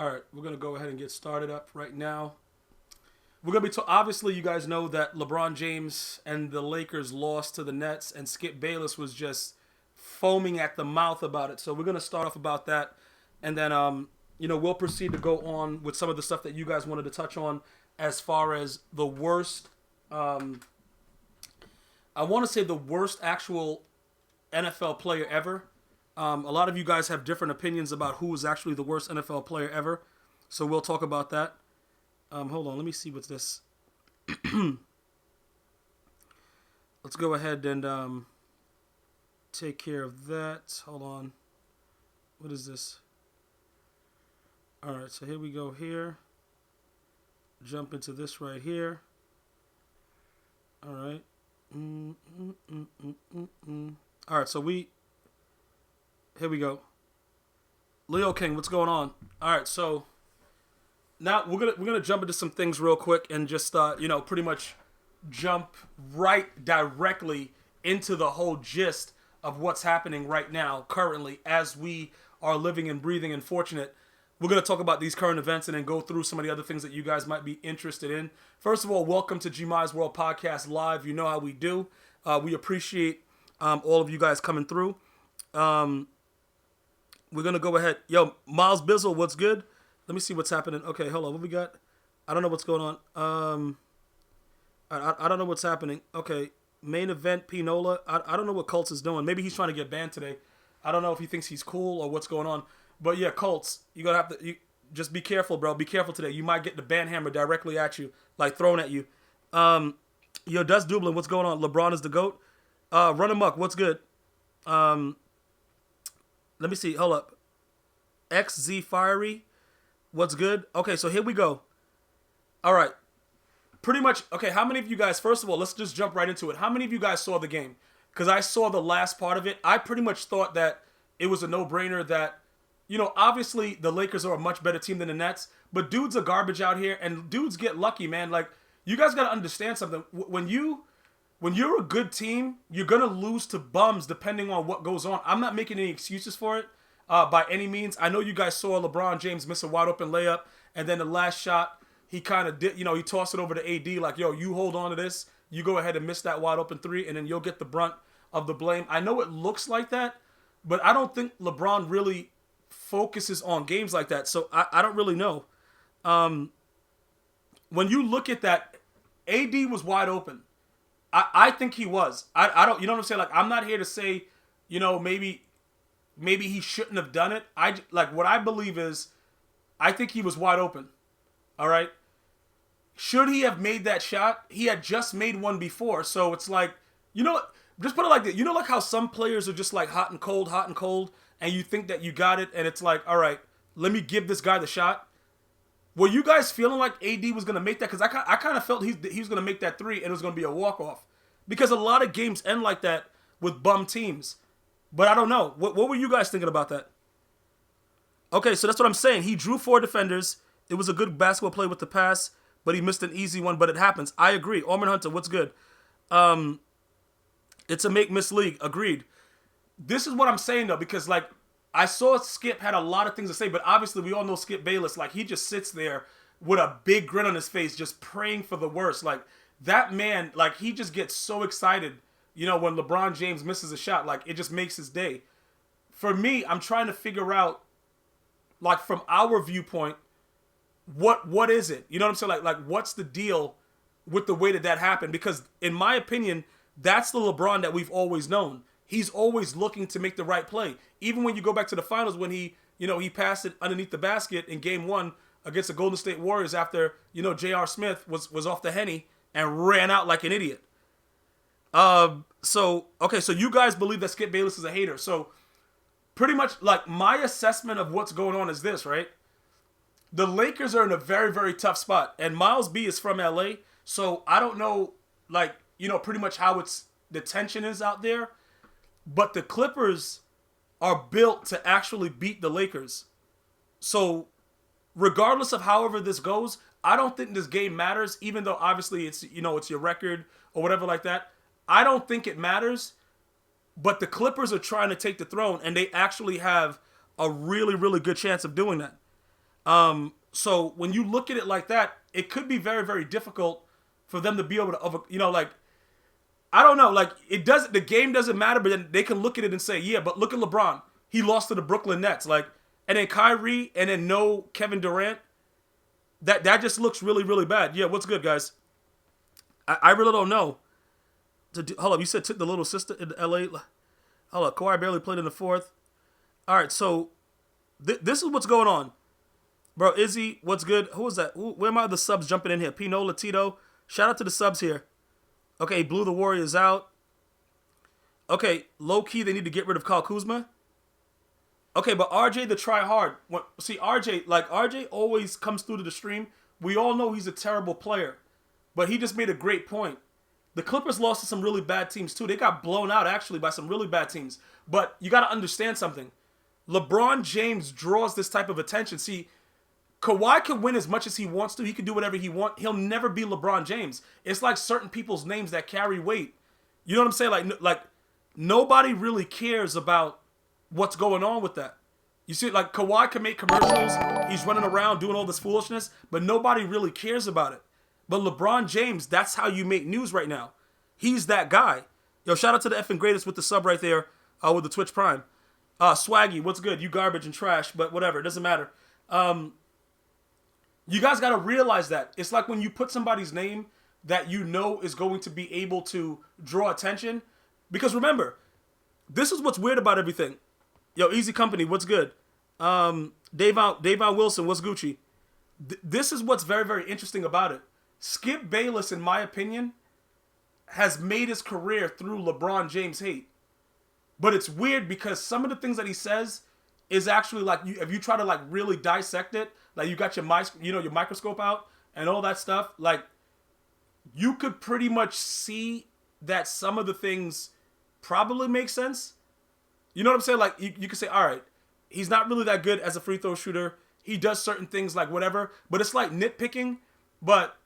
All right, we're going to go ahead and get started up right now. We're going to be, obviously, you guys know that LeBron James and the Lakers lost to the Nets, and Skip Bayless was just foaming at the mouth about it. So we're going to start off about that, and then, we'll proceed to go on with some of the stuff that you guys wanted to touch on as far as the worst, I want to say the worst actual NFL player ever. A lot of you guys have different opinions about who is actually the worst NFL player ever. So we'll talk about that. Hold on, let me see what's this. Let's go ahead and take care of that. Hold on. What is this? All right, so here we go here. Jump into this right here. All right. All right, so here we go. Leo King, what's going on? All right, so now we're gonna jump into some things real quick and just pretty much jump right directly into the whole gist of what's happening right now, currently, as we are living and breathing and fortunate. We're gonna talk about these current events and then go through some of the other things that you guys might be interested in. First of all, welcome to GmiasWorld Podcast Live. You know how we do. We appreciate all of you guys coming through. We're going to go ahead. Yo, Miles Bizzle, what's good? Let me see what's happening. Okay, hold on. What we got? I don't know what's going on. I don't know what's happening. Okay, main event, Pinola. I don't know what Colts is doing. Maybe he's trying to get banned today. I don't know if he thinks he's cool or what's going on. But yeah, Colts, you're going to have to just be careful, bro. Be careful today. You might get the ban hammer directly at you, like thrown at you. Yo, Dust Dublin, what's going on? LeBron is the GOAT. Run amok, what's good? Let me see. Hold up. XZ Fiery. What's good? Okay, so here we go. All right. Pretty much. Okay, how many of you guys, first of all, let's just jump right into it. How many of you guys saw the game? Because I saw the last part of it. I pretty much thought that it was a no-brainer that, obviously the Lakers are a much better team than the Nets, but dudes are garbage out here, and dudes get lucky, man. Like, you guys got to understand something. When you're a good team, you're going to lose to bums depending on what goes on. I'm not making any excuses for it by any means. I know you guys saw LeBron James miss a wide open layup, and then the last shot, he kind of did, he tossed it over to AD like, yo, you hold on to this. You go ahead and miss that wide open three, and then you'll get the brunt of the blame. I know it looks like that, but I don't think LeBron really focuses on games like that. So I don't really know. When you look at that, AD was wide open. I think he was. I don't. You know what I'm saying? Like, I'm not here to say, maybe he shouldn't have done it. What I believe is, I think he was wide open. All right. Should he have made that shot? He had just made one before, so it's like, just put it like this. Like how some players are just like hot and cold, and you think that you got it, and it's like, all right, let me give this guy the shot. Were you guys feeling like AD was going to make that? Because I kind of felt he was going to make that three and it was going to be a walk-off. Because a lot of games end like that with bum teams. But I don't know. What were you guys thinking about that? Okay, so that's what I'm saying. He drew 4 defenders. It was a good basketball play with the pass, but he missed an easy one, but it happens. I agree. Orman Hunter, what's good? It's a make-miss league. Agreed. This is what I'm saying, though, because, like, I saw Skip had a lot of things to say, but obviously we all know Skip Bayless. Like, he just sits there with a big grin on his face, just praying for the worst. Like, that man, like, he just gets so excited, when LeBron James misses a shot. Like, it just makes his day. For me, I'm trying to figure out, like, from our viewpoint, what is it? You know what I'm saying? Like, what's the deal with the way that happened? Because, in my opinion, that's the LeBron that we've always known. He's always looking to make the right play. Even when you go back to the finals when he passed it underneath the basket in game 1 against the Golden State Warriors after, J.R. Smith was off the Henny and ran out like an idiot. So you guys believe that Skip Bayless is a hater. So pretty much, like, my assessment of what's going on is this, right? The Lakers are in a very, very tough spot. And Miles B is from L.A., so I don't know, like, pretty much how the tension is out there. But the Clippers are built to actually beat the Lakers. So regardless of however this goes, I don't think this game matters, even though obviously it's your record or whatever like that. I don't think it matters, but the Clippers are trying to take the throne, and they actually have a really, really good chance of doing that. So when you look at it like that, it could be very, very difficult for them to be able to, like, I don't know, like the game doesn't matter, but then they can look at it and say, yeah, but look at LeBron. He lost to the Brooklyn Nets, like, and then Kyrie, and then no Kevin Durant. That just looks really, really bad. Yeah, what's good, guys? I really don't know. Hold up, you said took the little sister in LA. Hold up, Kawhi barely played in the fourth. All right, so this is what's going on. Bro, Izzy, what's good? Who is that? Where am I the subs jumping in here? Pino, Latito. Shout out to the subs here. Okay, blew the Warriors out. Okay, low-key, they need to get rid of Kyle Kuzma. Okay, but RJ the try hard. See, RJ always comes through to the stream. We all know he's a terrible player. But he just made a great point. The Clippers lost to some really bad teams, too. They got blown out, actually, by some really bad teams. But you got to understand something. LeBron James draws this type of attention. See, Kawhi can win as much as he wants to. He can do whatever he wants. He'll never be LeBron James. It's like certain people's names that carry weight. You know what I'm saying? Like nobody really cares about what's going on with that. You see, like Kawhi can make commercials. He's running around doing all this foolishness, but nobody really cares about it. But LeBron James, that's how you make news right now. He's that guy. Yo, shout out to the effing greatest with the sub right there with the Twitch Prime. Swaggy, what's good? You garbage and trash, but whatever. It doesn't matter. You guys got to realize that. It's like when you put somebody's name that you know is going to be able to draw attention. Because remember, this is what's weird about everything. Yo, Easy Company, what's good? Davon Wilson, what's Gucci? This is what's very, very interesting about it. Skip Bayless, in my opinion, has made his career through LeBron James hate. But it's weird because some of the things that he says is actually like, if you try to like really dissect it, like you got your microscope out and all that stuff, like you could pretty much see that some of the things probably make sense. You know what I'm saying? Like you could say, all right, he's not really that good as a free throw shooter. He does certain things like whatever, but it's like nitpicking. But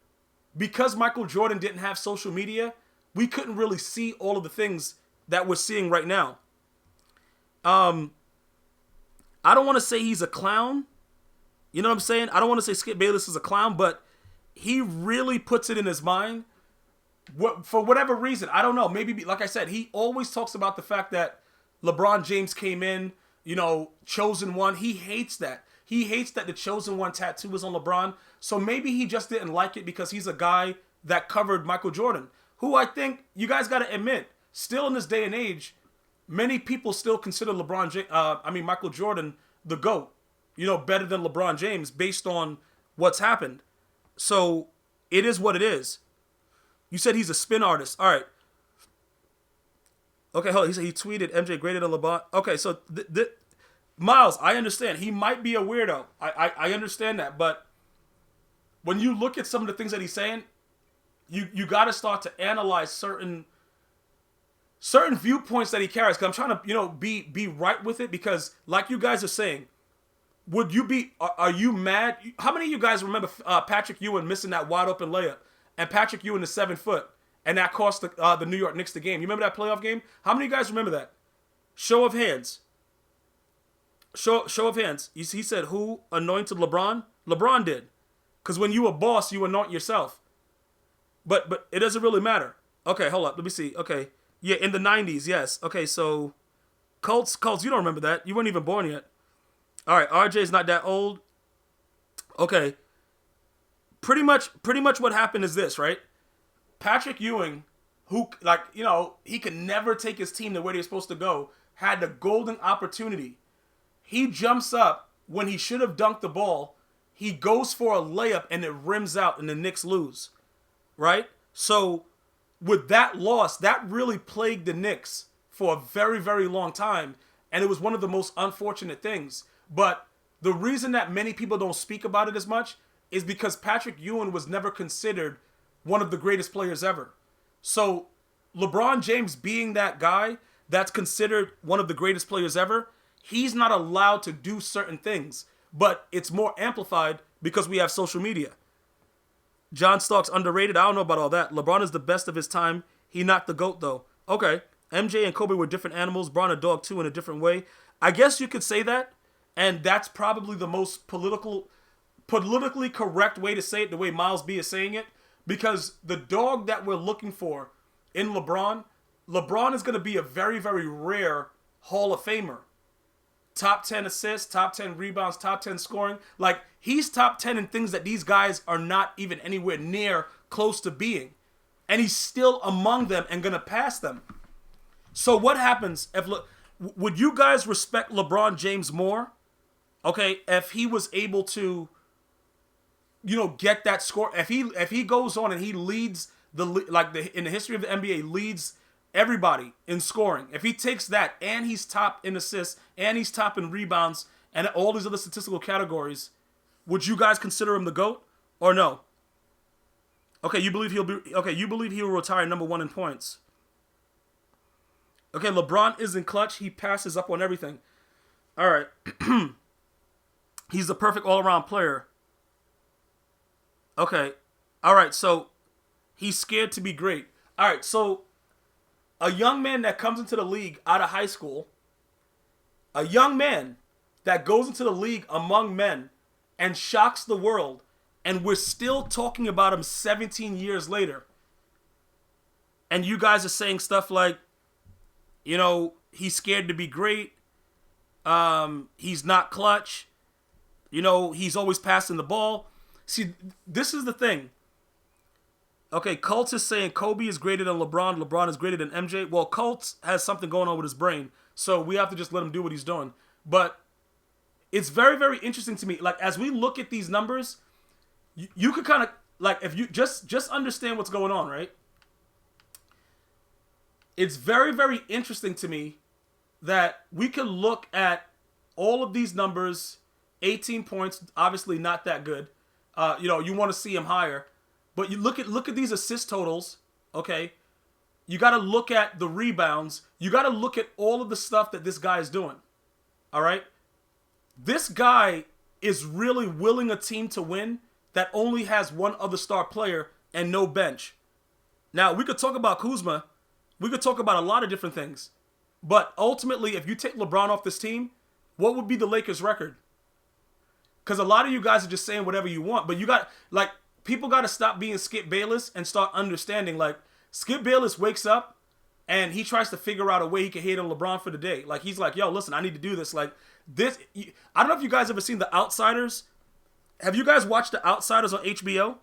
because Michael Jordan didn't have social media, we couldn't really see all of the things that we're seeing right now. I don't want to say he's a clown. You know what I'm saying? I don't want to say Skip Bayless is a clown, but he really puts it in his mind. For whatever reason, I don't know. Maybe, like I said, he always talks about the fact that LeBron James came in, chosen one. He hates that. He hates that the chosen one tattoo was on LeBron. So maybe he just didn't like it because he's a guy that covered Michael Jordan, who I think you guys got to admit, still in this day and age, many people still consider Michael Jordan the GOAT, better than LeBron James based on what's happened. So it is what it is. You said he's a spin artist. All right. Okay, hold on. He said he tweeted MJ greater than LeBron. Okay, so Miles, I understand. He might be a weirdo. I understand that. But when you look at some of the things that he's saying, you got to start to analyze certain viewpoints that he carries. Because I'm trying to, be right with it. Because like you guys are saying, are you mad? How many of you guys remember Patrick Ewing missing that wide open layup? And Patrick Ewing is 7 foot. And that cost the New York Knicks the game. You remember that playoff game? How many of you guys remember that? Show of hands. Show of hands. He said, who anointed LeBron? LeBron did. Because when you a boss, you anoint yourself. But it doesn't really matter. Okay, hold up. Let me see. Okay. Yeah, in the 90s, yes. Okay, so Colts, you don't remember that. You weren't even born yet. All right, RJ's not that old. Okay. Pretty much what happened is this, right? Patrick Ewing, who, he could never take his team the way they were supposed to go, had the golden opportunity. He jumps up when he should have dunked the ball. He goes for a layup and it rims out and the Knicks lose, right? So with that loss, that really plagued the Knicks for a very, very long time. And it was one of the most unfortunate things. But the reason that many people don't speak about it as much is because Patrick Ewing was never considered one of the greatest players ever. So LeBron James being that guy that's considered one of the greatest players ever, he's not allowed to do certain things. But it's more amplified because we have social media. John Stark's underrated. I don't know about all that. LeBron is the best of his time. He not the GOAT, though. Okay. MJ and Kobe were different animals. Bron a dog, too, in a different way. I guess you could say that. And that's probably the most political politically correct way to say it the way Miles B is saying it, because the dog that we're looking for in LeBron is going to be a very, very rare Hall of Famer. Top 10 assists, top 10 rebounds, top 10 scoring. Like, he's top 10 in things that these guys are not even anywhere near close to being. And he's still among them and going to pass them. So what happens if... Would you guys respect LeBron James more? Okay, if he was able to, get that score. If he goes on and he leads in the history of the NBA, leads everybody in scoring. If he takes that and he's top in assists and he's top in rebounds and all these other statistical categories, would you guys consider him the GOAT or no? Okay, you believe he will retire number 1 in points. Okay, LeBron isn't clutch. He passes up on everything. All right. He's the perfect all-around player. Okay. All right, so he's scared to be great. All right, so a young man that comes into the league out of high school, a young man that goes into the league among men and shocks the world, and we're still talking about him 17 years later. And you guys are saying stuff like, he's scared to be great. He's not clutch. He's always passing the ball. See, this is the thing. Okay, Colts is saying Kobe is greater than LeBron. LeBron is greater than MJ. Well, Colts has something going on with his brain, so we have to just let him do what he's doing. But it's very, very interesting to me. Like, as we look at these numbers, you could kind of, like, if you just understand what's going on, right? It's very, very interesting to me that we can look at all of these numbers. 18 points, obviously not that good. You want to see him higher. But you look at these assist totals, okay? You got to look at the rebounds. You got to look at all of the stuff that this guy is doing, all right? This guy is really willing a team to win that only has one other star player and no bench. Now, we could talk about Kuzma. We could talk about a lot of different things. But ultimately, if you take LeBron off this team, what would be the Lakers' record? Because a lot of you guys are just saying whatever you want. But people got to stop being Skip Bayless and start understanding. Like, Skip Bayless wakes up and he tries to figure out a way he can hate on LeBron for the day. Like, he's like, yo, listen, I need to do this. Like, this. I don't know if you guys ever seen The Outsiders. Have you guys watched The Outsiders on HBO?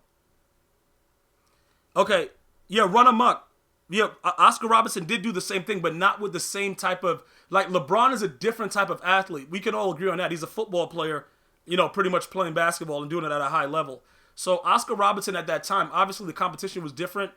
Okay. Yeah, Run Amok. Yeah, Oscar Robertson did do the same thing, but not with the same type of... Like, LeBron is a different type of athlete. We can all agree on that. He's a football player, pretty much playing basketball and doing it at a high level. So Oscar Robertson at that time, obviously the competition was different.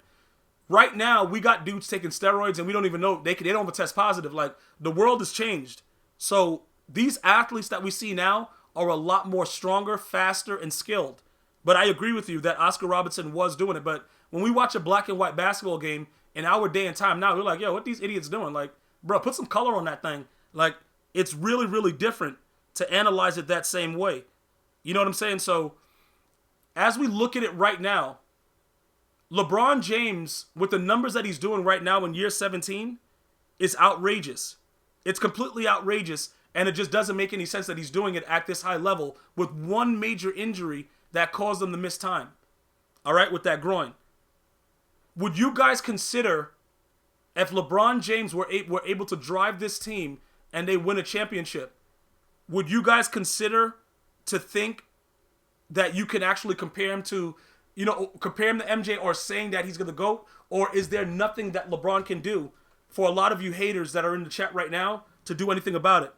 Right now, we got dudes taking steroids and we don't even know, they don't even test positive. Like, the world has changed. So these athletes that we see now are a lot more stronger, faster, and skilled. But I agree with you that Oscar Robertson was doing it. But when we watch a black and white basketball game in our day and time now, we're like, yo, what these idiots doing? Like, bro, put some color on that thing. Like, it's really, really different to analyze it that same way. You know what I'm saying? So as we look at it right now, LeBron James, with the numbers that he's doing right now in year 17, is outrageous. It's completely outrageous, and it just doesn't make any sense that he's doing it at this high level with one major injury that caused him to miss time. All right, with that groin. Would you guys consider, if LeBron James were able to drive this team and they win a championship, would you guys consider to think that you can actually compare him to MJ, or saying that he's going to go? Or is there nothing that LeBron can do for a lot of you haters that are in the chat right now to do anything about it?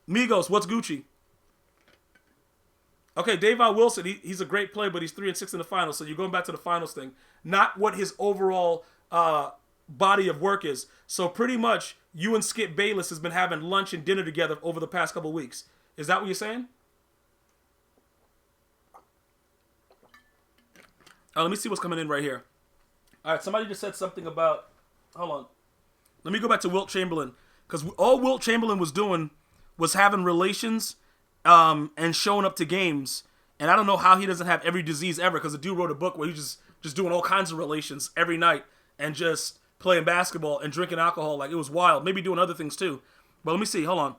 Migos, what's Gucci? Okay, Davon Wilson, he's a great player, but he's 3-6 in the finals. So you're going back to the finals thing, not what his overall body of work is. So pretty much you and Skip Bayless has been having lunch and dinner together over the past couple of weeks. Is that what you're saying? Let me see what's coming in right here. All right, somebody just said something about... Hold on. Let me go back to Wilt Chamberlain. Because all Wilt Chamberlain was doing was having relations and showing up to games. And I don't know how he doesn't have every disease ever, because the dude wrote a book where he's just doing all kinds of relations every night and just playing basketball and drinking alcohol. Like, it was wild. Maybe doing other things too. But let me see. Hold on.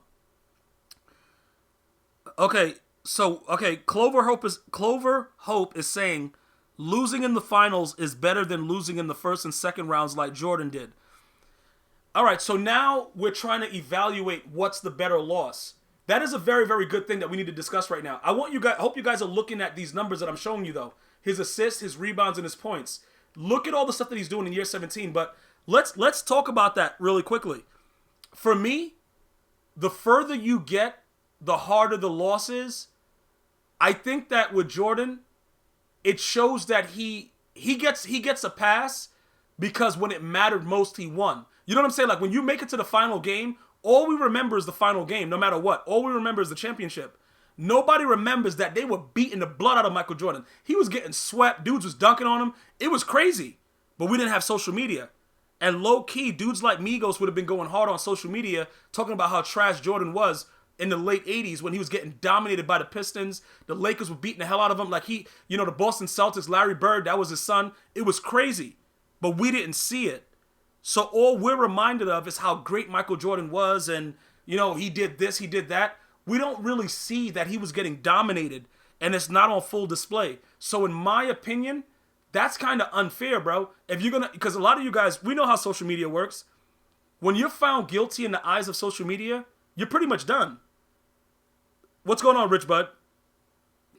Okay. So okay, Clover Hope is saying losing in the finals is better than losing in the first and second rounds like Jordan did. All right, so now we're trying to evaluate what's the better loss. That is a very, very good thing that we need to discuss right now. I hope you guys are looking at these numbers that I'm showing you though. His assists, his rebounds, and his points. Look at all the stuff that he's doing in year 17. But let's talk about that really quickly. For me, the further you get, the harder the loss is. I think that with Jordan, it shows that he gets a pass because when it mattered most, he won. You know what I'm saying? Like when you make it to the final game, all we remember is the final game, no matter what. All we remember is the championship. Nobody remembers that they were beating the blood out of Michael Jordan. He was getting swept. Dudes was dunking on him. It was crazy. But we didn't have social media. And low-key, dudes like Migos would have been going hard on social media talking about how trash Jordan was in the late 80s when he was getting dominated by the Pistons. The Lakers were beating the hell out of him. Like the Boston Celtics, Larry Bird, that was his son. It was crazy. But we didn't see it. So all we're reminded of is how great Michael Jordan was and, he did this, he did that. We don't really see that he was getting dominated and it's not on full display. So in my opinion, that's kind of unfair, bro. Because a lot of you guys, we know how social media works. When you're found guilty in the eyes of social media, you're pretty much done. What's going on, Rich Bud?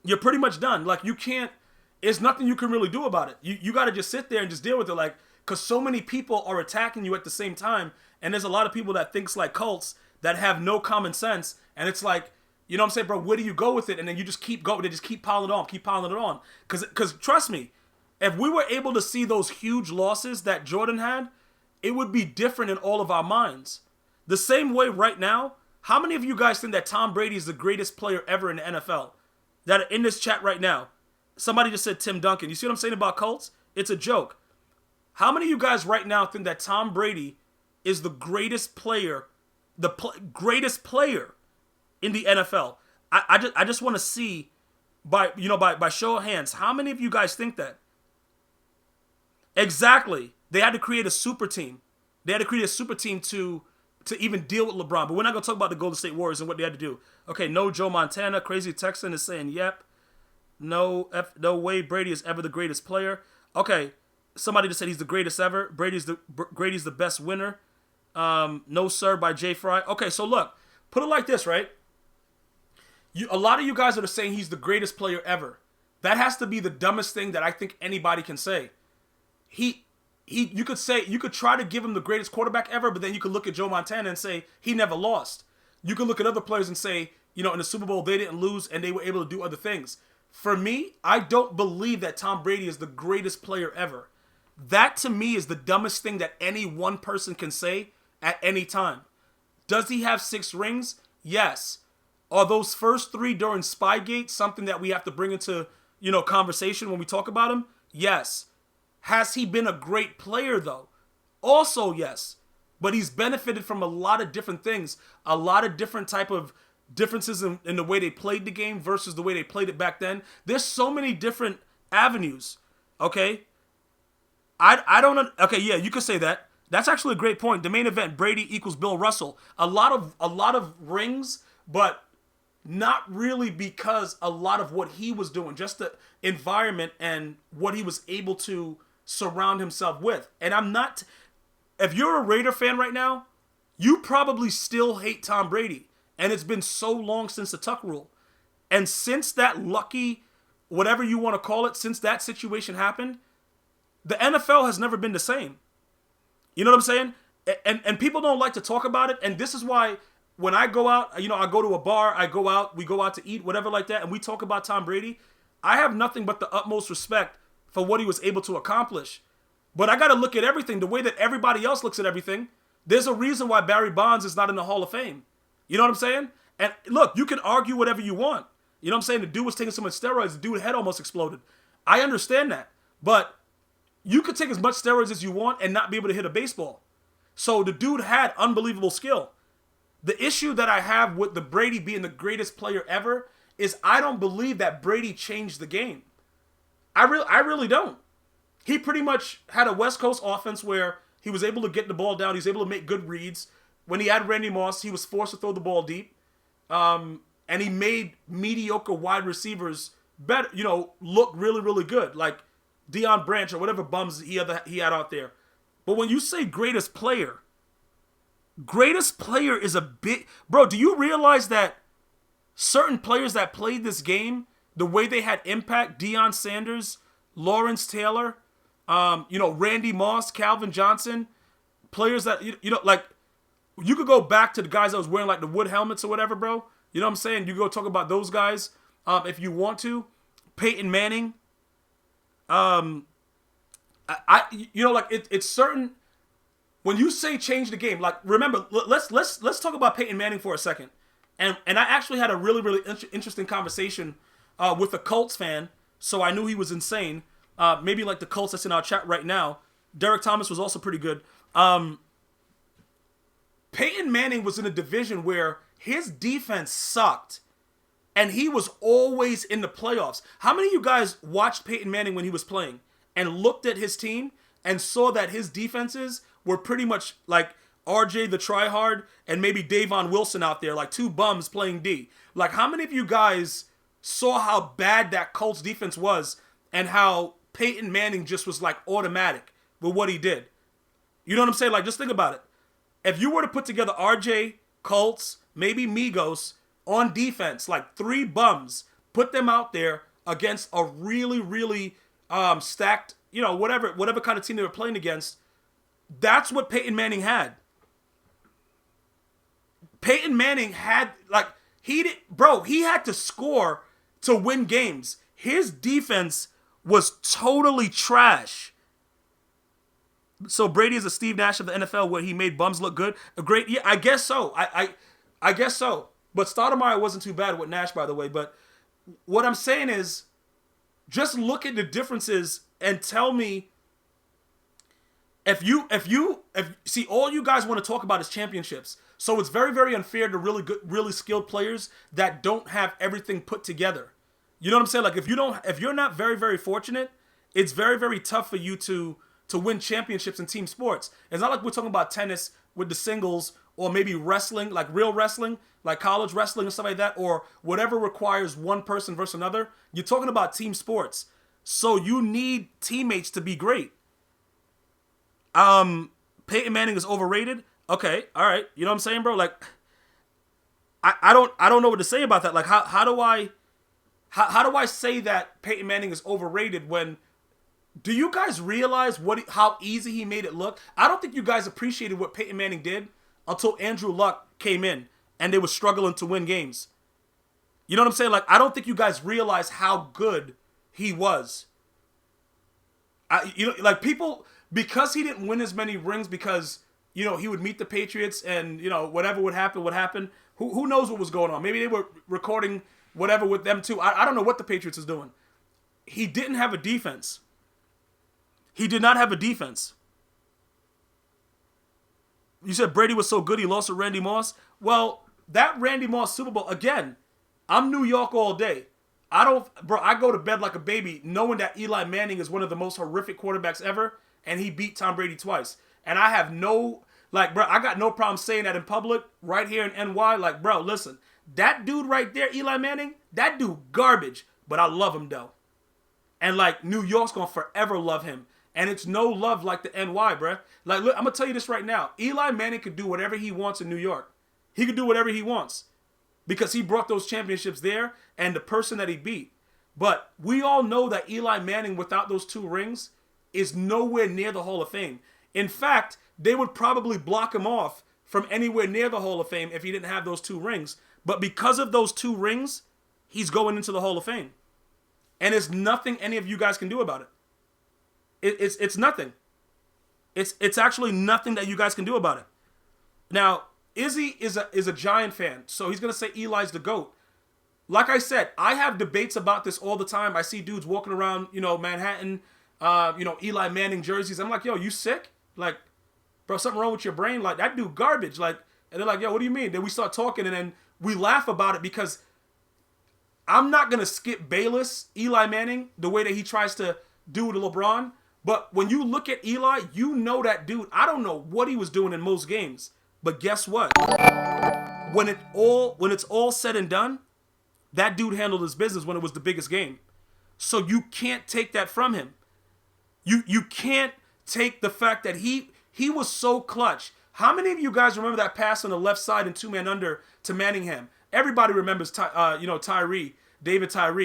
You're pretty much done. Like there's nothing you can really do about it. You got to just sit there and just deal with it. Like, because so many people are attacking you at the same time. And there's a lot of people that thinks like cults that have no common sense. And it's like, you know what I'm saying, bro, where do you go with it? And then you just keep going. They just keep piling it on. Because trust me, if we were able to see those huge losses that Jordan had, it would be different in all of our minds. The same way right now, how many of you guys think that Tom Brady is the greatest player ever in the NFL? That are in this chat right now. Somebody just said Tim Duncan. You see what I'm saying about cults? It's a joke. How many of you guys right now think that Tom Brady is the greatest player, greatest player in the NFL? I just want to see by show of hands, how many of you guys think that? Exactly. They had to create a super team. They had to create a super team to even deal with LeBron. But we're not going to talk about the Golden State Warriors and what they had to do. Okay, no Joe Montana. Crazy Texan is saying, yep. No way Brady is ever the greatest player. Okay. Somebody just said he's the greatest ever. Brady's the best winner. No sir by Jay Fry. Okay, so look, put it like this, right? A lot of you guys are saying he's the greatest player ever. That has to be the dumbest thing that I think anybody can say. You could try to give him the greatest quarterback ever, but then you could look at Joe Montana and say he never lost. You could look at other players and say, in the Super Bowl they didn't lose and they were able to do other things. For me, I don't believe that Tom Brady is the greatest player ever. That, to me, is the dumbest thing that any one person can say at any time. Does he have 6 rings? Yes. Are those first 3 during Spygate something that we have to bring into, conversation when we talk about him? Yes. Has he been a great player, though? Also, yes. But he's benefited from a lot of different things. A lot of different type of differences in the way they played the game versus the way they played it back then. There's so many different avenues, okay? I don't know. Okay, yeah, you could say that. That's actually a great point. The main event, Brady equals Bill Russell. A lot of rings, but not really because a lot of what he was doing, just the environment and what he was able to surround himself with. And if you're a Raider fan right now, you probably still hate Tom Brady. And it's been so long since the Tuck rule. And since that lucky, whatever you want to call it, since that situation happened, the NFL has never been the same. You know what I'm saying? And people don't like to talk about it. And this is why when I go out, I go to a bar, we go out to eat, whatever like that, and we talk about Tom Brady, I have nothing but the utmost respect for what he was able to accomplish. But I got to look at everything the way that everybody else looks at everything. There's a reason why Barry Bonds is not in the Hall of Fame. You know what I'm saying? And look, you can argue whatever you want. You know what I'm saying? The dude was taking so much steroids, the dude's head almost exploded. I understand that. But you could take as much steroids as you want and not be able to hit a baseball. So the dude had unbelievable skill. The issue that I have with the Brady being the greatest player ever is I don't believe that Brady changed the game. I really don't. He pretty much had a West Coast offense where he was able to get the ball down. He was able to make good reads. When he had Randy Moss, he was forced to throw the ball deep. and he made mediocre wide receivers better, look really, really good, like Deion Branch or whatever bums he had out there. But when you say greatest player is a big... Bro, do you realize that certain players that played this game, the way they had impact, Deion Sanders, Lawrence Taylor, Randy Moss, Calvin Johnson, players that, like, you could go back to the guys that was wearing, like, the wood helmets or whatever, bro. You know what I'm saying? You go talk about those guys if you want to. Peyton Manning. It's certain... When you say change the game, like, remember, let's talk about Peyton Manning for a second. And I actually had a really, really interesting conversation with a Colts fan, so I knew he was insane. Maybe like the Colts that's in our chat right now. Derek Thomas was also pretty good. Peyton Manning was in a division where his defense sucked, and he was always in the playoffs. How many of you guys watched Peyton Manning when he was playing and looked at his team and saw that his defenses were pretty much like RJ the tryhard and maybe Davon Wilson out there, like two bums playing D? Like, how many of you guys saw how bad that Colts defense was and how Peyton Manning just was like automatic with what he did? You know what I'm saying? Like, just think about it. If you were to put together RJ, Colts, maybe Migos on defense, like three bums, put them out there against a really, really stacked, whatever kind of team they were playing against, that's what Peyton Manning had. Peyton Manning had, like, he had to score to win games. His defense was totally trash. So Brady is a Steve Nash of the NFL where he made bums look good. Yeah, I guess so. I guess so. But Stoudemire wasn't too bad with Nash, by the way. But what I'm saying is, just look at the differences and tell me if see, all you guys want to talk about is championships. So it's very, very unfair to really good, really skilled players that don't have everything put together. You know what I'm saying? Like, if you're not very, very fortunate, it's very, very tough for you to win championships in team sports. It's not like we're talking about tennis with the singles, or maybe wrestling, like real wrestling, like college wrestling and stuff like that, or whatever requires one person versus another. You're talking about team sports. So you need teammates to be great. Peyton Manning is overrated. Okay, all right. You know what I'm saying, bro? Like, I don't know what to say about that. Like, how do I say that Peyton Manning is overrated when... Do you guys realize how easy he made it look? I don't think you guys appreciated what Peyton Manning did until Andrew Luck came in and they were struggling to win games. You know what I'm saying? Like, I don't think you guys realize how good he was. People, because he didn't win as many rings because, he would meet the Patriots and, whatever would happen. Who knows what was going on? Maybe they were recording whatever with them too. I don't know what the Patriots is doing. He didn't have a defense. He did not have a defense. You said Brady was so good he lost to Randy Moss. Well, that Randy Moss Super Bowl, again, I'm New York all day. I go to bed like a baby knowing that Eli Manning is one of the most horrific quarterbacks ever, and he beat Tom Brady twice. And I have I got no problem saying that in public, right here in NY. Like, bro, listen, that dude right there, Eli Manning, that dude garbage, but I love him though. And like, New York's gonna forever love him. And it's no love like the NY, bruh. Like, look, I'm going to tell you this right now. Eli Manning could do whatever he wants in New York. He could do whatever he wants because he brought those championships there and the person that he beat. But we all know that Eli Manning, without those 2 rings, is nowhere near the Hall of Fame. In fact, they would probably block him off from anywhere near the Hall of Fame if he didn't have those 2 rings. But because of those 2 rings, he's going into the Hall of Fame. And there's nothing any of you guys can do about it. It's nothing. It's actually nothing that you guys can do about it. Now, Izzy is a Giant fan, so he's gonna say Eli's the GOAT. Like I said, I have debates about this all the time. I see dudes walking around, Manhattan, Eli Manning jerseys. I'm like, yo, you sick? Like, bro, something wrong with your brain? Like, that dude garbage. Like, and they're like, yo, what do you mean? Then we start talking, and then we laugh about it because I'm not gonna skip Bayless, Eli Manning, the way that he tries to do to LeBron. But when you look at Eli, you know that dude, I don't know what he was doing in most games. But guess what? When it's all said and done, that dude handled his business when it was the biggest game. So you can't take that from him. You can't take the fact that he was so clutch. How many of you guys remember that pass on the left side and 2-man under to Manningham? Everybody remembers David Tyree,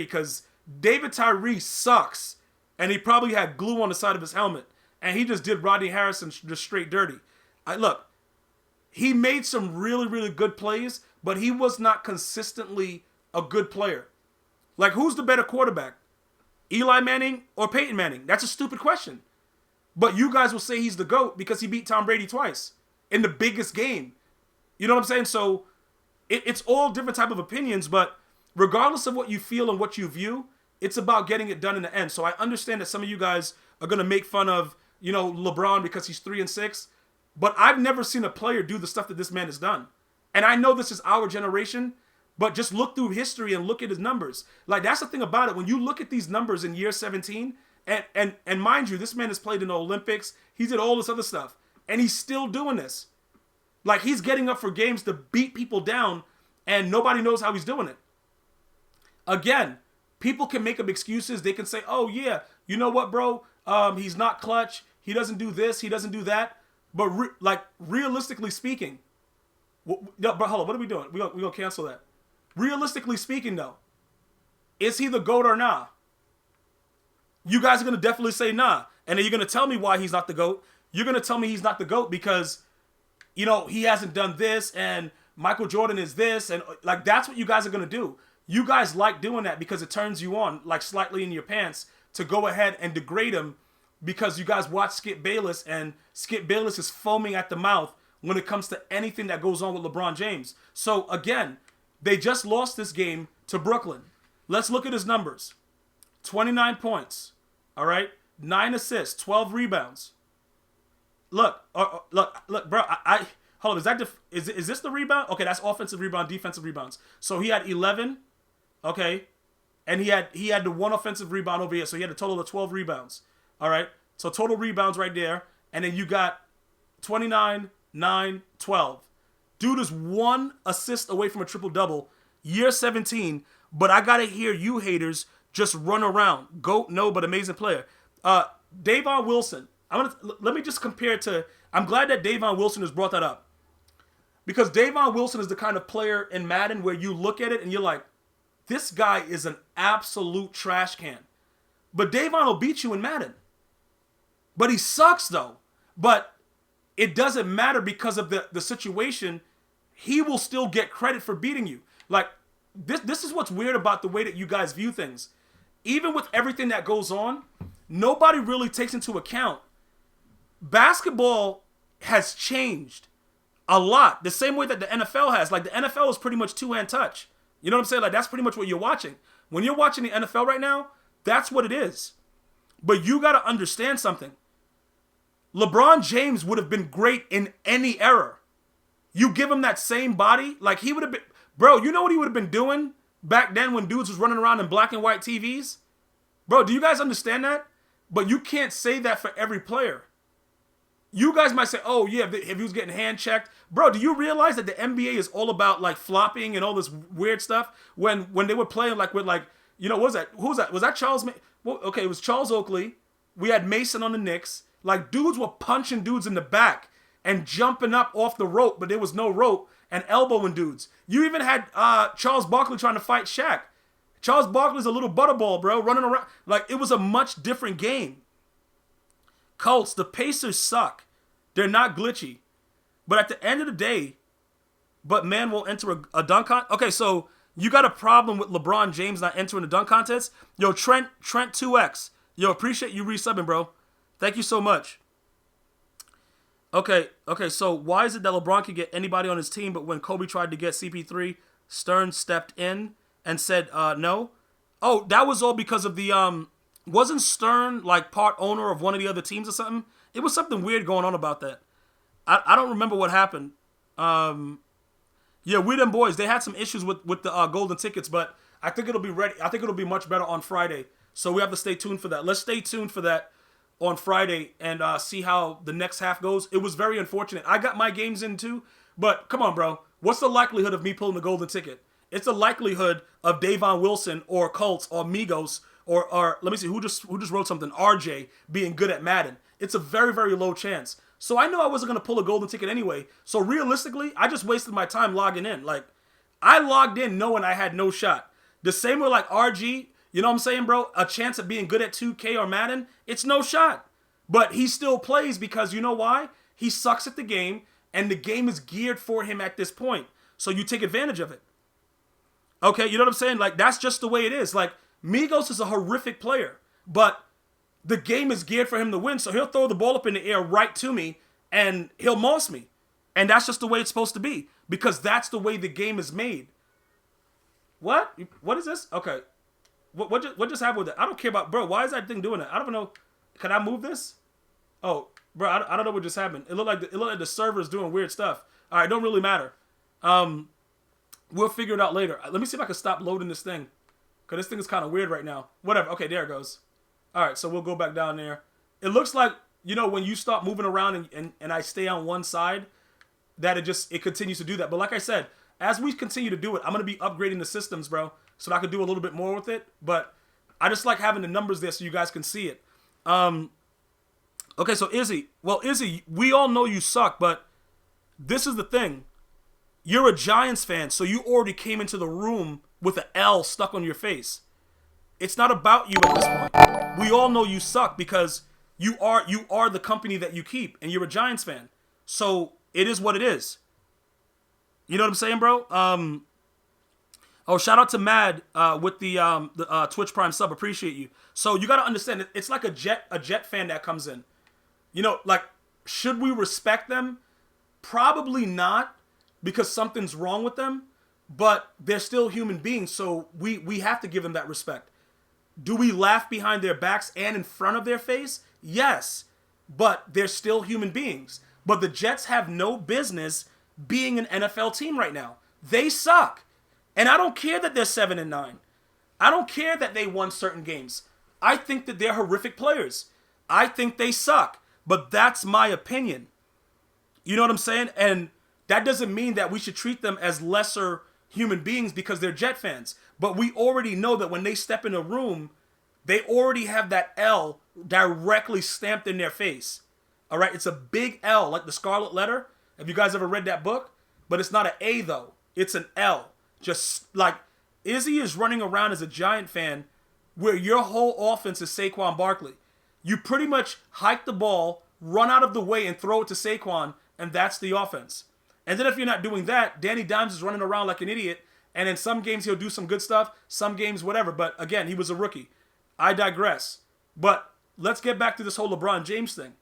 because David Tyree sucks, and he probably had glue on the side of his helmet, and he just did Rodney Harrison just straight dirty. Look, he made some really, really good plays, but he was not consistently a good player. Like, who's the better quarterback? Eli Manning or Peyton Manning? That's a stupid question. But you guys will say he's the GOAT because he beat Tom Brady twice in the biggest game. You know what I'm saying? So it's all different type of opinions, but regardless of what you feel and what you view, it's about getting it done in the end. So I understand that some of you guys are going to make fun of, LeBron because he's 3-6, but I've never seen a player do the stuff that this man has done. And I know this is our generation, but just look through history and look at his numbers. Like, that's the thing about it. When you look at these numbers in year 17, and mind you, this man has played in the Olympics. He did all this other stuff, and he's still doing this. Like, he's getting up for games to beat people down, and nobody knows how he's doing it. Again, people can make up excuses. They can say, oh, yeah, you know what, bro? He's not clutch. He doesn't do this. He doesn't do that. But, realistically speaking, no, but hold on, what are we doing? We're going to cancel that. Realistically speaking, though, is he the GOAT or nah? You guys are going to definitely say nah. And then you're going to tell me why he's not the GOAT. You're going to tell me he's not the GOAT because, he hasn't done this and Michael Jordan is this. And, that's what you guys are going to do. You guys like doing that because it turns you on, slightly in your pants, to go ahead and degrade him because you guys watch Skip Bayless, and Skip Bayless is foaming at the mouth when it comes to anything that goes on with LeBron James. So, again, they just lost this game to Brooklyn. Let's look at his numbers. 29 points, all right? 9 assists, 12 rebounds. Look, bro. I hold on. Is this the rebound? Okay, that's offensive rebound, defensive rebounds. So he had 11, okay, and he had the one offensive rebound over here. So he had a total of 12 rebounds. All right, so total rebounds right there, and then you got 29, 9, 12. Dude is 1 assist away from a triple-double, year 17, but I gotta hear you haters just run around. GOAT, no, but amazing player. Davon Wilson. Let me just compare it to, I'm glad that Davon Wilson has brought that up. Because Davon Wilson is the kind of player in Madden where you look at it and you're like, this guy is an absolute trash can. But Davon will beat you in Madden. But he sucks, though. But it doesn't matter because of the situation. He will still get credit for beating you. This is what's weird about the way that you guys view things. Even with everything that goes on, nobody really takes into account. Basketball has changed a lot. The same way that the NFL has. The NFL is pretty much two-hand touch. You know what I'm saying? That's pretty much what you're watching. When you're watching the NFL right now, that's what it is. But you got to understand something. LeBron James would have been great in any era. You give him that same body, he would have been... Bro, you know what he would have been doing back then when dudes was running around in black and white TVs? Bro, do you guys understand that? But you can't say that for every player. You guys might say, oh, yeah, if he was getting hand checked. Bro, do you realize that the NBA is all about, flopping and all this weird stuff? When they were playing, what was that? Who was that? Was that Charles? Well, okay, it was Charles Oakley. We had Mason on the Knicks. Dudes were punching dudes in the back and jumping up off the rope, but there was no rope, and elbowing dudes. You even had Charles Barkley trying to fight Shaq. Charles Barkley's a little butterball, bro, running around. It was a much different game. Colts, the Pacers suck. They're not glitchy. But at the end of the day, but man will enter a dunk contest. Okay, so you got a problem with LeBron James not entering the dunk contest? Yo, Trent 2X. Yo, appreciate you resubbing, bro. Thank you so much. Okay, so why is it that LeBron could get anybody on his team, but when Kobe tried to get CP3, Stern stepped in and said no? Oh, that was all because of the... Wasn't Stern part owner of one of the other teams or something? It was something weird going on about that. I don't remember what happened. Yeah, we them boys, they had some issues with the golden tickets, but I think it'll be ready. I think it'll be much better on Friday. So we have to stay tuned for that. Let's stay tuned for that on Friday and see how the next half goes. It was very unfortunate. I got my games in too, but come on, bro. What's the likelihood of me pulling the golden ticket? It's the likelihood of Davon Wilson or Colts or Migos or let me see, who just wrote something, RJ being good at Madden. It's a very, very low chance. So I know I wasn't going to pull a golden ticket anyway. So realistically, I just wasted my time logging in. Like, I logged in knowing I had no shot. The same with like RG, you know what I'm saying, bro? A chance of being good at 2K or Madden, it's no shot. But he still plays because you know why? He sucks at the game, and the game is geared for him at this point. So you take advantage of it. Okay, you know what I'm saying? Like, that's just the way it is. Like, Migos is a horrific player, but the game is geared for him to win, so he'll throw the ball up in the air right to me, and he'll moss me. And that's just the way it's supposed to be, because that's the way the game is made. What? What is this? Okay. What just happened with that? I don't care about... Bro, why is that thing doing that? I don't even know. Can I move this? Oh, bro, I don't know what just happened. It looked like the server's doing weird stuff. All right, don't really matter. We'll figure it out later. Let me see if I can stop loading this thing, because this thing is kind of weird right now. Whatever. Okay, there it goes. All right, so we'll go back down there. It looks like, you know, when you start moving around and I stay on one side, that it continues to do that. But like I said, as we continue to do it, I'm going to be upgrading the systems, bro, so that I can do a little bit more with it. But I just like having the numbers there so you guys can see it. Okay, so Izzy. Well, Izzy, we all know you suck, but this is the thing. You're a Giants fan, so you already came into the room with an L stuck on your face. It's not about you at this point. We all know you suck because you are the company that you keep, and you're a Giants fan. So it is what it is. You know what I'm saying, bro? Oh, shout out to Mad with the Twitch Prime sub. Appreciate you. So you got to understand, it's like a Jet fan that comes in. You know, like, should we respect them? Probably not, because something's wrong with them. But they're still human beings, so we have to give them that respect. Do we laugh behind their backs and in front of their face? Yes, but they're still human beings. But the Jets have no business being an NFL team right now. They suck. And I don't care that they're 7-9. I don't care that they won certain games. I think that they're horrific players. I think they suck. But that's my opinion. You know what I'm saying? And that doesn't mean that we should treat them as lesser human beings because they're Jet fans. But we already know that when they step in a room, they already have that L directly stamped in their face. All right? It's a big L, like the Scarlet Letter. Have you guys ever read that book? But it's not an A, though. It's an L. Just like Izzy is running around as a Giant fan where your whole offense is Saquon Barkley. You pretty much hike the ball, run out of the way, and throw it to Saquon, and that's the offense. And then if you're not doing that, Danny Dimes is running around like an idiot, and in some games he'll do some good stuff, some games whatever. But again, he was a rookie. I digress. But let's get back to this whole LeBron James thing.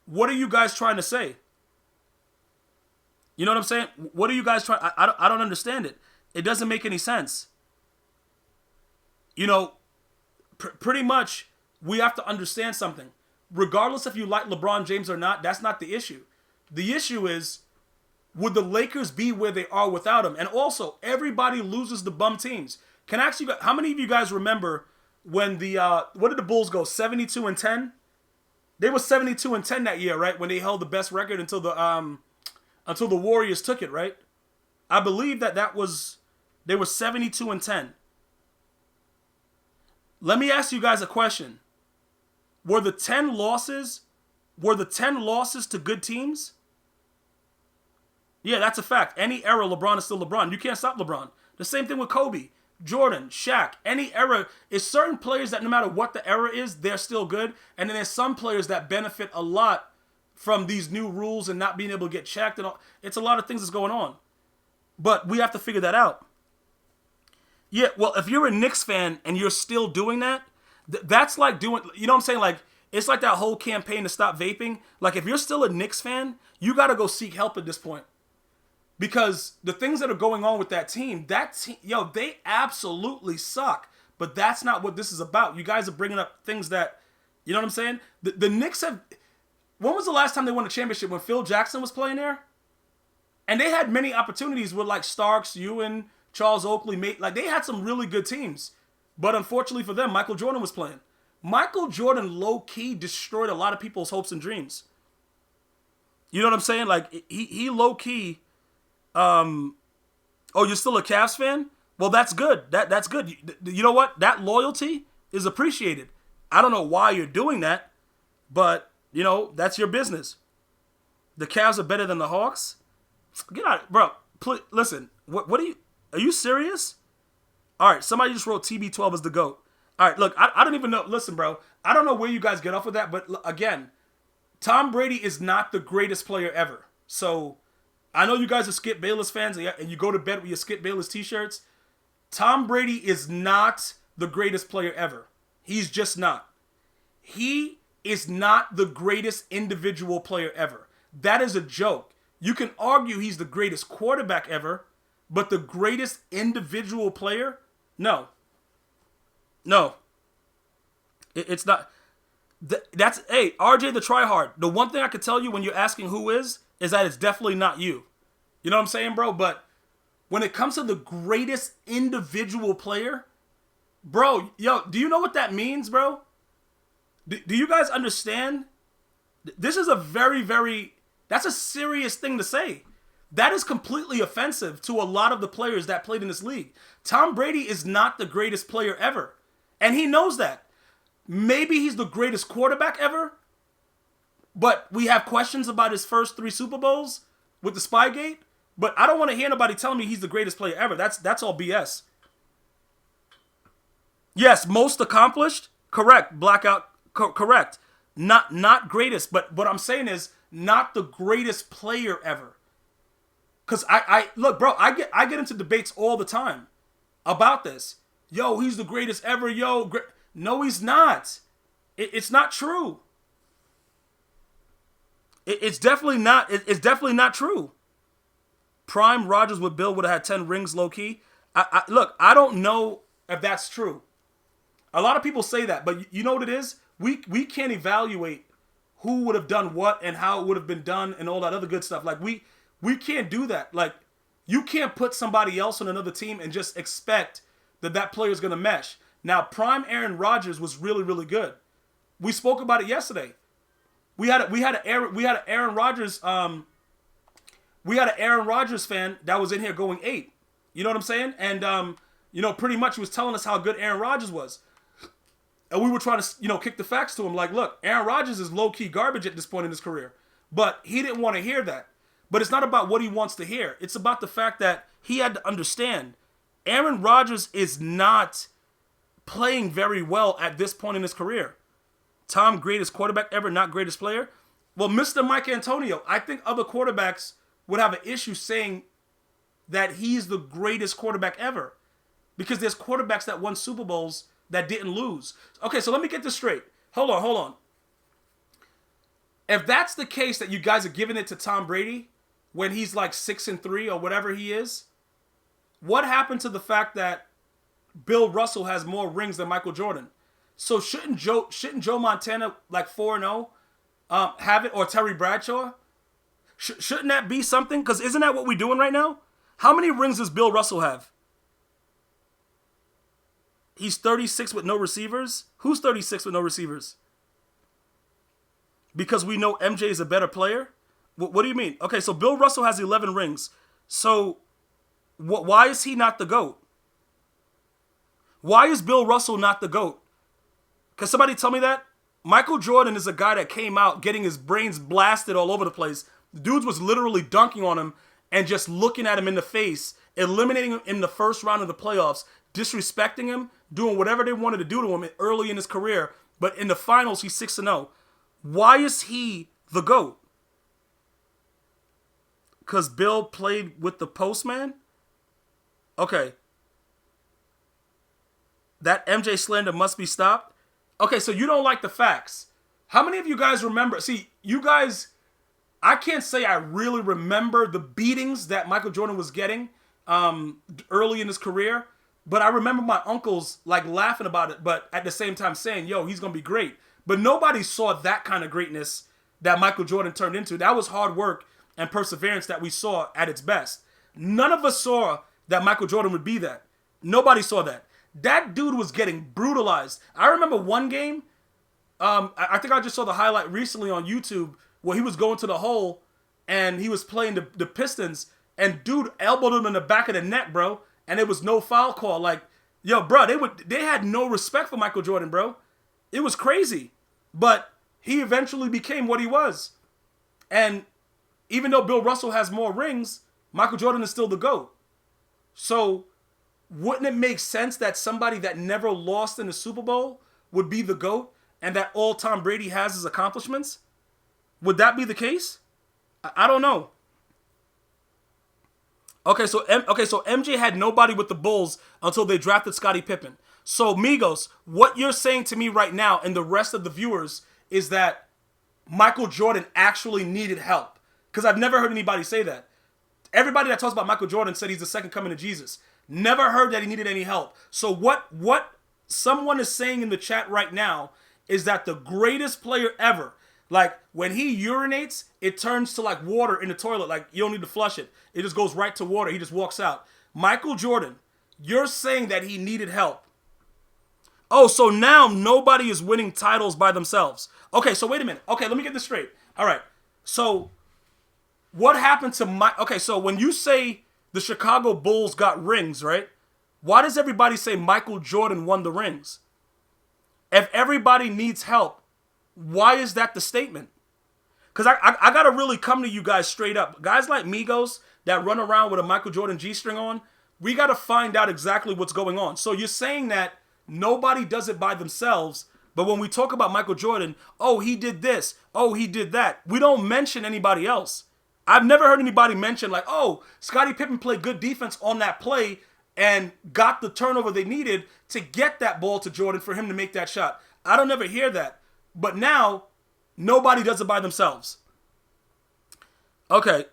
What are you guys trying to say? You know what I'm saying? What are you guys trying? I don't understand it. It doesn't make any sense. You know, pretty much we have to understand something. Regardless if you like LeBron James or not, that's not the issue. The issue is, would the Lakers be where they are without him? And also, everybody loses the bum teams. Can I ask you, how many of you guys remember when what did the Bulls go, 72-10? They were 72-10 that year, right? When they held the best record until the Warriors took it, right? I believe they were 72-10. Let me ask you guys a question. Were the 10 losses to good teams? Yeah, that's a fact. Any era, LeBron is still LeBron. You can't stop LeBron. The same thing with Kobe, Jordan, Shaq. Any era, is certain players that no matter what the era is, they're still good. And then there's some players that benefit a lot from these new rules and not being able to get checked. And all. It's a lot of things that's going on. But we have to figure that out. Yeah, well, if you're a Knicks fan and you're still doing that, that's like doing, you know what I'm saying? Like, it's like that whole campaign to stop vaping. Like, if you're still a Knicks fan, you got to go seek help at this point. Because the things that are going on with that team, they absolutely suck. But that's not what this is about. You guys are bringing up things that, you know what I'm saying? The Knicks have, when was the last time they won a championship? When Phil Jackson was playing there? And they had many opportunities with like Starks, Ewan, Charles Oakley, like they had some really good teams. But unfortunately for them, Michael Jordan was playing. Michael Jordan low-key destroyed a lot of people's hopes and dreams. You know what I'm saying? Like, he low-key Oh, you're still a Cavs fan? Well, that's good. That's good. You know what? That loyalty is appreciated. I don't know why you're doing that, but, that's your business. The Cavs are better than the Hawks? Get out. Bro, please, listen. What are you serious? All right, somebody just wrote TB12 is the GOAT. All right, look, I don't even know. Listen, bro, I don't know where you guys get off with that, but again, Tom Brady is not the greatest player ever. So I know you guys are Skip Bayless fans and you go to bed with your Skip Bayless t-shirts. Tom Brady is not the greatest player ever. He's just not. He is not the greatest individual player ever. That is a joke. You can argue he's the greatest quarterback ever, but the greatest individual player? No. No. It's not. Hey, RJ the tryhard. The one thing I could tell you when you're asking who is that it's definitely not you. You know what I'm saying, bro? But when it comes to the greatest individual player, bro, do you know what that means, bro? Do you guys understand? This is a very, very, that's a serious thing to say. That is completely offensive to a lot of the players that played in this league. Tom Brady is not the greatest player ever. And he knows that. Maybe he's the greatest quarterback ever, but we have questions about his first 3 Super Bowls with the Spygate. But I don't want to hear nobody telling me he's the greatest player ever. That's all BS. Yes, most accomplished. Correct. Blackout. Correct. Not greatest, but what I'm saying is not the greatest player ever. Cause I look, bro. I get into debates all the time about this. Yo, he's the greatest ever. Yo, no, he's not. It's not true. It's definitely not. It's definitely not true. Prime Rodgers with Bill would have had 10 rings, low key. Look, I don't know if that's true. A lot of people say that, but you know what it is? We can't evaluate who would have done what and how it would have been done and all that other good stuff. Like we can't do that. Like you can't put somebody else on another team and just expect that player is going to mesh. Now, prime Aaron Rodgers was really, really good. We spoke about it yesterday. We had an Aaron Rodgers fan that was in here going 8. You know what I'm saying? And pretty much he was telling us how good Aaron Rodgers was. And we were trying to, kick the facts to him. Like, look, Aaron Rodgers is low-key garbage at this point in his career. But he didn't want to hear that. But it's not about what he wants to hear. It's about the fact that he had to understand Aaron Rodgers is not playing very well at this point in his career. Tom, greatest quarterback ever, not greatest player. Well, Mr. Mike Antonio, I think other quarterbacks would have an issue saying that he's the greatest quarterback ever. Because there's quarterbacks that won Super Bowls that didn't lose. Okay, so let me get this straight. Hold on. If that's the case that you guys are giving it to Tom Brady when he's like 6-3 or whatever he is, what happened to the fact that Bill Russell has more rings than Michael Jordan? So shouldn't Joe Montana, like 4-0, have it, or Terry Bradshaw? Shouldn't that be something? Because isn't that what we're doing right now? How many rings does Bill Russell have? He's 36 with no receivers? Who's 36 with no receivers? Because we know MJ is a better player? What do you mean? Okay, so Bill Russell has 11 rings. So why is he not the GOAT? Why is Bill Russell not the GOAT? Can somebody tell me that? Michael Jordan is a guy that came out getting his brains blasted all over the place. The dudes was literally dunking on him and just looking at him in the face, eliminating him in the first round of the playoffs, disrespecting him, doing whatever they wanted to do to him early in his career. But in the finals, he's 6-0. Why is he the GOAT? Because Bill played with the postman? Okay. That MJ slander must be stopped? Okay, so you don't like the facts. How many of you guys remember? See, you guys, I can't say I really remember the beatings that Michael Jordan was getting early in his career, but I remember my uncles like laughing about it, but at the same time saying, yo, he's going to be great. But nobody saw that kind of greatness that Michael Jordan turned into. That was hard work and perseverance that we saw at its best. None of us saw that Michael Jordan would be that. Nobody saw that. That dude was getting brutalized. I remember one game, I think I just saw the highlight recently on YouTube where he was going to the hole and he was playing the Pistons and dude elbowed him in the back of the neck, bro, and it was no foul call. Like, yo, bro, they had no respect for Michael Jordan, bro. It was crazy. But he eventually became what he was. And even though Bill Russell has more rings, Michael Jordan is still the GOAT. So wouldn't it make sense that somebody that never lost in the Super Bowl would be the GOAT and that all Tom Brady has is accomplishments? Would that be the case? I don't know. Okay, so MJ had nobody with the Bulls until they drafted Scottie Pippen. So, Migos, what you're saying to me right now and the rest of the viewers is that Michael Jordan actually needed help. Because I've never heard anybody say that. Everybody that talks about Michael Jordan said he's the second coming of Jesus. Never heard that he needed any help. So what someone is saying in the chat right now is that the greatest player ever, like when he urinates, it turns to like water in the toilet. Like you don't need to flush it. It just goes right to water. He just walks out. Michael Jordan, you're saying that he needed help. Oh, so now nobody is winning titles by themselves. Okay, so wait a minute. Okay, let me get this straight. All right. So what happened to okay, so when you say the Chicago Bulls got rings, right? Why does everybody say Michael Jordan won the rings? If everybody needs help, why is that the statement? Because I got to really come to you guys straight up. Guys like Migos that run around with a Michael Jordan G-string on, we got to find out exactly what's going on. So you're saying that nobody does it by themselves, but when we talk about Michael Jordan, oh, he did this, oh, he did that. We don't mention anybody else. I've never heard anybody mention like, oh, Scottie Pippen played good defense on that play and got the turnover they needed to get that ball to Jordan for him to make that shot. I don't ever hear that. But now, nobody does it by themselves. Okay.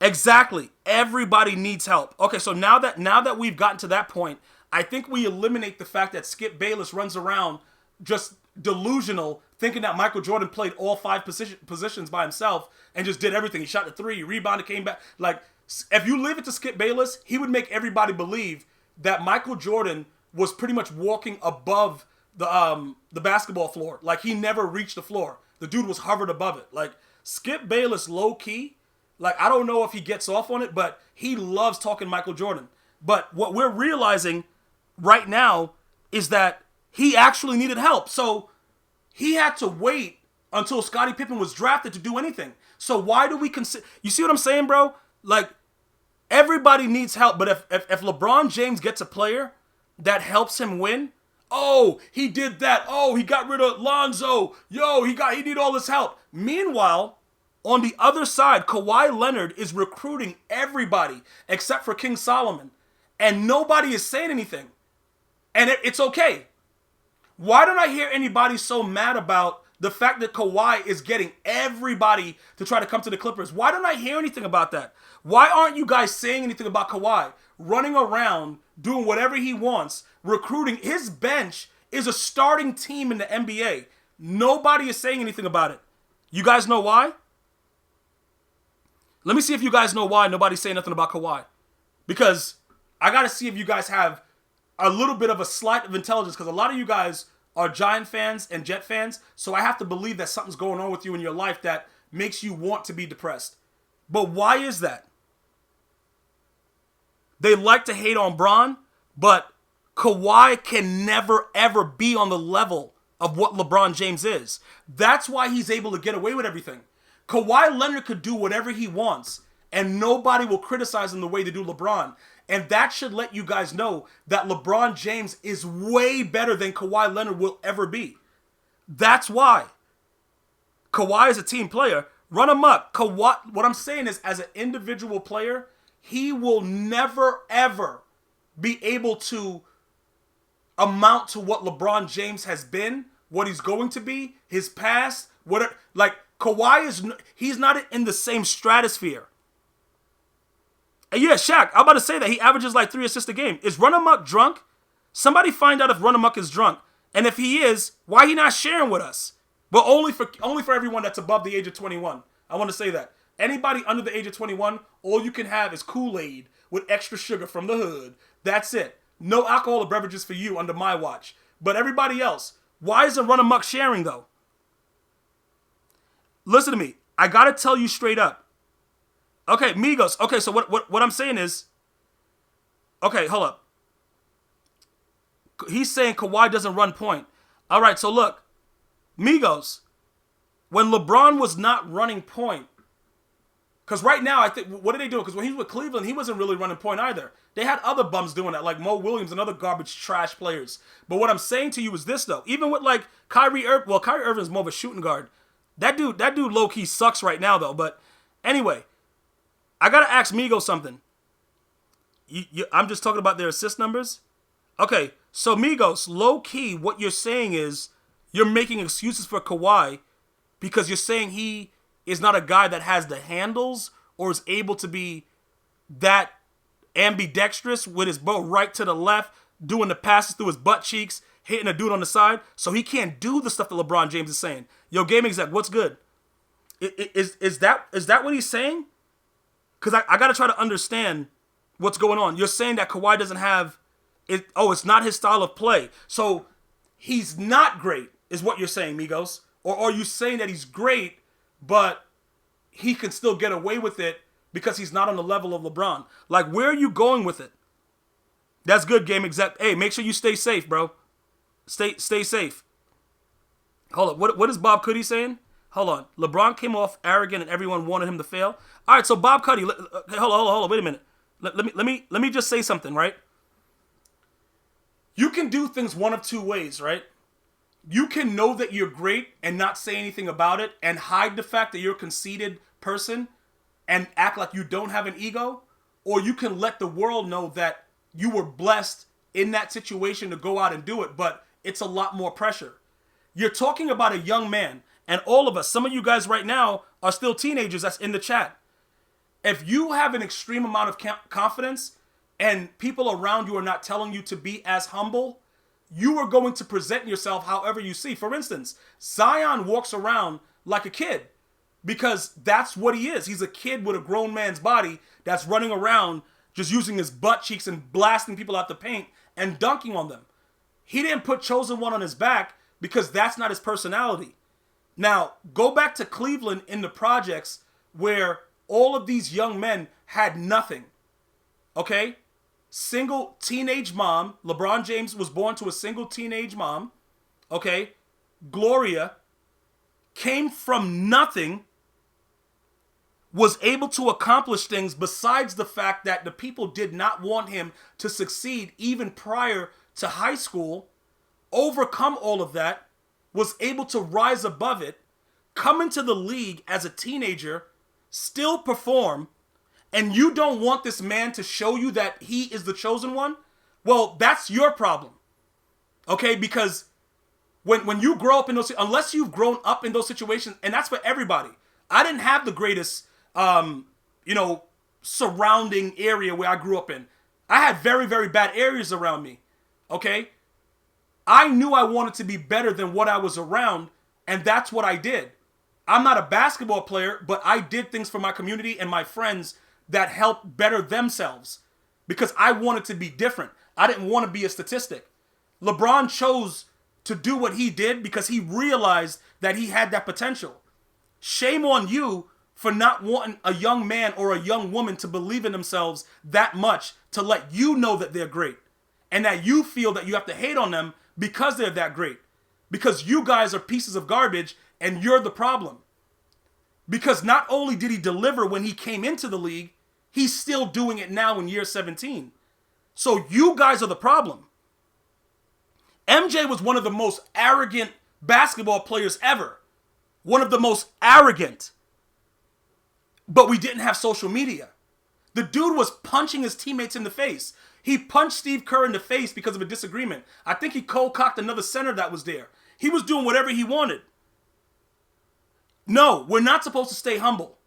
Exactly. Everybody needs help. Okay, so now that we've gotten to that point, I think we eliminate the fact that Skip Bayless runs around just delusional, thinking that Michael Jordan played all five positions by himself and just did everything. He shot the three, he rebounded, came back. Like, if you leave it to Skip Bayless, he would make everybody believe that Michael Jordan was pretty much walking above the basketball floor. Like, he never reached the floor. The dude was hovered above it. Like, Skip Bayless, low-key, like, I don't know if he gets off on it, but he loves talking Michael Jordan. But what we're realizing right now is that he actually needed help. So he had to wait until Scottie Pippen was drafted to do anything. So why do we consider... You see what I'm saying, bro? Like, everybody needs help. But if LeBron James gets a player that helps him win, oh, he did that. Oh, he got rid of Lonzo. Yo, he need all this help. Meanwhile, on the other side, Kawhi Leonard is recruiting everybody except for King Solomon. And nobody is saying anything. And it's okay. Why don't I hear anybody so mad about the fact that Kawhi is getting everybody to try to come to the Clippers? Why don't I hear anything about that? Why aren't you guys saying anything about Kawhi running around, doing whatever he wants, recruiting? His bench is a starting team in the NBA. Nobody is saying anything about it. You guys know why? Let me see if you guys know why nobody's saying nothing about Kawhi. Because I got to see if you guys have a little bit of a slight of intelligence, because a lot of you guys are Giant fans and Jet fans, so I have to believe that something's going on with you in your life that makes you want to be depressed. But why is that? They like to hate on Bron, but Kawhi can never, ever be on the level of what LeBron James is. That's why he's able to get away with everything. Kawhi Leonard could do whatever he wants, and nobody will criticize him the way they do LeBron. And that should let you guys know that LeBron James is way better than Kawhi Leonard will ever be. That's why. Kawhi is a team player. Run amok. Kawhi, what I'm saying is, as an individual player, he will never, ever be able to amount to what LeBron James has been, what he's going to be, his past, whatever. Like, Kawhi he's not in the same stratosphere. And yeah, Shaq, I'm about to say that he averages like 3 assists a game. Is Run Amok drunk? Somebody find out if Run Amok is drunk. And if he is, why he not sharing with us? But only for everyone that's above the age of 21. I want to say that. Anybody under the age of 21, all you can have is Kool-Aid with extra sugar from the hood. That's it. No alcoholic beverages for you under my watch. But everybody else, why isn't Run Amok sharing though? Listen to me. I got to tell you straight up. Okay, Migos. Okay, so what I'm saying is, okay, hold up. He's saying Kawhi doesn't run point. All right, so look, Migos, when LeBron was not running point, because right now, I think, what are they doing? Because when he was with Cleveland, he wasn't really running point either. They had other bums doing that, like Mo Williams and other garbage trash players. But what I'm saying to you is this, though. Even with, like, Kyrie Irving is more of a shooting guard. That dude low-key sucks right now, though. But anyway, I got to ask Migos something. I'm just talking about their assist numbers. Okay, so Migos, low-key, what you're saying is you're making excuses for Kawhi because you're saying he is not a guy that has the handles or is able to be that ambidextrous with his bow right to the left, doing the passes through his butt cheeks, hitting a dude on the side, so he can't do the stuff that LeBron James is saying. Yo, game exec, what's good? Is that what he's saying? Because I got to try to understand what's going on. You're saying that Kawhi doesn't have it. Oh, it's not his style of play. So he's not great, is what you're saying, Migos. Or are you saying that he's great, but he can still get away with it because he's not on the level of LeBron? Like, where are you going with it? That's good, game exec. Hey, make sure you stay safe, bro. Stay safe. Hold on. What is Bob Cuddy saying? Hold on. LeBron came off arrogant and everyone wanted him to fail. All right, so Bob Cuddy, hold on. Wait a minute. Let me just say something, right? You can do things one of two ways, right? You can know that you're great and not say anything about it and hide the fact that you're a conceited person and act like you don't have an ego. Or you can let the world know that you were blessed in that situation to go out and do it, but it's a lot more pressure. You're talking about a young man, and all of us, some of you guys right now are still teenagers that's in the chat. If you have an extreme amount of confidence and people around you are not telling you to be as humble, you are going to present yourself however you see. For instance, Zion walks around like a kid because that's what he is. He's a kid with a grown man's body that's running around just using his butt cheeks and blasting people out the paint and dunking on them. He didn't put Chosen One on his back because that's not his personality. Now, go back to Cleveland in the projects where all of these young men had nothing. Okay? Single teenage mom. LeBron James was born to a single teenage mom. Okay? Gloria came from nothing, was able to accomplish things besides the fact that the people did not want him to succeed even prior to high school, overcome all of that, was able to rise above it, come into the league as a teenager, still perform, and you don't want this man to show you that he is the chosen one? Well, that's your problem. Okay? Because when you grow up in those, unless you've grown up in those situations, and that's for everybody. I didn't have the greatest, surrounding area where I grew up in. I had very, very bad areas around me. Okay? I knew I wanted to be better than what I was around, and that's what I did. I'm not a basketball player, but I did things for my community and my friends that helped better themselves because I wanted to be different. I didn't want to be a statistic. LeBron chose to do what he did because he realized that he had that potential. Shame on you for not wanting a young man or a young woman to believe in themselves that much to let you know that they're great and that you feel that you have to hate on them because they're that great. Because you guys are pieces of garbage and you're the problem. Because not only did he deliver when he came into the league, he's still doing it now in year 17. So you guys are the problem. MJ was one of the most arrogant basketball players ever. One of the most arrogant. But we didn't have social media. The dude was punching his teammates in the face. He punched Steve Kerr in the face because of a disagreement. I think he cold-cocked another center that was there. He was doing whatever he wanted. No, we're not supposed to stay humble.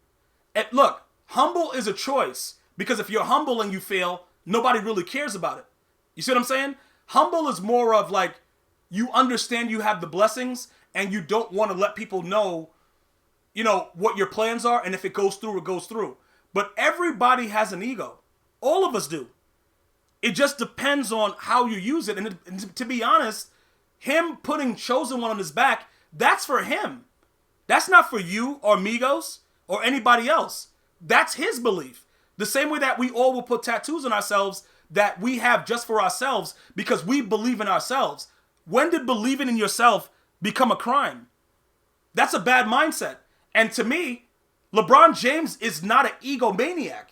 And look, humble is a choice. Because if you're humble and you fail, nobody really cares about it. You see what I'm saying? Humble is more of like, you understand you have the blessings and you don't want to let people know, what your plans are. And if it goes through, it goes through. But everybody has an ego. All of us do. It just depends on how you use it. And to be honest, him putting Chosen One on his back, that's for him. That's not for you or Migos or anybody else. That's his belief. The same way that we all will put tattoos on ourselves that we have just for ourselves because we believe in ourselves. When did believing in yourself become a crime? That's a bad mindset. And to me, LeBron James is not an egomaniac.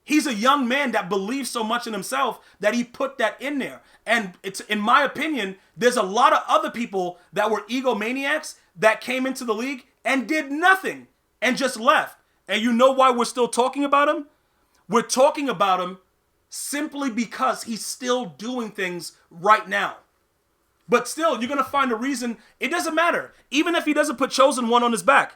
He's a young man that believes so much in himself that he put that in there. And it's, in my opinion, there's a lot of other people that were egomaniacs that came into the league and did nothing and just left. And you know why we're still talking about him? We're talking about him simply because he's still doing things right now. But still, you're going to find a reason. It doesn't matter. Even if he doesn't put Chosen One on his back.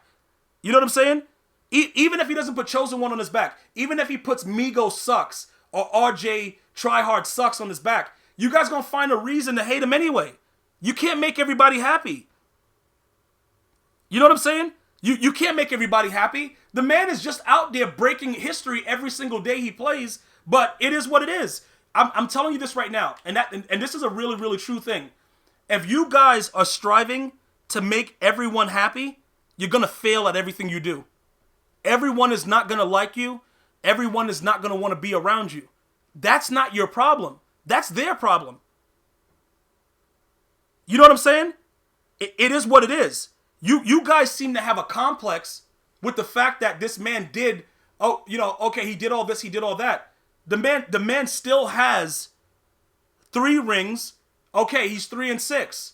You know what I'm saying? Even if he doesn't put Chosen One on his back. Even if he puts Migos Sucks or RJ Tryhard Sucks on his back. You guys going to find a reason to hate him anyway. You can't make everybody happy. You know what I'm saying? You can't make everybody happy. The man is just out there breaking history every single day he plays. But it is what it is. I'm telling you this right now. And this is a really, really true thing. If you guys are striving to make everyone happy, you're going to fail at everything you do. Everyone is not going to like you. Everyone is not going to want to be around you. That's not your problem. That's their problem. You know what I'm saying? It is what it is. You guys seem to have a complex with the fact that this man did, okay, he did all this, he did all that. The man still has 3 rings. Okay, he's 3-6.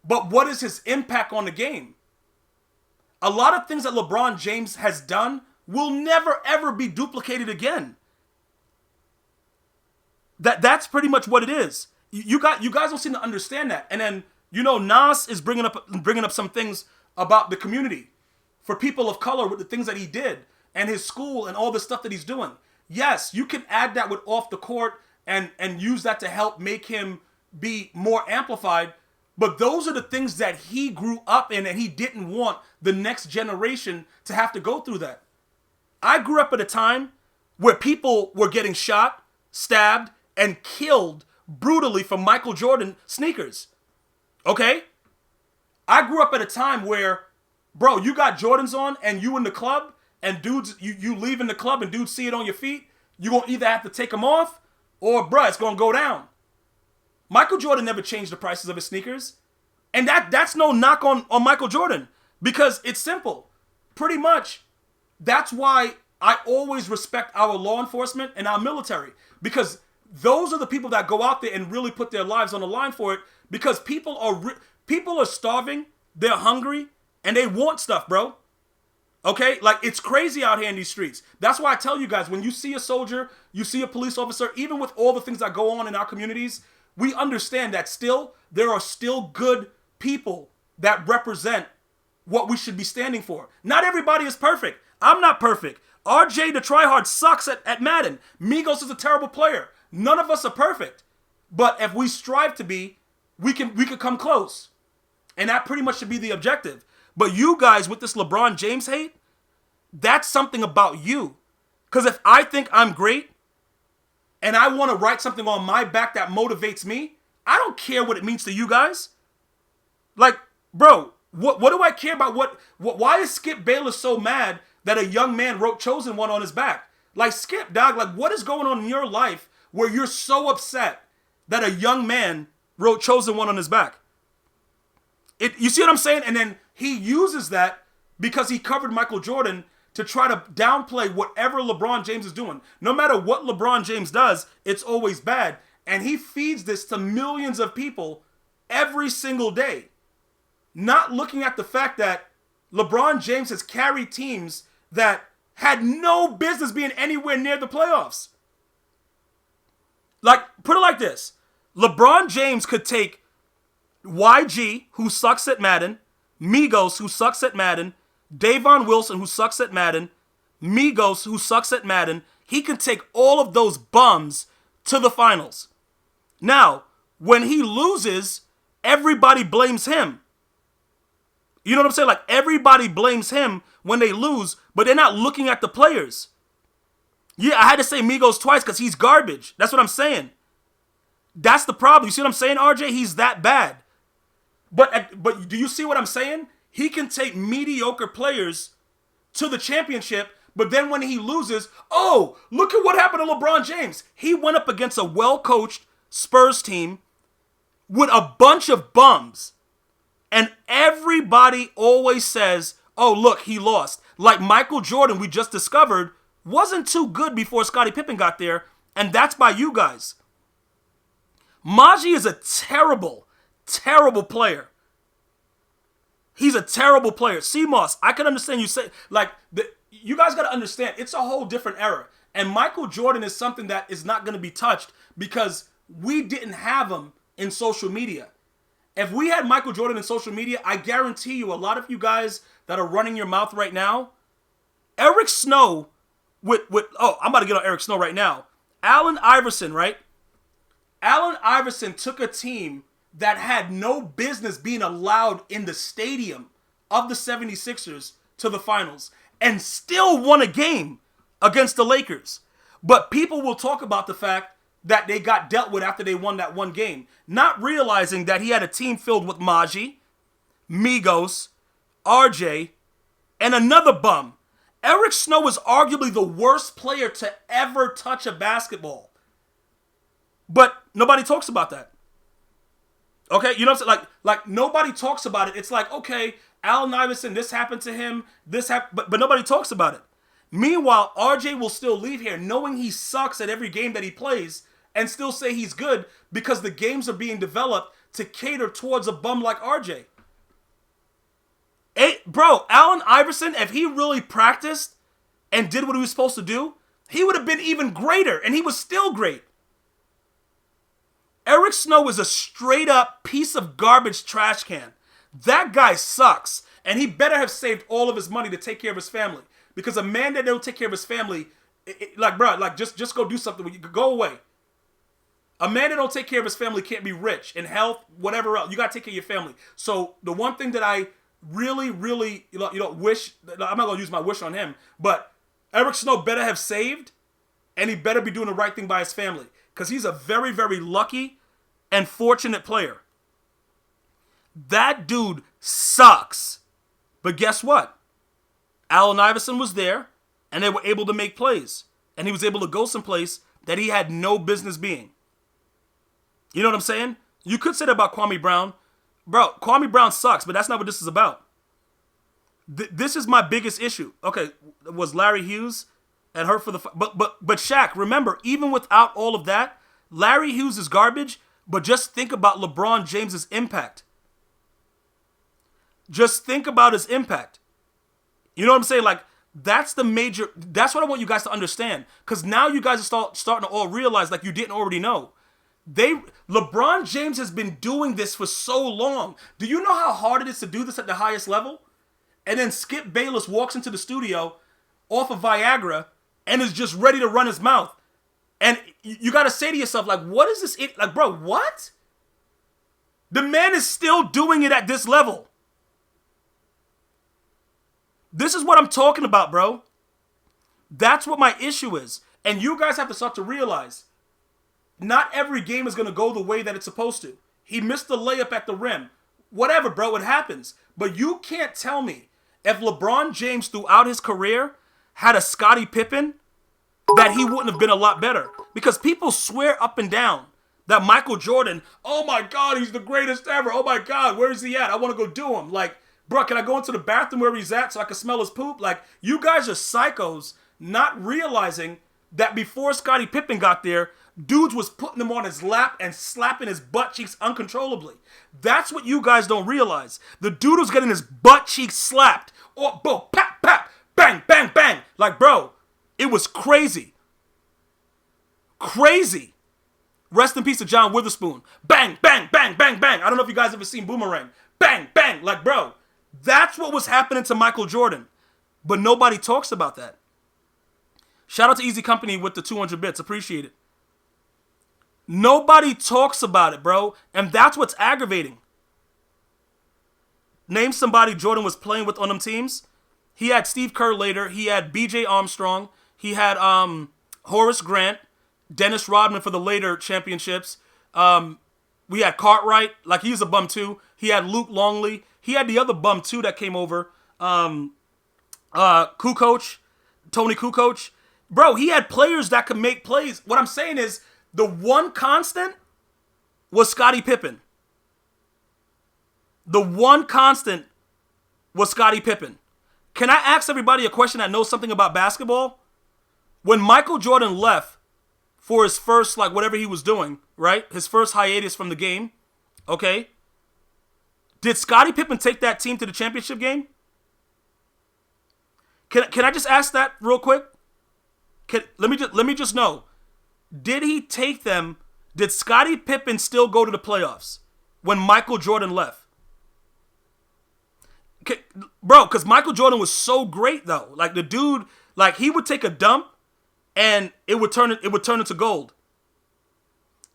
But what is his impact on the game? A lot of things that LeBron James has done will never, ever be duplicated again. That's pretty much what it is. You guys don't seem to understand that. And then, Nas is bringing up some things about the community for people of color with the things that he did and his school and all the stuff that he's doing. Yes, you can add that with off the court and use that to help make him be more amplified. But those are the things that he grew up in, and he didn't want the next generation to have to go through that. I grew up at a time where people were getting shot, stabbed, and killed brutally from Michael Jordan sneakers. Okay? I grew up at a time where, bro, you got Jordans on and you in the club, and dudes, you leave in the club and dudes see it on your feet, you're going to either have to take them off or, bro, it's going to go down. Michael Jordan never changed the prices of his sneakers. And that's no knock on Michael Jordan. Because it's simple. Pretty much, that's why I always respect our law enforcement and our military. Because those are the people that go out there and really put their lives on the line for it. Because people are starving, they're hungry, and they want stuff, bro. Okay? Like, it's crazy out here in these streets. That's why I tell you guys, when you see a soldier, you see a police officer, even with all the things that go on in our communities, we understand that there are still good people that represent what we should be standing for. Not everybody is perfect. I'm not perfect. RJ the Tryhard sucks at Madden. Migos is a terrible player. None of us are perfect. But if we strive to be, we could come close. And that pretty much should be the objective. But you guys with this LeBron James hate, that's something about you. Because if I think I'm great, and I want to write something on my back that motivates me, I don't care what it means to you guys. Like, bro, what do I care about why is Skip Bayless so mad that a young man wrote Chosen One on his back? Like, Skip, dog, like, what is going on in your life where you're so upset that a young man wrote Chosen One on his back? You see what I'm saying? And then he uses that because he covered Michael Jordan to try to downplay whatever LeBron James is doing. No matter what LeBron James does, it's always bad. And he feeds this to millions of people every single day. Not looking at the fact that LeBron James has carried teams that had no business being anywhere near the playoffs. Like, put it like this. LeBron James could take YG, who sucks at Madden, Migos, who sucks at Madden, Davon Wilson, who sucks at Madden, Migos, who sucks at Madden. He can take all of those bums to the finals. Now, when he loses, everybody blames him. You know what I'm saying? Like, everybody blames him when they lose, but they're not looking at the players. Yeah, I had to say Migos twice because he's garbage. That's what I'm saying. That's the problem. You see what I'm saying, RJ? He's that bad. But do you see what I'm saying? He can take mediocre players to the championship, But then when he loses, oh, look at what happened to LeBron James. He went up against a well-coached Spurs team with a bunch of bums. And everybody always says, oh, look, he lost. Like Michael Jordan, we just discovered, wasn't too good before Scottie Pippen got there. And that's by you guys. Maji is a terrible, terrible player. He's a terrible player. CMOS, I can understand you say, like, you guys got to understand, it's a whole different era. And Michael Jordan is something that is not going to be touched because we didn't have him in social media. If we had Michael Jordan in social media, I guarantee you a lot of you guys that are running your mouth right now, Eric Snow I'm about to get on Eric Snow right now. Allen Iverson, right? Allen Iverson took a team that had no business being allowed in the stadium of the 76ers to the finals and still won a game against the Lakers. But people will talk about the fact that they got dealt with after they won that one game, not realizing that he had a team filled with Maji, Migos, RJ, and another bum. Eric Snow is arguably the worst player to ever touch a basketball. But nobody talks about that. Okay, you know what I'm saying? Like nobody talks about it. It's like, okay, Allen Iverson, this happened to him, but nobody talks about it. Meanwhile, RJ will still leave here knowing he sucks at every game that he plays and still say he's good because the games are being developed to cater towards a bum like RJ. Hey, bro, Allen Iverson, if he really practiced and did what he was supposed to do, he would have been even greater, and he was still great. Eric Snow is a straight-up piece of garbage trash can. That guy sucks, and he better have saved all of his money to take care of his family. Because a man that don't take care of his family, just go do something. Go away. A man that don't take care of his family can't be rich in health, whatever else. You got to take care of your family. So the one thing that I really, really, wish, I'm not going to use my wish on him, but Eric Snow better have saved, and he better be doing the right thing by his family. Because he's a very, very lucky and fortunate player. That dude sucks. But guess what? Allen Iverson was there, and they were able to make plays. And he was able to go someplace that he had no business being. You know what I'm saying? You could say that about Kwame Brown. Bro, Kwame Brown sucks, but that's not what this is about. This is my biggest issue. Okay, was Larry Hughes and hurt for the... But Shaq, remember, even without all of that, Larry Hughes is garbage, but just think about LeBron James's impact. Just think about his impact. You know what I'm saying? Like, that's what I want you guys to understand. Because now you guys are starting to all realize, like you didn't already know. LeBron James has been doing this for so long. Do you know how hard it is to do this at the highest level? And then Skip Bayless walks into the studio off of Viagra and is just ready to run his mouth. And you got to say to yourself, like, what is this? Like, bro, what? The man is still doing it at this level. This is what I'm talking about, bro. That's what my issue is. And you guys have to start to realize, not every game is going to go the way that it's supposed to. He missed the layup at the rim. Whatever, bro, it happens. But you can't tell me if LeBron James throughout his career had a Scottie Pippen, that he wouldn't have been a lot better. Because people swear up and down that Michael Jordan, oh my God, he's the greatest ever. Oh my God, where is he at? I want to go do him. Like, bro, can I go into the bathroom where he's at so I can smell his poop? Like, you guys are psychos, not realizing that before Scottie Pippen got there, dudes was putting him on his lap and slapping his butt cheeks uncontrollably. That's what you guys don't realize. The dude was getting his butt cheeks slapped. Or, boom, pap, pap, bang, bang, bang. Like, bro, it was crazy. Crazy. Rest in peace to John Witherspoon. Bang, bang, bang, bang, bang. I don't know if you guys ever seen Boomerang. Bang, bang. Like, bro, that's what was happening to Michael Jordan. But nobody talks about that. Shout out to Easy Company with the 200 bits. Appreciate it. Nobody talks about it, bro. And that's what's aggravating. Name somebody Jordan was playing with on them teams. He had Steve Kerr later. He had B.J. Armstrong. He had Horace Grant. Dennis Rodman for the later championships. We had Cartwright. Like, he's a bum too. He had Luke Longley. He had the other bum too that came over. Kukoc. Tony Kukoc. Bro, he had players that could make plays. What I'm saying is the one constant was Scottie Pippen. The one constant was Scottie Pippen. Can I ask everybody a question that knows something about basketball? When Michael Jordan left for his first, like, whatever he was doing, right? His first hiatus from the game, okay? Did Scottie Pippen take that team to the championship game? Can I just ask that real quick? Let me just know. Did he take them? Did Scottie Pippen still go to the playoffs when Michael Jordan left? Bro, because Michael Jordan was so great though. Like the dude, like he would take a dump and it would turn into gold.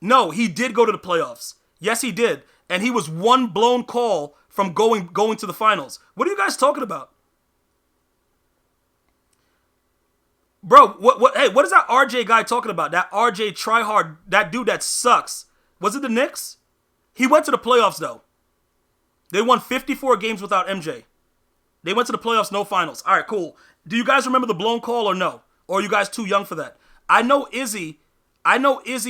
No, he did go to the playoffs. Yes, he did. And he was one blown call from going to the finals. What are you guys talking about? Bro, what is that RJ guy talking about? That RJ tryhard, that dude that sucks. Was it the Knicks? He went to the playoffs though. They won 54 games without MJ. They went to the playoffs, no finals. All right, cool. Do you guys remember the blown call or no? Or are you guys too young for that? I know Izzy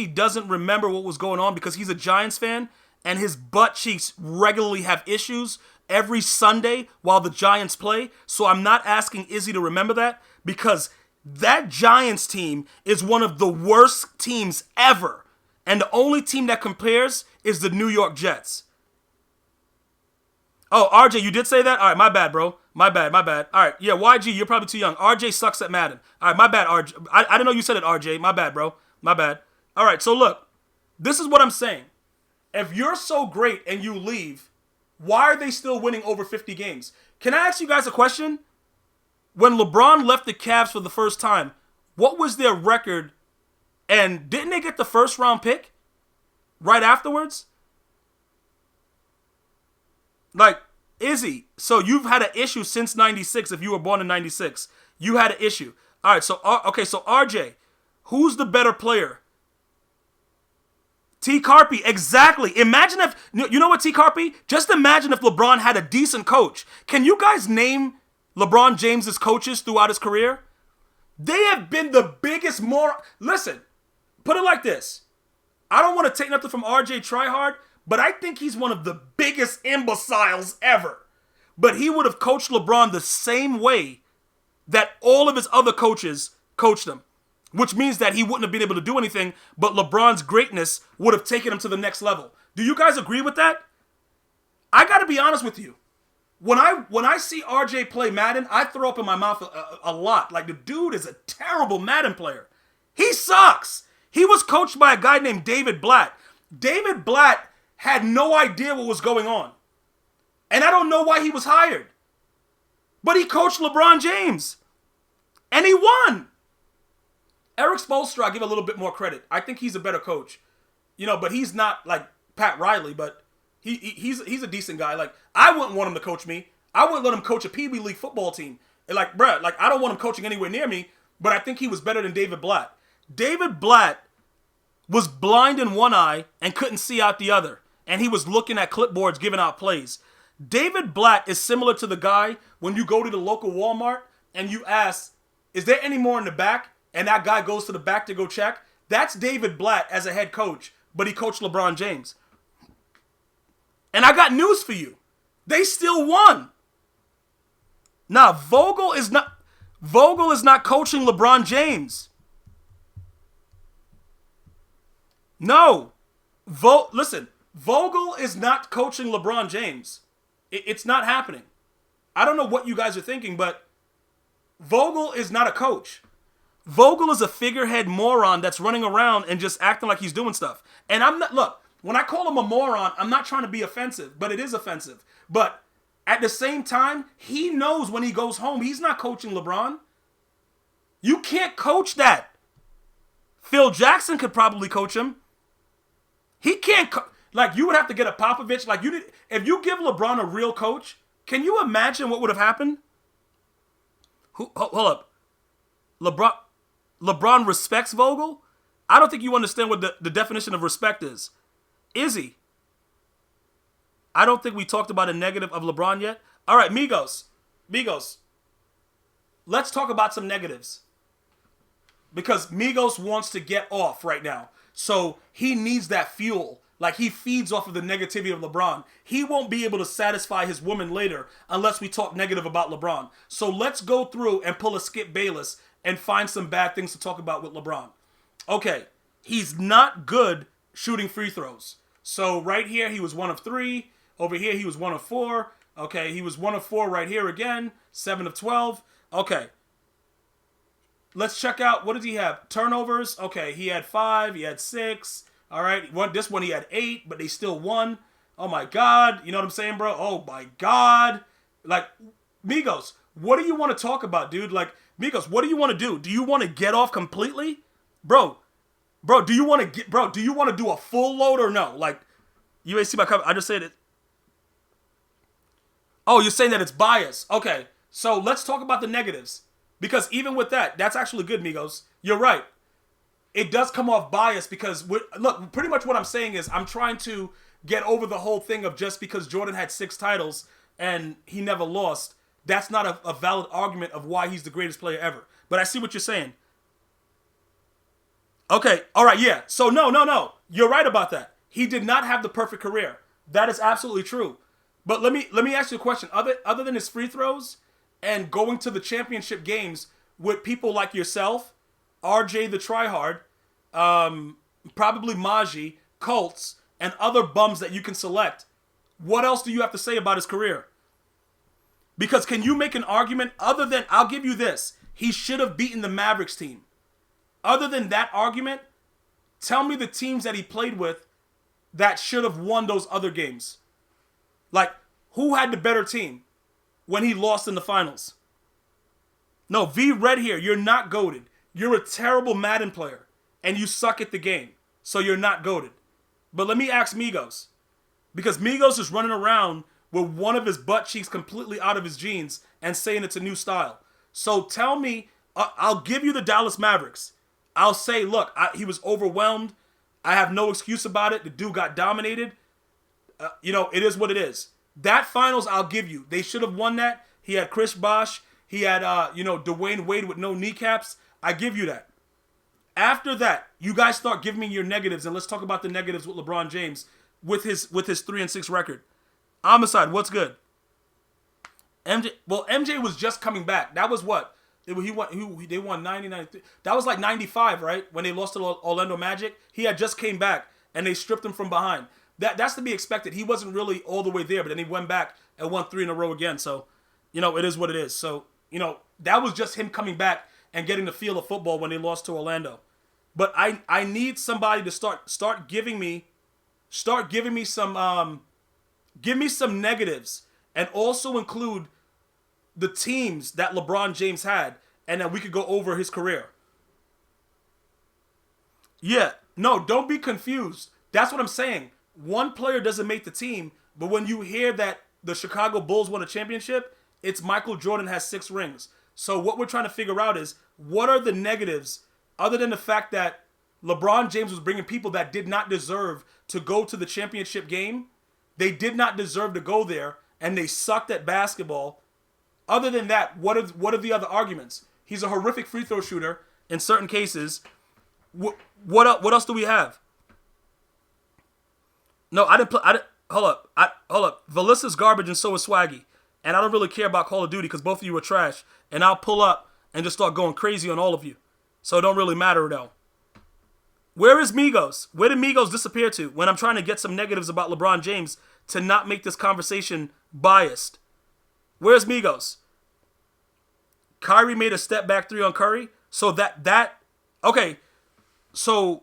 doesn't remember what was going on because he's a Giants fan and his butt cheeks regularly have issues every Sunday while the Giants play. So I'm not asking Izzy to remember that because that Giants team is one of the worst teams ever. And the only team that compares is the New York Jets. Oh, RJ, you did say that? All right, my bad, bro. My bad. All right, yeah, YG, you're probably too young. RJ sucks at Madden. All right, my bad, RJ. I didn't know you said it, RJ. My bad, bro. My bad. All right, so look, this is what I'm saying. If you're so great and you leave, why are they still winning over 50 games? Can I ask you guys a question? When LeBron left the Cavs for the first time, what was their record? And didn't they get the first round pick right afterwards? Like, Izzy, so you've had an issue since 96 if you were born in 96. You had an issue. All right, so RJ, who's the better player? T. Carpy, exactly. Imagine if, you know what, T. Carpy? Just imagine if LeBron had a decent coach. Can you guys name LeBron James's coaches throughout his career? They have been the biggest Listen, put it like this. I don't want to take nothing from RJ Tryhard, but I think he's one of the biggest imbeciles ever. But he would have coached LeBron the same way that all of his other coaches coached him. Which means that he wouldn't have been able to do anything, but LeBron's greatness would have taken him to the next level. Do you guys agree with that? I got to be honest with you. When I see RJ play Madden, I throw up in my mouth a lot. Like, the dude is a terrible Madden player. He sucks. He was coached by a guy named David Blatt. David Blatt had no idea what was going on. And I don't know why he was hired. But he coached LeBron James. And he won. Eric Spoelstra, I give a little bit more credit. I think he's a better coach. But he's not like Pat Riley, but he's a decent guy. Like, I wouldn't want him to coach me. I wouldn't let him coach a Pee Wee League football team. And like, bruh, like, I don't want him coaching anywhere near me, but I think he was better than David Blatt. David Blatt was blind in one eye and couldn't see out the other. And he was looking at clipboards giving out plays. David Blatt is similar to the guy when you go to the local Walmart and you ask, is there any more in the back? And that guy goes to the back to go check. That's David Blatt as a head coach, but he coached LeBron James. And I got news for you. They still won. Now, Vogel is not coaching LeBron James. No. Listen, Vogel is not coaching LeBron James. It's not happening. I don't know what you guys are thinking, but Vogel is not a coach. Vogel is a figurehead moron that's running around and just acting like he's doing stuff. And when I call him a moron, I'm not trying to be offensive, but it is offensive. But at the same time, he knows when he goes home, he's not coaching LeBron. You can't coach that. Phil Jackson could probably coach him. He can't, you would have to get a Popovich. If you give LeBron a real coach, can you imagine what would have happened? Hold up. LeBron respects Vogel? I don't think you understand what the definition of respect is. Izzy, I don't think we talked about a negative of LeBron yet. All right, Migos. let's talk about some negatives. Because Migos wants to get off right now. So he needs that fuel. Like, he feeds off of the negativity of LeBron. He won't be able to satisfy his woman later unless we talk negative about LeBron. So let's go through and pull a Skip Bayless and find some bad things to talk about with LeBron. Okay, he's not good shooting free throws. So right here, he was 1 of 3. Over here, he was 1 of 4. Okay, he was 1 of 4 right here again. 7 of 12. Okay. Let's check out, what did he have? Turnovers. Okay, he had 5. He had 6. All right, this one he had 8, but they still won. Oh, my God. You know what I'm saying, bro? Oh, my God. Like, Migos, what do you want to talk about, dude? Like, Migos, what do you want to do? Do you want to get off completely? Bro, do you want to do a full load or no? Like, you may see my comment. I just said it. Oh, you're saying that it's bias. Okay, so let's talk about the negatives. Because even with that, that's actually good, Migos. You're right. It does come off bias because, look, pretty much what I'm saying is I'm trying to get over the whole thing of just because Jordan had 6 titles and he never lost, that's not a valid argument of why he's the greatest player ever. But I see what you're saying. Okay, all right, yeah. So no. You're right about that. He did not have the perfect career. That is absolutely true. But let me ask you a question. Other than his free throws and going to the championship games with people like yourself, RJ the Tryhard, probably Maji, Colts, and other bums that you can select, what else do you have to say about his career? Because can you make an argument other than, I'll give you this, he should have beaten the Mavericks team. Other than that argument, tell me the teams that he played with that should have won those other games. Like, who had the better team when he lost in the finals? No, V Red here, you're not goated. You're a terrible Madden player, and you suck at the game, so you're not goated. But let me ask Migos, because Migos is running around with one of his butt cheeks completely out of his jeans and saying it's a new style. So tell me, I'll give you the Dallas Mavericks. I'll say, look, he was overwhelmed. I have no excuse about it. The dude got dominated. It is what it is. That finals, I'll give you. They should have won that. He had Chris Bosh. He had, Dwayne Wade with no kneecaps. I give you that. After that, you guys start giving me your negatives, and let's talk about the negatives with LeBron James with his 3-6 record. Homicide, what's good? MJ was just coming back. That was what? They won 90-93. That was like 95, right? When they lost to Orlando Magic. He had just came back, and they stripped him from behind. That's to be expected. He wasn't really all the way there, but then he went back and won 3 in a row again. So, it is what it is. So, that was just him coming back and getting the feel of football when they lost to Orlando. But I need somebody to start giving me some give me some negatives, and also include the teams that LeBron James had, and then we could go over his career. Yeah, no, don't be confused. That's what I'm saying. One player doesn't make the team, but when you hear that the Chicago Bulls won a championship, it's Michael Jordan has 6 rings. So what we're trying to figure out is, what are the negatives other than the fact that LeBron James was bringing people that did not deserve to go to the championship game? They did not deserve to go there, and they sucked at basketball. Other than that, what are the other arguments? He's a horrific free throw shooter in certain cases. What else do we have? No, I didn't play. Hold up. Velissa's garbage, and so is Swaggy. And I don't really care about Call of Duty because both of you are trash. And I'll pull up and just start going crazy on all of you. So it don't really matter, though. Where is Migos? Where did Migos disappear to when I'm trying to get some negatives about LeBron James to not make this conversation biased? Where's Migos? Kyrie made a step back 3 on Curry. So okay. So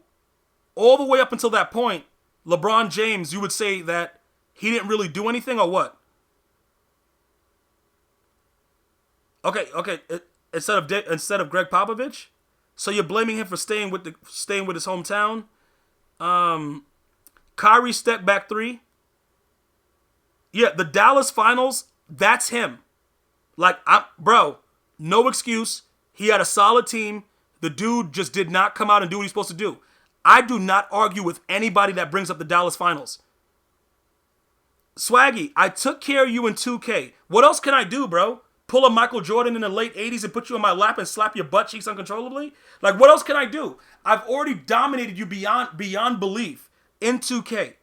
all the way up until that point, LeBron James, you would say that he didn't really do anything, or what? Okay. Instead of Greg Popovich, so you're blaming him for staying with his hometown. Kyrie step back 3. Yeah, the Dallas finals, that's him. Like, no excuse. He had a solid team. The dude just did not come out and do what he's supposed to do. I do not argue with anybody that brings up the Dallas finals. Swaggy, I took care of you in 2K. What else can I do, bro? pull a Michael Jordan in the late 80s and put you in my lap and slap your butt cheeks uncontrollably? Like, what else can I do? I've already dominated you beyond belief in 2K.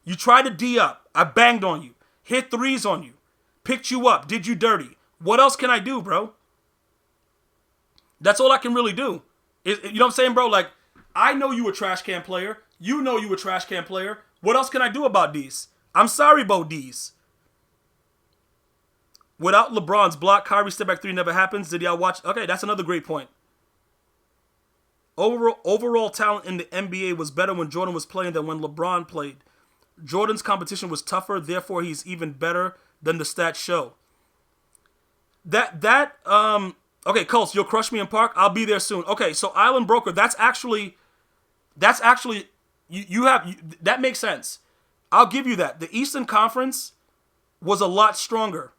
You tried to D up. I banged on you. Hit threes on you. Picked you up. Did you dirty. What else can I do, bro? That's all I can really do. You know what I'm saying, bro? Like, I know you a trash can player. You know you a trash can player. What else can I do about these? I'm sorry about these. Without LeBron's block, Kyrie step back three never happens. Did y'all watch? Okay, that's another great point. Overall talent in the NBA was better when Jordan was playing than when LeBron played. Jordan's competition was tougher, therefore he's even better than the stats show. Okay, Colts, you'll crush me in Park. I'll be there soon. Okay, so Island Broker, that's actually that makes sense. I'll give you that. The Eastern Conference was a lot stronger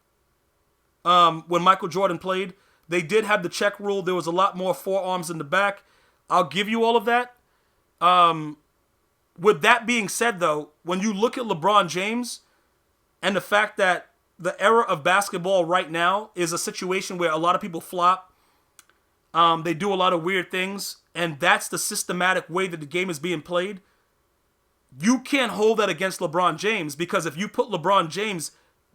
when Michael Jordan played. They did have the check rule. There was a lot more forearms in the back. I'll give you all of that. With that being said, though, when you look at LeBron James and the fact that the era of basketball right now is a situation where a lot of people flop, they do a lot of weird things, and that's the systematic way that the game is being played. You can't hold that against LeBron James, because if you put LeBron James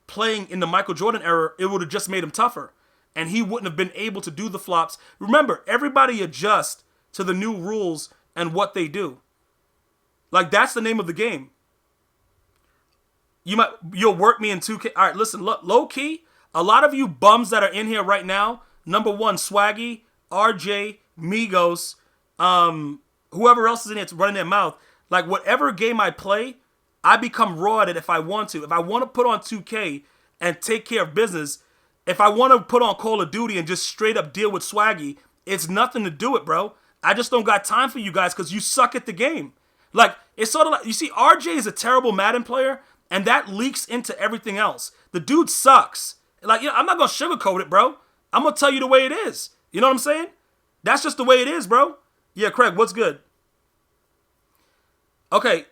playing in the Michael Jordan era, it would have just made him tougher, and he wouldn't have been able to do the flops. Remember, everybody adjusts to the new rules and what they do. Like, that's the name of the game. You'll work me in 2K. All right, listen, low key, a lot of you bums that are in here right now, number one, Swaggy, RJ, Migos, whoever else is in here running their mouth, like, whatever game I play, I become raw at it if I want to. If I want to put on 2K and take care of business, if I want to put on Call of Duty and just straight up deal with Swaggy, it's nothing to do it, bro. I just don't got time for you guys because you suck at the game. Like, it's sort of like, you see, RJ is a terrible Madden player, and that leaks into everything else. The dude sucks. Like, I'm not going to sugarcoat it, bro. I'm going to tell you the way it is. You know what I'm saying? That's just the way it is, bro. Yeah, Craig, what's good? Okay.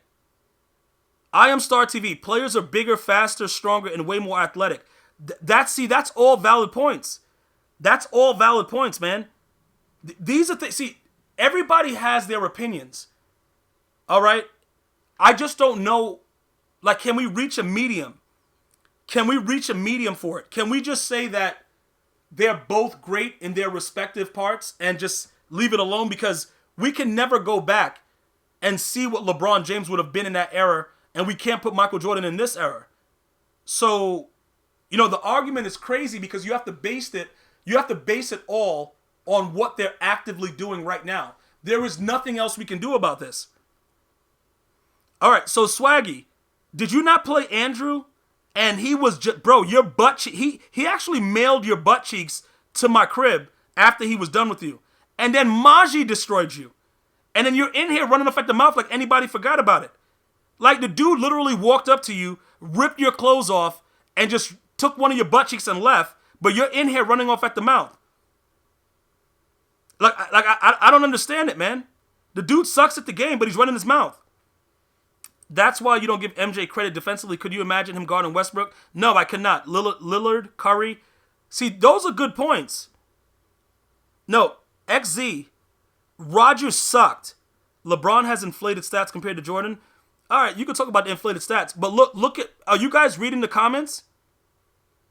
I am Star TV. Players are bigger, faster, stronger, and way more athletic. That's all valid points. That's all valid points, man. These are things. See, everybody has their opinions. All right? I just don't know. Like, can we reach a medium? Can we reach a medium for it? Can we just say that they're both great in their respective parts and just leave it alone? Because we can never go back and see what LeBron James would have been in that era, and we can't put Michael Jordan in this era. So, the argument is crazy because you have to base it all on what they're actively doing right now. There is nothing else we can do about this. All right, so Swaggy, did you not play Andrew? And he was just, bro, your butt cheek, he actually mailed your butt cheeks to my crib after he was done with you. And then Maji destroyed you. And then you're in here running off at the mouth like anybody forgot about it. Like, the dude literally walked up to you, ripped your clothes off, and just took one of your butt cheeks and left, but you're in here running off at the mouth. I don't understand it, man. The dude sucks at the game, but he's running his mouth. That's why you don't give MJ credit defensively. Could you imagine him guarding Westbrook? No, I cannot. Lillard, Curry. See, those are good points. No, XZ. Rodgers sucked. LeBron has inflated stats compared to Jordan. All right, you can talk about the inflated stats, but look at, are you guys reading the comments?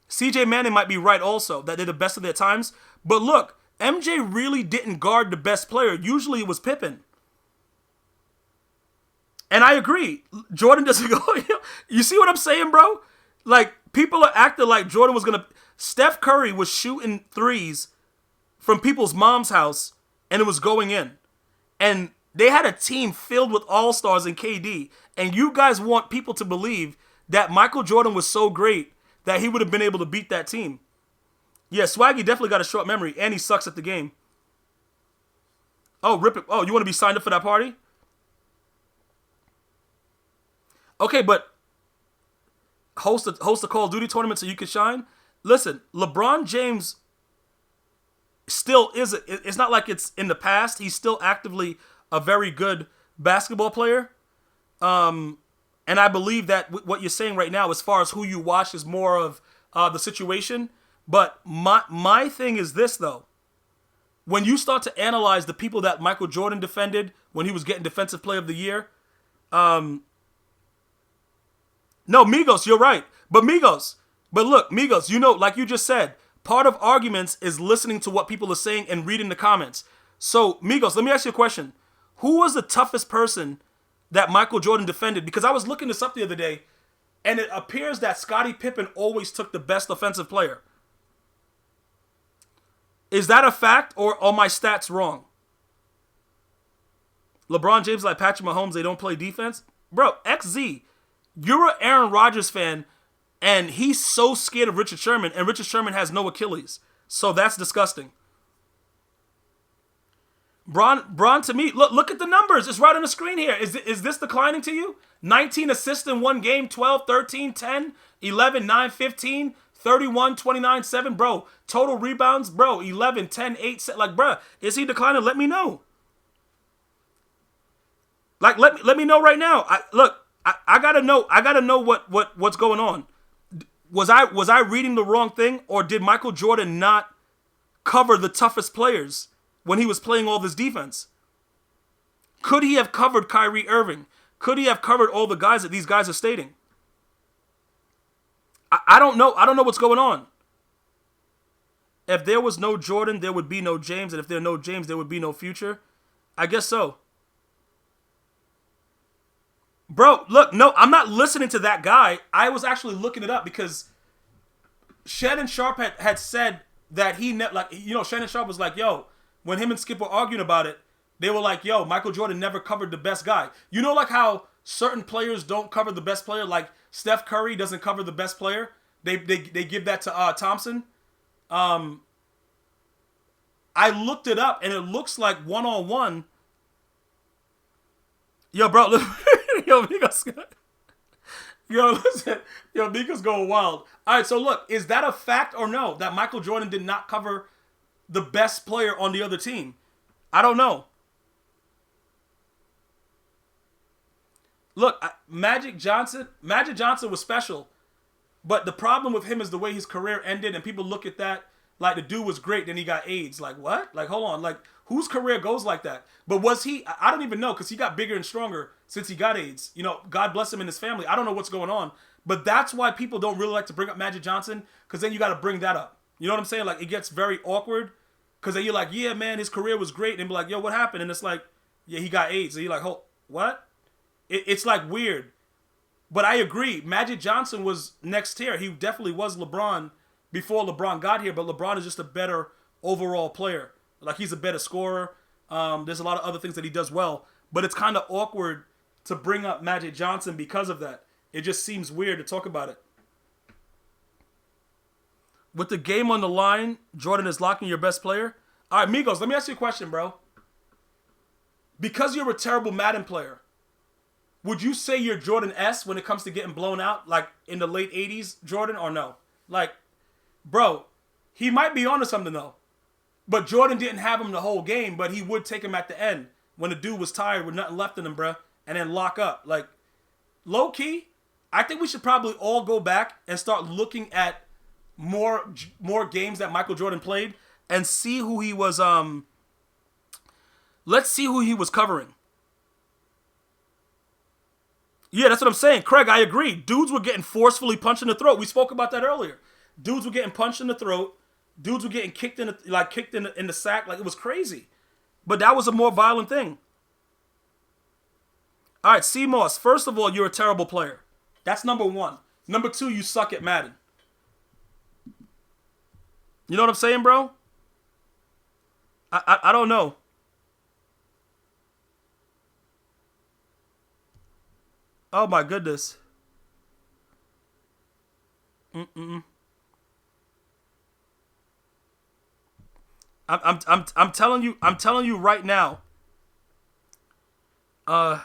CJ Manning might be right also, that they're the best of their times. But look, MJ really didn't guard the best player. Usually it was Pippen. And I agree. Jordan doesn't go. You see what I'm saying, bro? Like, people are acting like Jordan was going to. Steph Curry was shooting threes from people's mom's house, and it was going in. And they had a team filled with all-stars and KD. And you guys want people to believe that Michael Jordan was so great that he would have been able to beat that team. Yeah, Swaggy definitely got a short memory, and he sucks at the game. Oh, rip it. Oh, you want to be signed up for that party? Okay, but host a Call of Duty tournament so you can shine? Listen, LeBron James still it's not like it's in the past. He's still actively a very good basketball player. And I believe that what you're saying right now, as far as who you watch, is more of the situation. But my thing is this, though. When you start to analyze the people that Michael Jordan defended when he was getting Defensive Player of the Year, no, Migos, you're right. But look, Migos, you know, like you just said, part of arguments is listening to what people are saying and reading the comments. So, Migos, let me ask you a question. Who was the toughest person that Michael Jordan defended? Because I was looking this up the other day, and it appears that Scottie Pippen always took the best offensive player. Is that a fact, or are my stats wrong? LeBron James like Patrick Mahomes, they don't play defense? Bro, XZ, you're an Aaron Rodgers fan, and he's so scared of Richard Sherman, and Richard Sherman has no Achilles. So that's disgusting. Bron, to me, look at the numbers. It's right on the screen here. Is this declining to you? 19 assists in one game, 12, 13, 10, 11, 9, 15, 31, 29, 7. Bro, total rebounds, bro, 11, 10, 8, 7. Like, bro, is he declining? Let me know. Like, let me know right now. I gotta know what's going on. Was I reading the wrong thing, or did Michael Jordan not cover the toughest players when he was playing all this defense? Could he have covered Kyrie Irving? Could he have covered all the guys that these guys are stating? I don't know. I don't know what's going on. If there was no Jordan, there would be no James, and if there no James, there would be no future. I guess so. Bro, look, no, I'm not listening to that guy. I was actually looking it up because Shannon Sharp had said that Shannon Sharp was like, yo, when him and Skip were arguing about it, they were like, yo, Michael Jordan never covered the best guy. You know, like how certain players don't cover the best player, like Steph Curry doesn't cover the best player. They give that to Thompson. I looked it up, and it looks like one-on-one. Yo, bro, Mika's going wild. All right, so look, is that a fact or no, that Michael Jordan did not cover the best player on the other team? I don't know. Look, Magic Johnson was special, but the problem with him is the way his career ended, and people look at that like the dude was great, then he got AIDS. Like, what? Like, hold on. Like, whose career goes like that? But was he? I don't even know, because he got bigger and stronger since he got AIDS. You know, God bless him and his family. I don't know what's going on. But that's why people don't really like to bring up Magic Johnson, because then you got to bring that up. You know what I'm saying? Like, it gets very awkward, because then you're like, yeah, man, his career was great. And be like, yo, what happened? And it's like, yeah, he got AIDS. And you're like, oh, what? It's like weird. But I agree. Magic Johnson was next tier. He definitely was LeBron before LeBron got here, but LeBron is just a better overall player. Like, he's a better scorer. There's a lot of other things that he does well, but it's kind of awkward to bring up Magic Johnson because of that. It just seems weird to talk about it. With the game on the line, Jordan is locking your best player. All right, Migos, let me ask you a question, bro. Because you're a terrible Madden player, would you say you're Jordan S when it comes to getting blown out, like in the late 80s, Jordan, or no? Like, bro, he might be onto something, though. But Jordan didn't have him the whole game, but he would take him at the end when the dude was tired with nothing left in him, bruh, and then lock up. Like, low-key, I think we should probably all go back and start looking at more games that Michael Jordan played and see who he was, let's see who he was covering. Yeah, that's what I'm saying. Craig, I agree. Dudes were getting forcefully punched in the throat. We spoke about that earlier. Dudes were getting punched in the throat. Dudes were getting kicked in the sack. Like, it was crazy. But that was a more violent thing. All right, C-Moss, first of all, you're a terrible player. That's number one. Number two, you suck at Madden. You know what I'm saying, bro? I don't know. Oh my goodness. I'm telling you right now. Yo,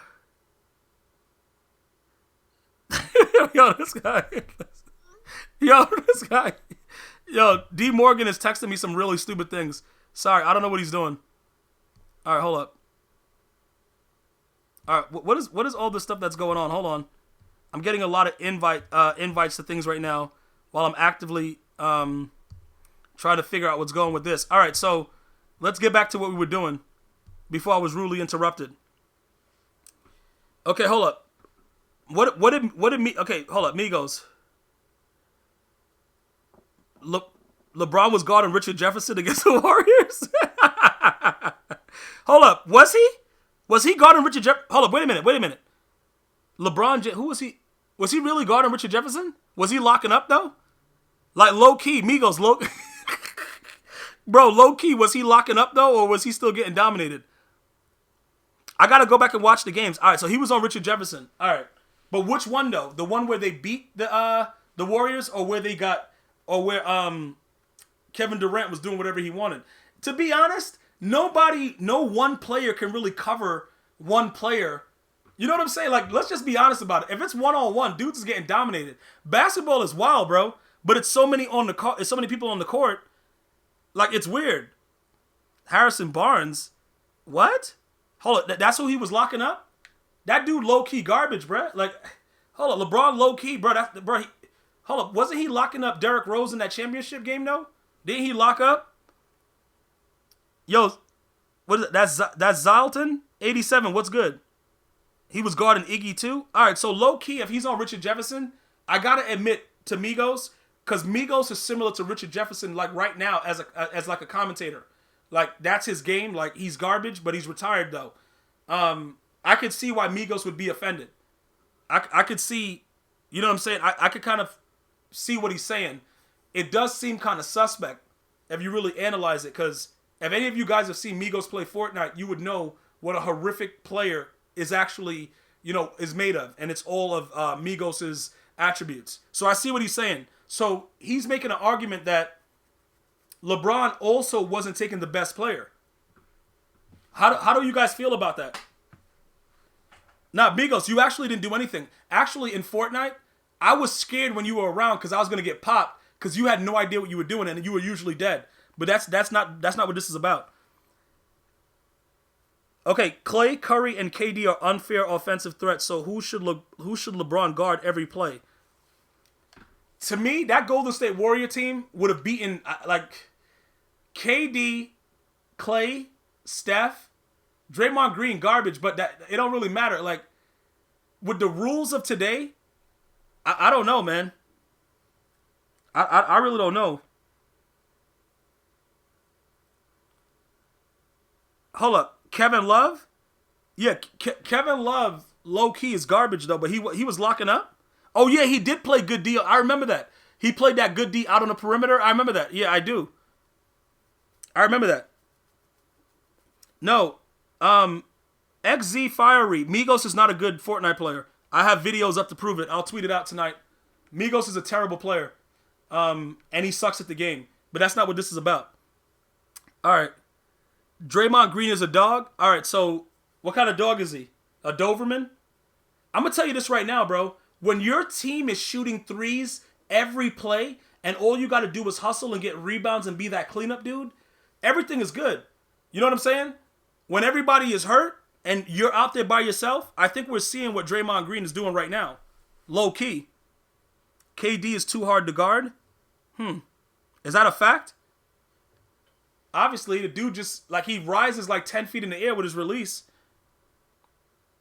this guy. Yo, D Morgan is texting me some really stupid things. Sorry, I don't know what he's doing. All right, hold up. All right, what is all this stuff that's going on? Hold on. I'm getting a lot of invites to things right now while I'm actively Trying to figure out what's going with this. All right, so let's get back to what we were doing before I was rudely interrupted. Okay, hold up. What did me? Okay, hold up, Migos. LeBron was guarding Richard Jefferson against the Warriors. Hold up, was he? Was he guarding Richard Jefferson? Hold up, wait a minute. LeBron, who was he? Was he really guarding Richard Jefferson? Was he locking up though? Like low key, Migos, low. Bro, low key, was he locking up though, or was he still getting dominated? I gotta go back and watch the games. All right, so he was on Richard Jefferson. All right, but which one though? The one where they beat the Warriors, or where they got, or where Kevin Durant was doing whatever he wanted? To be honest, no one player can really cover one player. You know what I'm saying? Like, let's just be honest about it. If it's 1-on-1, dudes is getting dominated. Basketball is wild, bro. But it's so many on the court. It's so many people on the court. Like, it's weird. Harrison Barnes, what? Hold up, that's who he was locking up? That dude low key garbage, bro. Like, hold up, LeBron low key, bro. Hold up, wasn't he locking up Derrick Rose in that championship game though? Didn't he lock up? Yo, what is it? That's Zalton 87. What's good? He was guarding Iggy too. All right, so low key, if he's on Richard Jefferson, I gotta admit to Migos, because Migos is similar to Richard Jefferson, like right now as like a commentator. Like that's his game. Like he's garbage, but he's retired though. I could see why Migos would be offended. I could see, you know what I'm saying? I could kind of see what he's saying. It does seem kind of suspect if you really analyze it, because if any of you guys have seen Migos play Fortnite, you would know what a horrific player is actually, is made of. And it's all of Migos' attributes. So I see what he's saying. So he's making an argument that LeBron also wasn't taking the best player. How do you guys feel about that? Nah, Migos, you actually didn't do anything. Actually, in Fortnite, I was scared when you were around because I was going to get popped because you had no idea what you were doing and you were usually dead. But that's not what this is about. Okay, Clay, Curry, and KD are unfair offensive threats. So who should LeBron guard every play? To me, that Golden State Warrior team would have beaten like KD, Clay, Steph, Draymond Green, garbage. But that it don't really matter. Like with the rules of today, I don't know, man. I really don't know. Hold up. Kevin Love? Yeah, Kevin Love, low-key, is garbage, though, but he was locking up? Oh, yeah, he did play good D. I remember that. He played that good D out on the perimeter. I remember that. Yeah, I do. I remember that. No. XZ Fiery. Migos is not a good Fortnite player. I have videos up to prove it. I'll tweet it out tonight. Migos is a terrible player. And he sucks at the game. But that's not what this is about. All right. Draymond Green is a dog? All right, so what kind of dog is he? A Doberman? I'm going to tell you this right now, bro. When your team is shooting threes every play and all you got to do is hustle and get rebounds and be that cleanup dude, everything is good. You know what I'm saying? When everybody is hurt and you're out there by yourself, I think we're seeing what Draymond Green is doing right now. Low key. KD is too hard to guard? Is that a fact? Obviously, the dude just, like, he rises like 10 feet in the air with his release.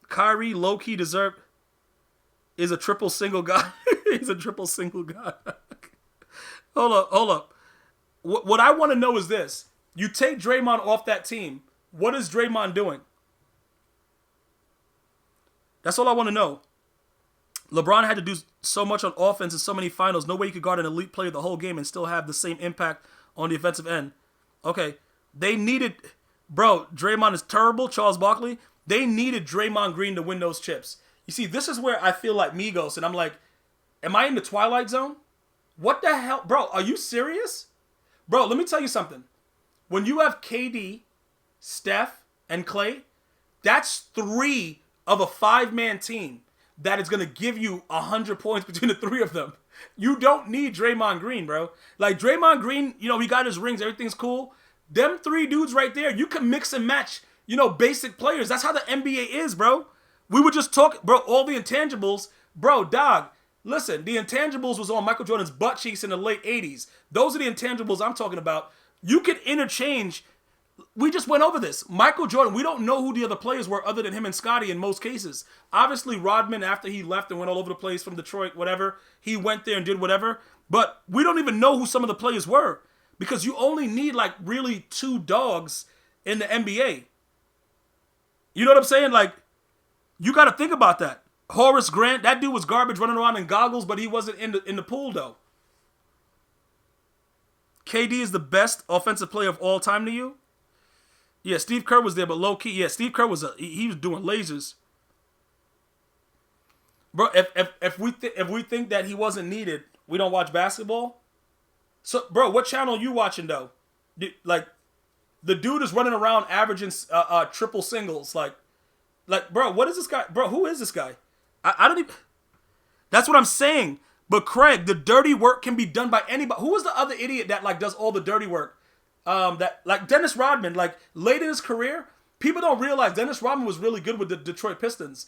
Kyrie, low-key is a triple single guy. He's a triple single guy. Hold up. What I want to know is this. You take Draymond off that team. What is Draymond doing? That's all I want to know. LeBron had to do so much on offense in so many finals. No way you could guard an elite player the whole game and still have the same impact on the offensive end. Okay, they needed, bro, Draymond is terrible, Charles Barkley. They needed Draymond Green to win those chips. You see, this is where I feel like Migos, and I'm like, am I in the Twilight Zone? What the hell? Bro, are you serious? Bro, let me tell you something. When you have KD, Steph, and Clay, that's 3 of a 5-man team that is going to give you 100 points between the 3 of them. You don't need Draymond Green, bro. Like, Draymond Green, he got his rings. Everything's cool. Them 3 dudes right there, you can mix and match, basic players. That's how the NBA is, bro. We were just talking, bro, all the intangibles. Bro, dog, Listen, the intangibles was on Michael Jordan's butt cheeks in the late 80s. Those are the intangibles I'm talking about. You can interchange. We just went over this. Michael Jordan, we don't know who the other players were other than him and Scottie in most cases. Obviously, Rodman, after he left and went all over the place from Detroit, whatever, he went there and did whatever. But we don't even know who some of the players were because you only need like really two dogs in the NBA. You know what I'm saying? Like, you got to think about that. Horace Grant, that dude was garbage running around in goggles, but he wasn't in the pool, though. KD is the best offensive player of all time to you? Yeah, Steve Kerr was there, but low-key, yeah, Steve Kerr was he was doing lasers. Bro, if we think that he wasn't needed, we don't watch basketball? So, bro, what channel are you watching, though? Like, the dude is running around averaging triple singles. Like, bro, what is this guy? Bro, who is this guy? I don't even... That's what I'm saying. But Craig, the dirty work can be done by anybody. Who was the other idiot that like does all the dirty work? That like Dennis Rodman, like late in his career, people don't realize Dennis Rodman was really good with the Detroit Pistons.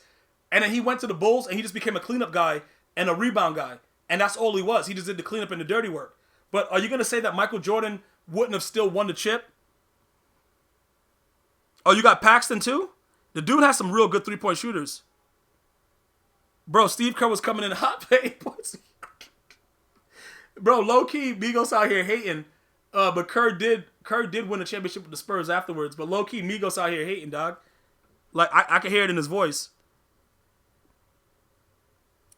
And then he went to the Bulls and he just became a cleanup guy and a rebound guy. And that's all he was. He just did the cleanup and the dirty work. But are you going to say that Michael Jordan wouldn't have still won the chip? Oh, you got Paxton too? The dude has some real good three-point shooters. Bro, Steve Kerr was coming in hot pay. Bro, low-key, Migos out here hating. But Kerr did win a championship with the Spurs afterwards. But low-key, Migos out here hating, dog. Like, I can hear it in his voice.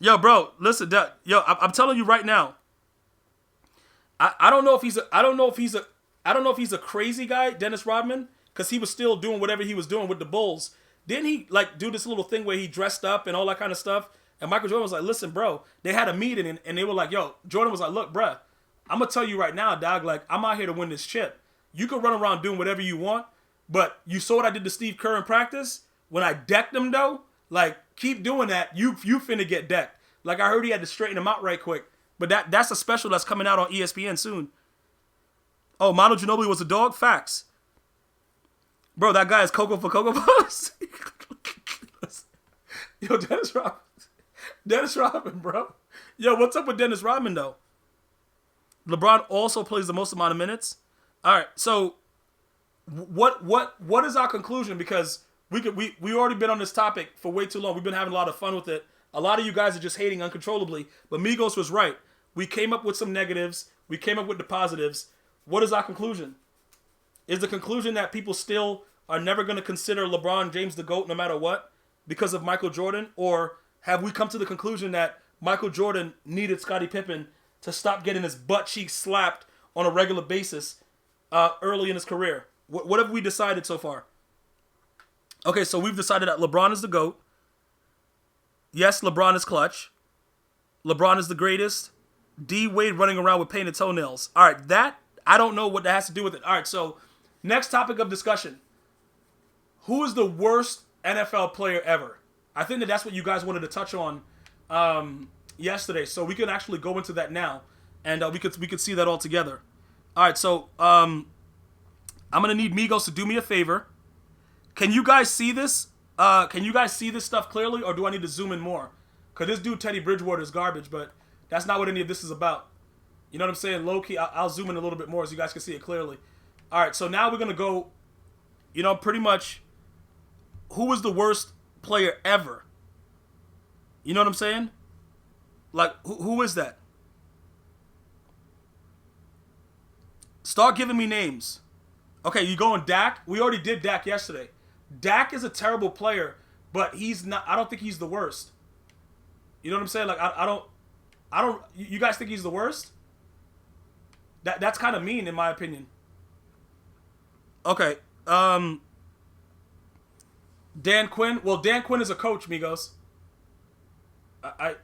Yo, bro, listen, I'm telling you right now. I don't know if he's a crazy guy, Dennis Rodman, because he was still doing whatever he was doing with the Bulls. Didn't he like do this little thing where he dressed up and all that kind of stuff? And Michael Jordan was like, listen, bro, they had a meeting and they were like, yo, Jordan was like, look, bruh, I'm going to tell you right now, dog, like, I'm out here to win this chip. You can run around doing whatever you want, but you saw what I did to Steve Kerr in practice? When I decked him, though, like, keep doing that. You finna get decked. Like, I heard he had to straighten him out right quick. But that's a special that's coming out on ESPN soon. Oh, Manu Ginobili was a dog? Facts. Bro, that guy is Coco for Cocoa Puffs. Yo, Dennis Rodman, bro. Yo, what's up with Dennis Rodman, though? LeBron also plays the most amount of minutes. All right, so what is our conclusion? Because we already been on this topic for way too long. We've been having a lot of fun with it. A lot of you guys are just hating uncontrollably. But Migos was right. We came up with some negatives. We came up with the positives. What is our conclusion? Is the conclusion that people still are never going to consider LeBron James the GOAT no matter what because of Michael Jordan? Or have we come to the conclusion that Michael Jordan needed Scottie Pippen to stop getting his butt cheeks slapped on a regular basis early in his career? What have we decided so far? Okay, so we've decided that LeBron is the GOAT. Yes, LeBron is clutch. LeBron is the greatest. D Wade running around with painted toenails. All right, that, I don't know what that has to do with it. All right, so next topic of discussion. Who is the worst NFL player ever? I think that's what you guys wanted to touch on yesterday, so we can actually go into that now, and we could see that all together. All right, so I'm gonna need Migos to do me a favor. Can you guys see this? Can you guys see this stuff clearly, or do I need to zoom in more? Because this dude, Teddy Bridgewater, is garbage, but that's not what any of this is about. You know what I'm saying? Low-key, I'll zoom in a little bit more so you guys can see it clearly. All right, so now we're going to go, pretty much who was the worst player ever? You know what I'm saying? Like, who is that? Start giving me names. Okay, you going Dak? We already did Dak yesterday. Dak is a terrible player, but he's not. I don't think he's the worst. You know what I'm saying? Like I don't. You guys think he's the worst? That's kind of mean in my opinion. Okay. Dan Quinn. Well, Dan Quinn is a coach, Migos. I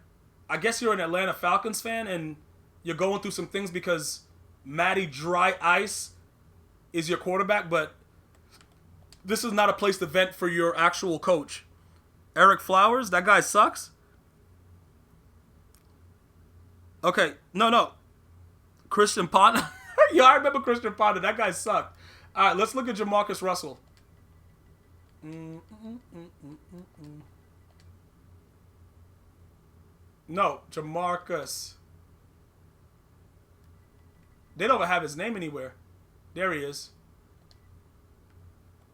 guess you're an Atlanta Falcons fan and you're going through some things because Matty Dry Ice is your quarterback, but this is not a place to vent for your actual coach. Eric Flowers, that guy sucks. Okay, no. Christian Ponder. Yeah, I remember Christian Ponder. That guy sucked. All right, let's look at Jamarcus Russell. No, Jamarcus. They don't have his name anywhere. There he is.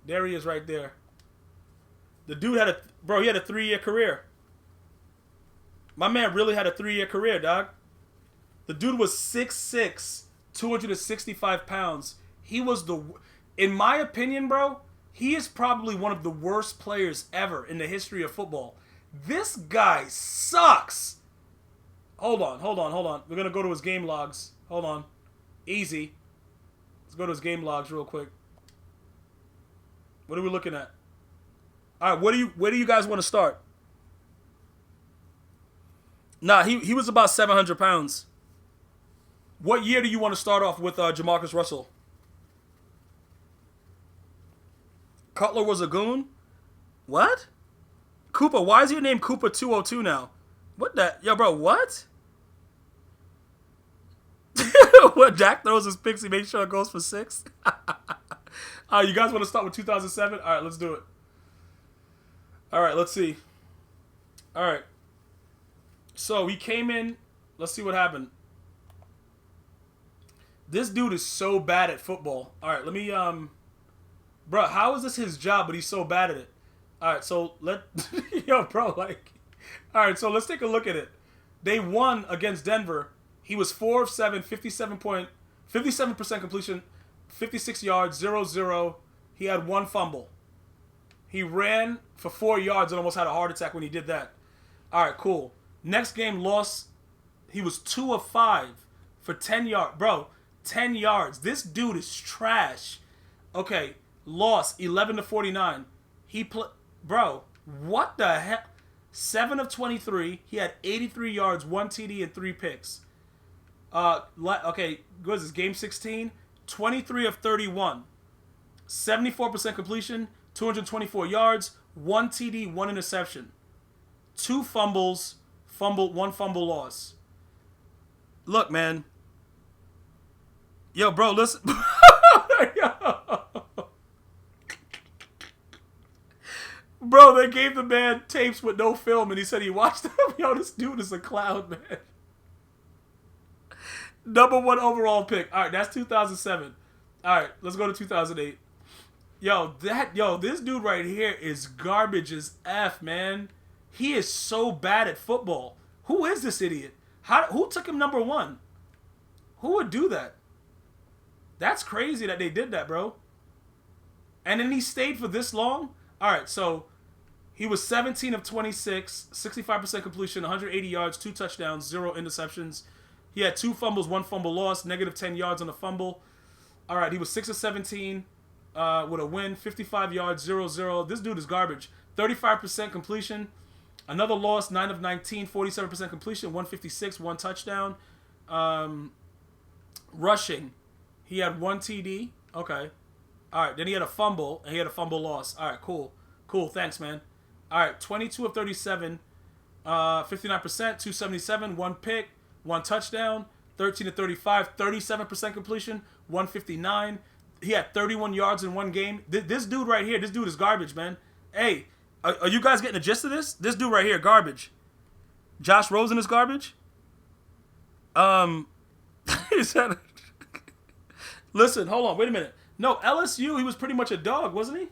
There he is right there. The dude had he had a 3-year career. My man really had a 3-year career, dog. The dude was 6'6", 265 pounds. He was in my opinion, bro, he is probably one of the worst players ever in the history of football. This guy sucks. Hold on. We're going to go to his game logs. Hold on. Easy. Let's go to his game logs real quick. What are we looking at? All right, where do you guys want to start? Nah, he was about 700 pounds. What year do you want to start off with Jamarcus Russell? Cutler was a goon? What? Cooper, why is your name Cooper 202 now? What the? Yo, bro, what? What, Jack throws his picks, he makes sure it goes for 6? You guys want to start with 2007? All right, let's do it. All right, let's see. All right. So he came in. Let's see what happened. This dude is so bad at football. All right, let me bro, how is this his job but he's so bad at it? All right, so yo, bro, like, all right, so let's take a look at it. They won against Denver. He was 4 of 7, 57% completion, 56 yards, 0-0. He had 1 fumble. He ran for 4 yards and almost had a heart attack when he did that. All right, cool. Next game, loss. He was 2 of 5 for 10 yards. Bro, 10 yards. This dude is trash. Okay, loss, 11-49. Bro, what the hell? 7 of 23. He had 83 yards, 1 TD, and 3 picks. Okay, what is this? Game 16? 23 of 31. 74% completion, 224 yards, 1 TD, 1 interception. 2 fumbles, 1 fumble loss. Look, man. Yo, bro, listen. Bro, they gave the man tapes with no film and he said he watched them. Yo, this dude is a clown, man. Number 1 overall pick. All right, that's 2007. All right, let's go to 2008. Yo, this dude right here is garbage as F, man. He is so bad at football. Who is this idiot? Who took him number 1? Who would do that? That's crazy that they did that, bro. And then he stayed for this long? All right, so he was 17 of 26, 65% completion, 180 yards, 2 touchdowns, 0 interceptions. He had 2 fumbles, 1 fumble loss, negative 10 yards on a fumble. All right, he was 6 of 17 with a win, 55 yards, 0-0. This dude is garbage. 35% completion. Another loss, 9 of 19, 47% completion, 156, 1 touchdown. Rushing, he had 1 TD. Okay. All right, then he had a fumble, and he had a fumble loss. All right, cool. Cool, thanks, man. All right, 22 of 37, 59%, 277, 1 pick, 1 touchdown, 13 of 35, 37% completion, 159. He had 31 yards in 1 game. This dude right here, this dude is garbage, man. Hey, are you guys getting the gist of this? This dude right here, garbage. Josh Rosen is garbage? Listen, hold on, wait a minute. No, LSU, he was pretty much a dog, wasn't he?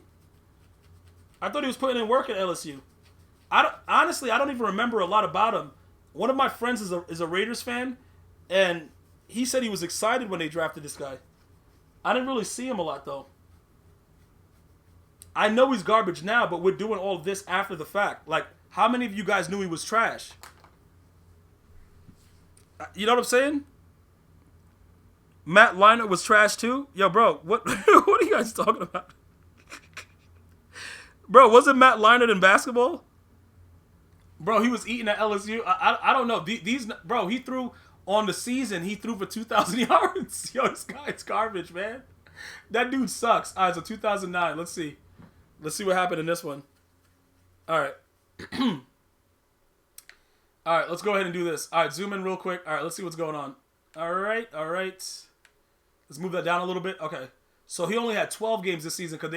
I thought he was putting in work at LSU. Honestly, I don't even remember a lot about him. One of my friends is a Raiders fan, and he said he was excited when they drafted this guy. I didn't really see him a lot, though. I know he's garbage now, but we're doing all of this after the fact. Like, how many of you guys knew he was trash? You know what I'm saying? Matt Leinart was trash too? Yo, bro, what what are you guys talking about? Bro, wasn't Matt Leinart in basketball? Bro, he was eating at LSU. I don't know. Bro, he threw on the season. He threw for 2,000 yards. Yo, this guy's garbage, man. That dude sucks. All right, so 2009. Let's see. Let's see what happened in this one. All right. All right, let's go ahead and do this. All right, zoom in real quick. All right, let's see what's going on. All right. Let's move that down a little bit. Okay. So he only had 12 games this season because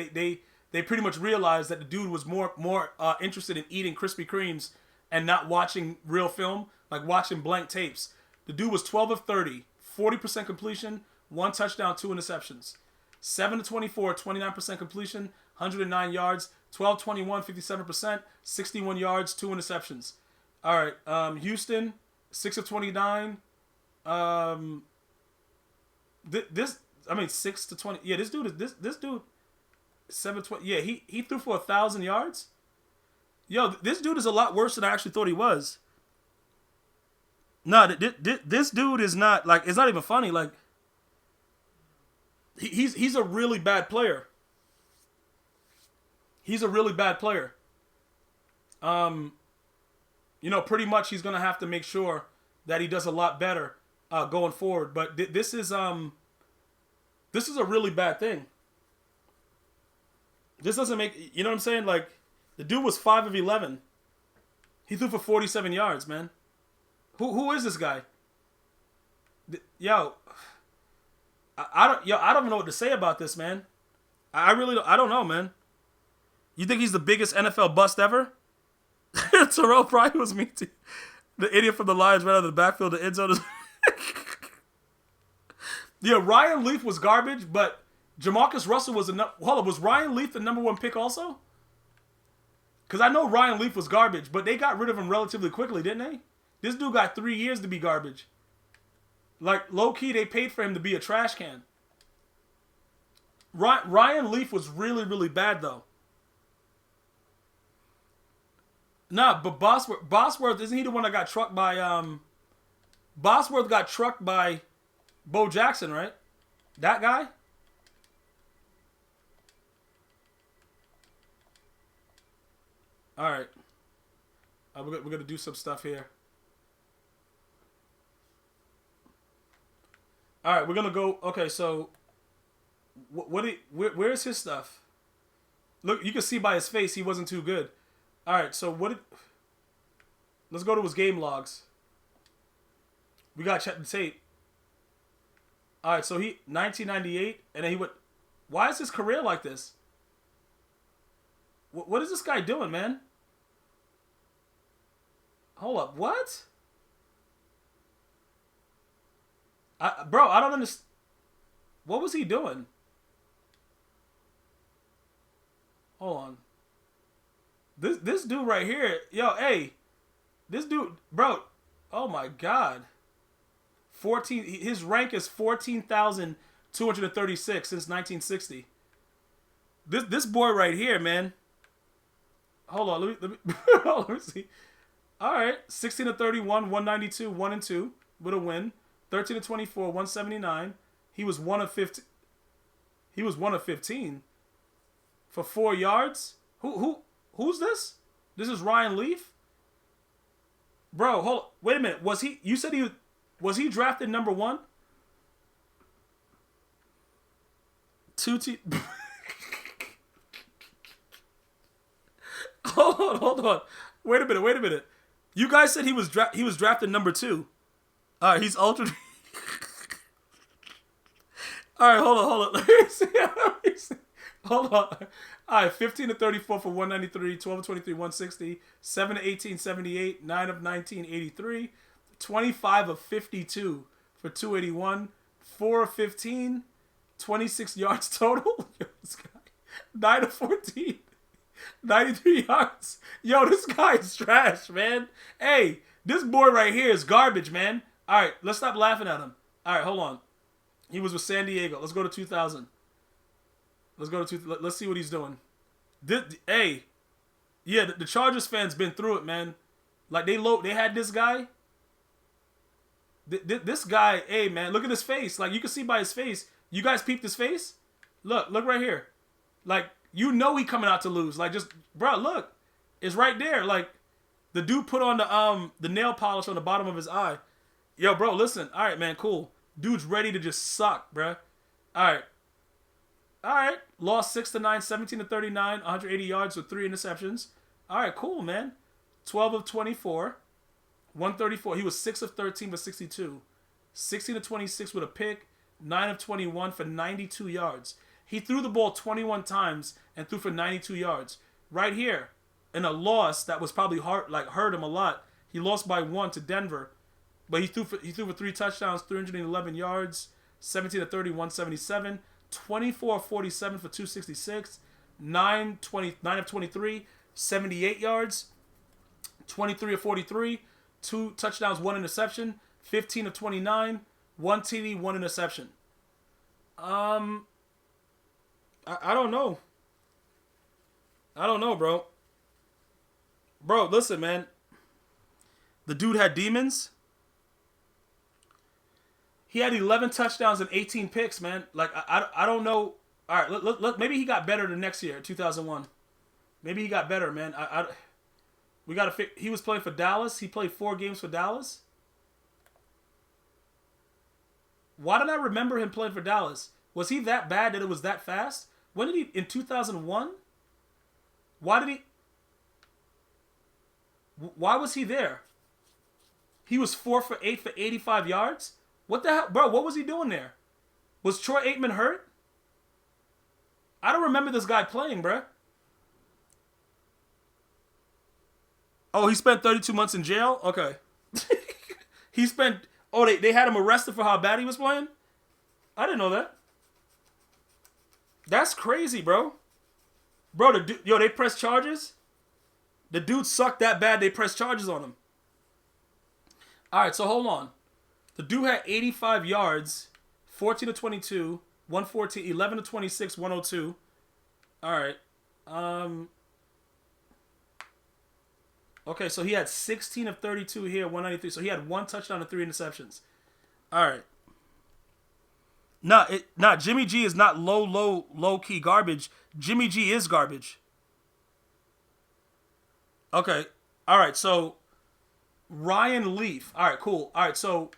they pretty much realized that the dude was more interested in eating Krispy Kremes and not watching real film. like watching blank tapes. The dude was 12 of 30, 40% completion, 1 touchdown, 2 interceptions. 7 of 24, 29% completion, 109 yards, 12, 21, 57%, 61 yards, 2 interceptions. All right, Houston, 6 of 29. 6 to 20. Yeah, this dude is this dude 720. Yeah, he threw for 1,000 yards. Yo, this dude is a lot worse than I actually thought he was. No, this dude is not, like, it's not even funny. Like, he's a really bad player. He's a really bad player. Pretty much he's gonna have to make sure that he does a lot better going forward. But this is a really bad thing. This doesn't make, you know what I'm saying? Like, the dude was 5 of 11. He threw for 47 yards, man. Who is this guy? I don't even know what to say about this, man. I don't know, man. You think he's the biggest NFL bust ever? Terrell Pryor was me too. The idiot from the Lions ran out of the backfield, the end zone. Yeah, Ryan Leaf was garbage, but Jamarcus Russell was was Ryan Leaf the number 1 pick also? Because I know Ryan Leaf was garbage, but they got rid of him relatively quickly, didn't they? This dude got 3 years to be garbage. Like, low-key, they paid for him to be a trash can. Ryan Leaf was really, really bad, though. Nah, but Bosworth, isn't he the one that got trucked by, Bosworth got trucked by Bo Jackson, right? That guy? All right. We're going to do some stuff here. All right, we're going to go. Okay, so where's his stuff? Look, you can see by his face he wasn't too good. All right, so let's go to his game logs. We got to check the tape. All right, so 1998, and then he went. Why is his career like this? What is this guy doing, man? Hold up, what? Bro, I don't understand. What was he doing? Hold on. This dude right here, yo, hey, this dude, bro, oh my God. 14, his rank is 14,236 since 1960. This boy right here, man. Hold on, let me let me see. All right, 16 to 31, 192, 1 and 2 with a win. 13 to 24, 179. He was 1 of 15. He was 1 of 15 for 4 yards. Who's this? This is Ryan Leaf? Bro, hold on. Wait a minute. You said was he drafted number 1? Hold on. Wait a minute. You guys said he was drafted number 2. All right, he's ultra. All right, hold on. Let me see. Hold on. All right, 15 to 34 for 193, 12 to 23, 160, 7 to 18, 78, 9 of 19, 83, 25 of 52 for 281, 4 of 15, 26 yards total. Yo, this guy. 9 of 14, 93 yards. Yo, this guy is trash, man. Hey, this boy right here is garbage, man. All right, let's stop laughing at him. All right, hold on. He was with San Diego. Let's go to 2000. Let's see what he's doing. The Chargers fans been through it, man. Like, they had this guy. This guy, hey, man, look at his face. Like, you can see by his face. You guys peeped his face? Look right here. Like, you know he coming out to lose. Like, just, bro, look. It's right there. Like, the dude put on the nail polish on the bottom of his eye. Yo, bro, listen. All right, man, cool. Dude's ready to just suck, bruh. All right. Lost 6 to 9, 17 to 39, 180 yards with 3 interceptions. All right, cool, man. 12 of 24, 134. He was 6 of 13 for 62. 16 to 26 with a pick, 9 of 21 for 92 yards. He threw the ball 21 times and threw for 92 yards. Right here, in a loss that was probably hurt him a lot. He lost by 1 to Denver, but he threw for 3 touchdowns, 311 yards, 17 of 30, 177, 24 of 47 for 266, 9 of 23, 78 yards, 23 of 43, 2 touchdowns, 1 interception, 15 of 29, 1 TD, 1 interception. I don't know. I don't know, bro. Bro, listen, man. The dude had demons. He had 11 touchdowns and 18 picks, man. Like, I don't know. All right, maybe he got better the next year, 2001. Maybe he got better, man. We got to he was playing for Dallas. He played 4 games for Dallas. Why did I remember him playing for Dallas? Was he that bad that it was that fast? When did he, in 2001? Why was he there? He was 4 for 8 for 85 yards? What the hell? Bro, what was he doing there? Was Troy Aikman hurt? I don't remember this guy playing, bro. Oh, he spent 32 months in jail? Okay. They had him arrested for how bad he was playing? I didn't know that. That's crazy, bro. Bro, they pressed charges? The dude sucked that bad they pressed charges on him. Alright, so hold on. The dude had 85 yards, 14 to 22, 114, 11 to 26, 102. Alright. Okay, so he had 16 of 32 here, 193. So he had 1 touchdown and 3 interceptions. Alright. Nah, Jimmy G is not low key garbage. Jimmy G is garbage. Okay. Alright, so Ryan Leaf. Alright, cool. Alright, so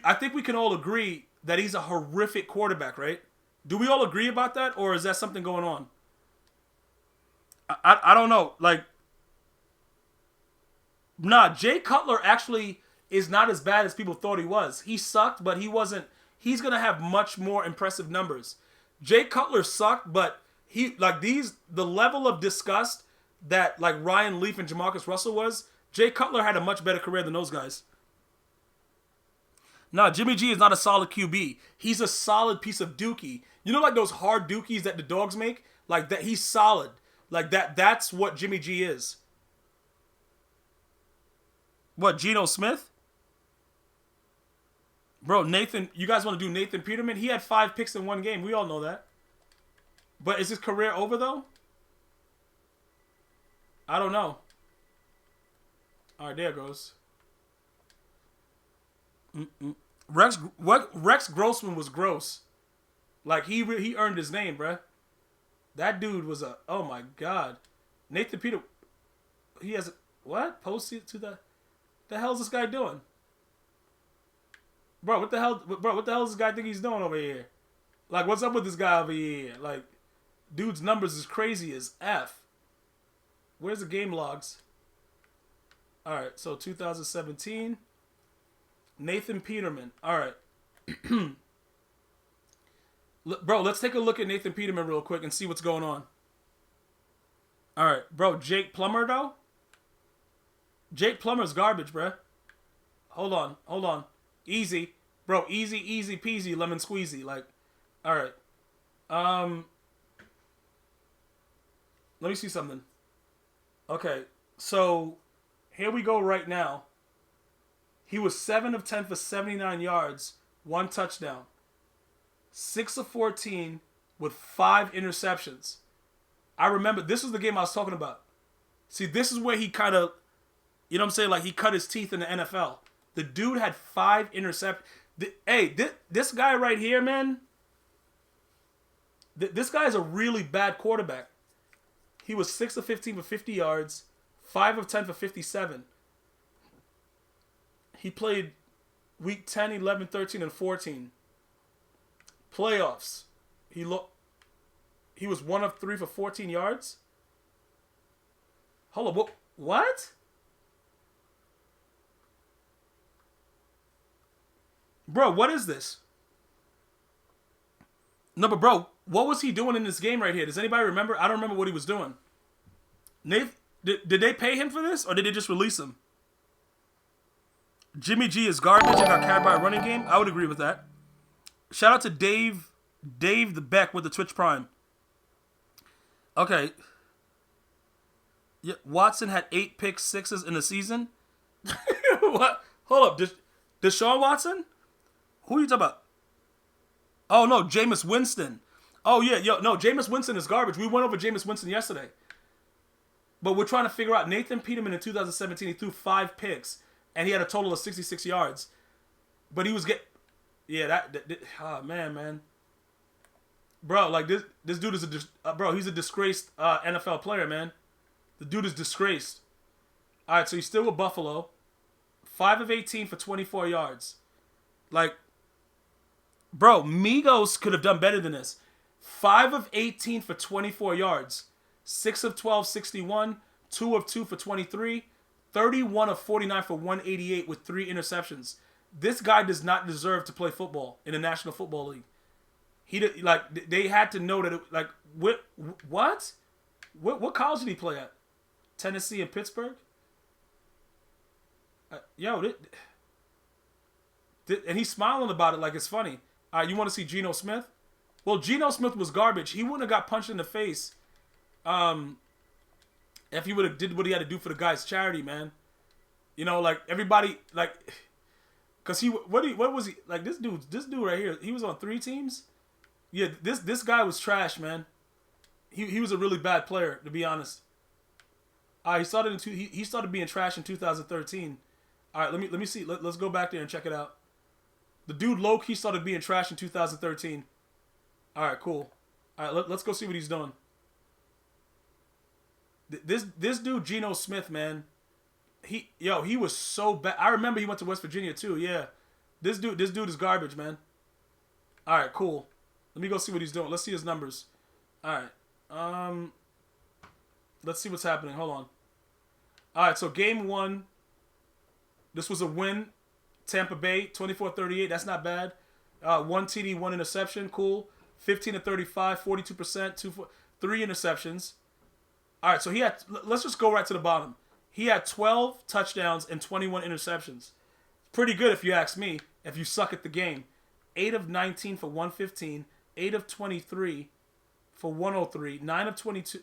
I think we can all agree that he's a horrific quarterback, right? Do we all agree about that, or is that something going on? I don't know. Like, nah, Jay Cutler actually is not as bad as people thought he was. He sucked, but he wasn't. He's going to have much more impressive numbers. Jay Cutler sucked, but the level of disgust that like Ryan Leaf and Jamarcus Russell was, Jay Cutler had a much better career than those guys. Nah, Jimmy G is not a solid QB. He's a solid piece of dookie. You know, like those hard dookies that the dogs make? Like that, he's solid. Like that's what Jimmy G is. What, Geno Smith? Bro, Nathan, you guys want to do Nathan Peterman? He had 5 picks in 1 game. We all know that. But is his career over, though? I don't know. All right, there it goes. Rex Grossman was gross. Like, he earned his name, bruh. That dude was oh my God. Nathan Peter, he has, what? Posted to the hell is this guy doing? Bro, what the hell does this guy think he's doing over here? Like, what's up with this guy over here? Like, dude's numbers is crazy as F. Where's the game logs? Alright, so 2017. Nathan Peterman. Alright. Bro, let's take a look at Nathan Peterman real quick and see what's going on. Alright, bro, Jake Plummer, though? Jake Plummer's garbage, bruh. Hold on. Easy. Bro, easy peasy, lemon squeezy. Like, alright. Let me see something. Okay, so here we go right now. He was 7 of 10 for 79 yards, 1 touchdown. 6 of 14 with 5 interceptions. I remember, this was the game I was talking about. See, this is where he kind of, you know what I'm saying? Like, he cut his teeth in the NFL. The dude had 5 interceptions. Hey, this guy right here, man, this guy is a really bad quarterback. He was 6 of 15 for 50 yards, 5 of 10 for 57. He played week 10, 11, 13, and 14. Playoffs. He was 1 of 3 for 14 yards. Hold on, what? Bro, what is this? No, but bro, what was he doing in this game right here? Does anybody remember? I don't remember what he was doing. Did they pay him for this, or did they just release him? Jimmy G is garbage and got carried by a running game. I would agree with that. Shout out to Dave the Beck with the Twitch Prime. Okay. Yeah, Watson had 8 pick sixes in the season. What? Hold up. Deshaun Watson? Who are you talking about? Oh, no. Jameis Winston. Oh, yeah. No. Jameis Winston is garbage. We went over Jameis Winston yesterday. But we're trying to figure out Nathan Peterman in 2017. He threw 5 picks. And he had a total of 66 yards. But he was Yeah, oh, man. Bro, like, this dude is he's a disgraced NFL player, man. The dude is disgraced. All right, so he's still with Buffalo. 5 of 18 for 24 yards. Like, bro, Migos could have done better than this. 5 of 18 for 24 yards. 6 of 12, 61. 2 of 2 for 23. 31 of 49 for 188 with 3 interceptions. This guy does not deserve to play football in the National Football League. They had to know that what college did he play at? Tennessee and Pittsburgh? And he's smiling about it like it's funny. All right, you want to see Geno Smith? Well, Geno Smith was garbage. He wouldn't have got punched in the face if he would have did what he had to do for the guy's charity, man. You know, like, everybody, like, because what was he, like, this dude right here, he was on 3 teams? Yeah, this guy was trash, man. He was a really bad player, to be honest. He started being trash in 2013. All right, let me see. Let's go back there and check it out. The dude low-key started being trash in 2013. All right, cool. All right, let's go see what he's doing. This dude Geno Smith, man. He was so bad. I remember he went to West Virginia too. Yeah, this dude is garbage, man. All right, cool. Let me go see what he's doing. Let's see his numbers. All right. Let's see what's happening. Hold on. All right, so game 1. This was a win. Tampa Bay, 24-38. That's not bad. 1 TD, 1 interception. Cool. 15 to 35, 42%, 3 interceptions. All right, so let's just go right to the bottom. He had 12 touchdowns and 21 interceptions. Pretty good if you ask me, if you suck at the game. 8 of 19 for 115. 8 of 23 for 103. 9 of 22.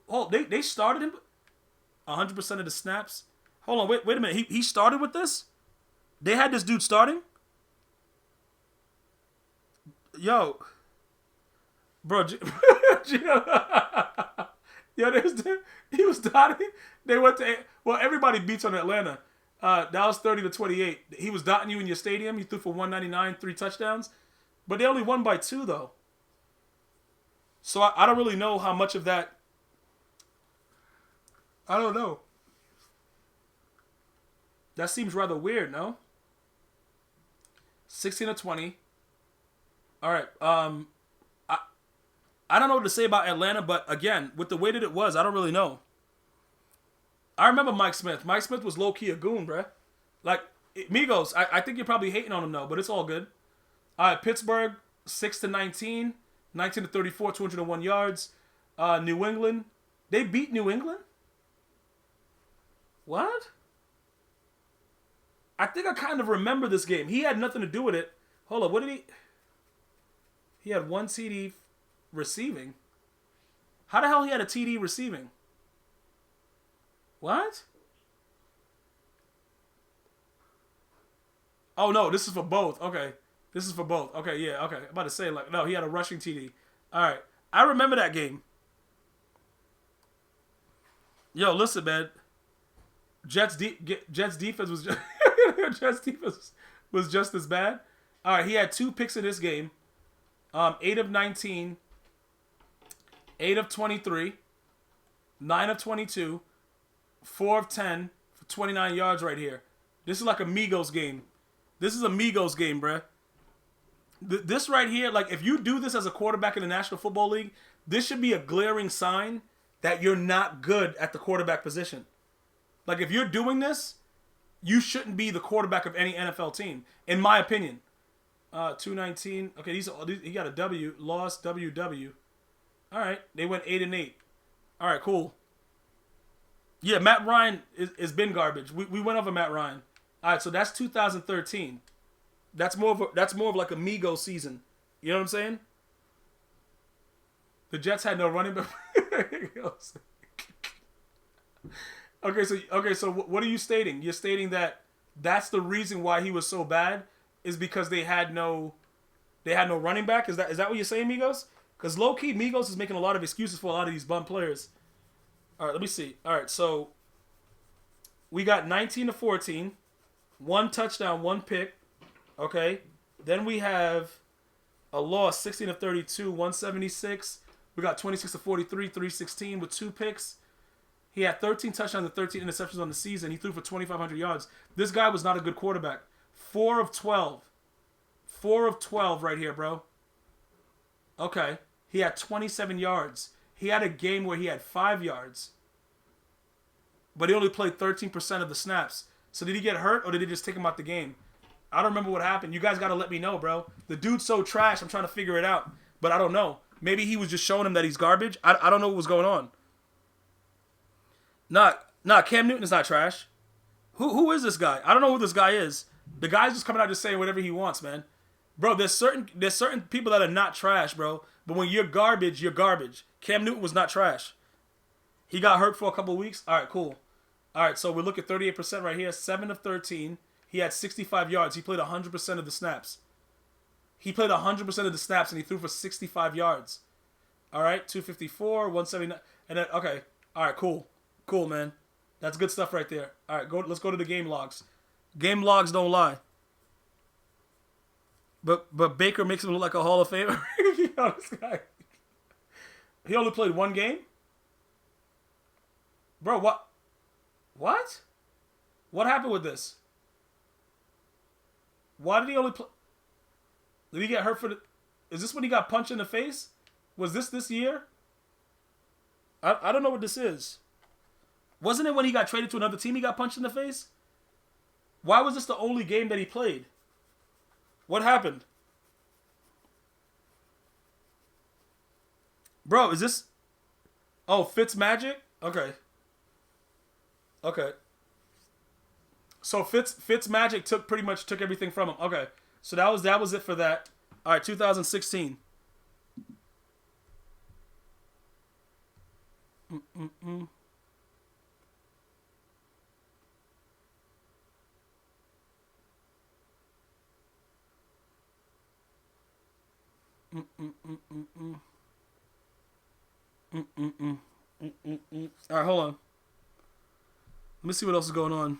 Oh, they started him 100% of the snaps. Hold on, wait a minute. He started with this? They had this dude starting? Yo. Bro, he was dotting. They went to, everybody beats on Atlanta. That was 30-28. He was dotting you in your stadium. He threw for 199, 3 touchdowns. But they only won by 2, though. So I don't really know how much of that. I don't know. That seems rather weird, no? 16 to 20. All right. I don't know what to say about Atlanta, but again, with the way that it was, I don't really know. I remember Mike Smith. Mike Smith was low-key a goon, bruh. Like, Migos, I think you're probably hating on him, though, but it's all good. All right, Pittsburgh, 6 to 19. 19 to 34, 201 yards. New England. They beat New England? What? I think I kind of remember this game. He had nothing to do with it. Hold up, what did he... He had 1 TD receiving. How the hell he had a TD receiving? What? Oh, no, this is for both. Okay. This is for both. Okay, yeah, okay. I'm about to say, like, no, he had a rushing TD. All right. I remember that game. Yo, listen, man. Jets defense was just Jets defense was just as bad. All right, he had 2 picks in this game. 8 of 19, 8 of 23, 9 of 22, 4 of 10 for 29 yards right here. This is like a Migos game. This is a Migos game, bruh. This right here, like, if you do this as a quarterback in the National Football League, this should be a glaring sign that you're not good at the quarterback position. Like, if you're doing this, you shouldn't be the quarterback of any NFL team, in my opinion. 219. Okay, he got a W. Lost, WW. All right, they went 8-8. All right, cool. Yeah, Matt Ryan has been garbage. We went over Matt Ryan. All right, so that's 2013. That's more of like a Migos season. You know what I'm saying? The Jets had no running back. Okay, so what are you stating? You're stating that that's the reason why he was so bad is because they had no running back. Is that what you're saying, Migos? Because low key, Migos is making a lot of excuses for a lot of these bum players. All right, let me see. All right, so we got 19-14, 1 touchdown, 1 pick. Okay, then we have a loss, 16-32, 176. We got 26-43, 316 with 2 picks. He had 13 touchdowns and 13 interceptions on the season. He threw for 2,500 yards. This guy was not a good quarterback. 4 of 12. 4 of 12 right here, bro. Okay. He had 27 yards. He had a game where he had 5 yards. But he only played 13% of the snaps. So did he get hurt or did they just take him out the game? I don't remember what happened. You guys got to let me know, bro. The dude's so trash. I'm trying to figure it out. But I don't know. Maybe he was just showing him that he's garbage. I don't know what was going on. Nah, Cam Newton is not trash. Who is this guy? I don't know who this guy is. The guy's just coming out just saying whatever he wants, man. Bro, there's certain people that are not trash, bro. But when you're garbage, you're garbage. Cam Newton was not trash. He got hurt for a couple of weeks. All right, cool. All right, so we look at 38% right here. 7 of 13. He had 65 yards. He played 100% of the snaps. He played 100% of the snaps, and he threw for 65 yards. All right, 254, 179. And then, okay. All right, cool. Cool, man. That's good stuff right there. All right, let's go to the game logs. Game logs don't lie. But Baker makes him look like a Hall of Famer. You know, this guy. He only played 1 game? Bro, what? What? What happened with this? Why did he only play? Did he get hurt for the... Is this when he got punched in the face? Was this year? I don't know what this is. Wasn't it when he got traded to another team he got punched in the face? Why was this the only game that he played? What happened? Bro, is this... Oh, Fitzmagic? Okay. Okay. So Fitzmagic pretty much took everything from him. Okay. So that was it for that. All right, 2016. All right, hold on. Let me see what else is going on.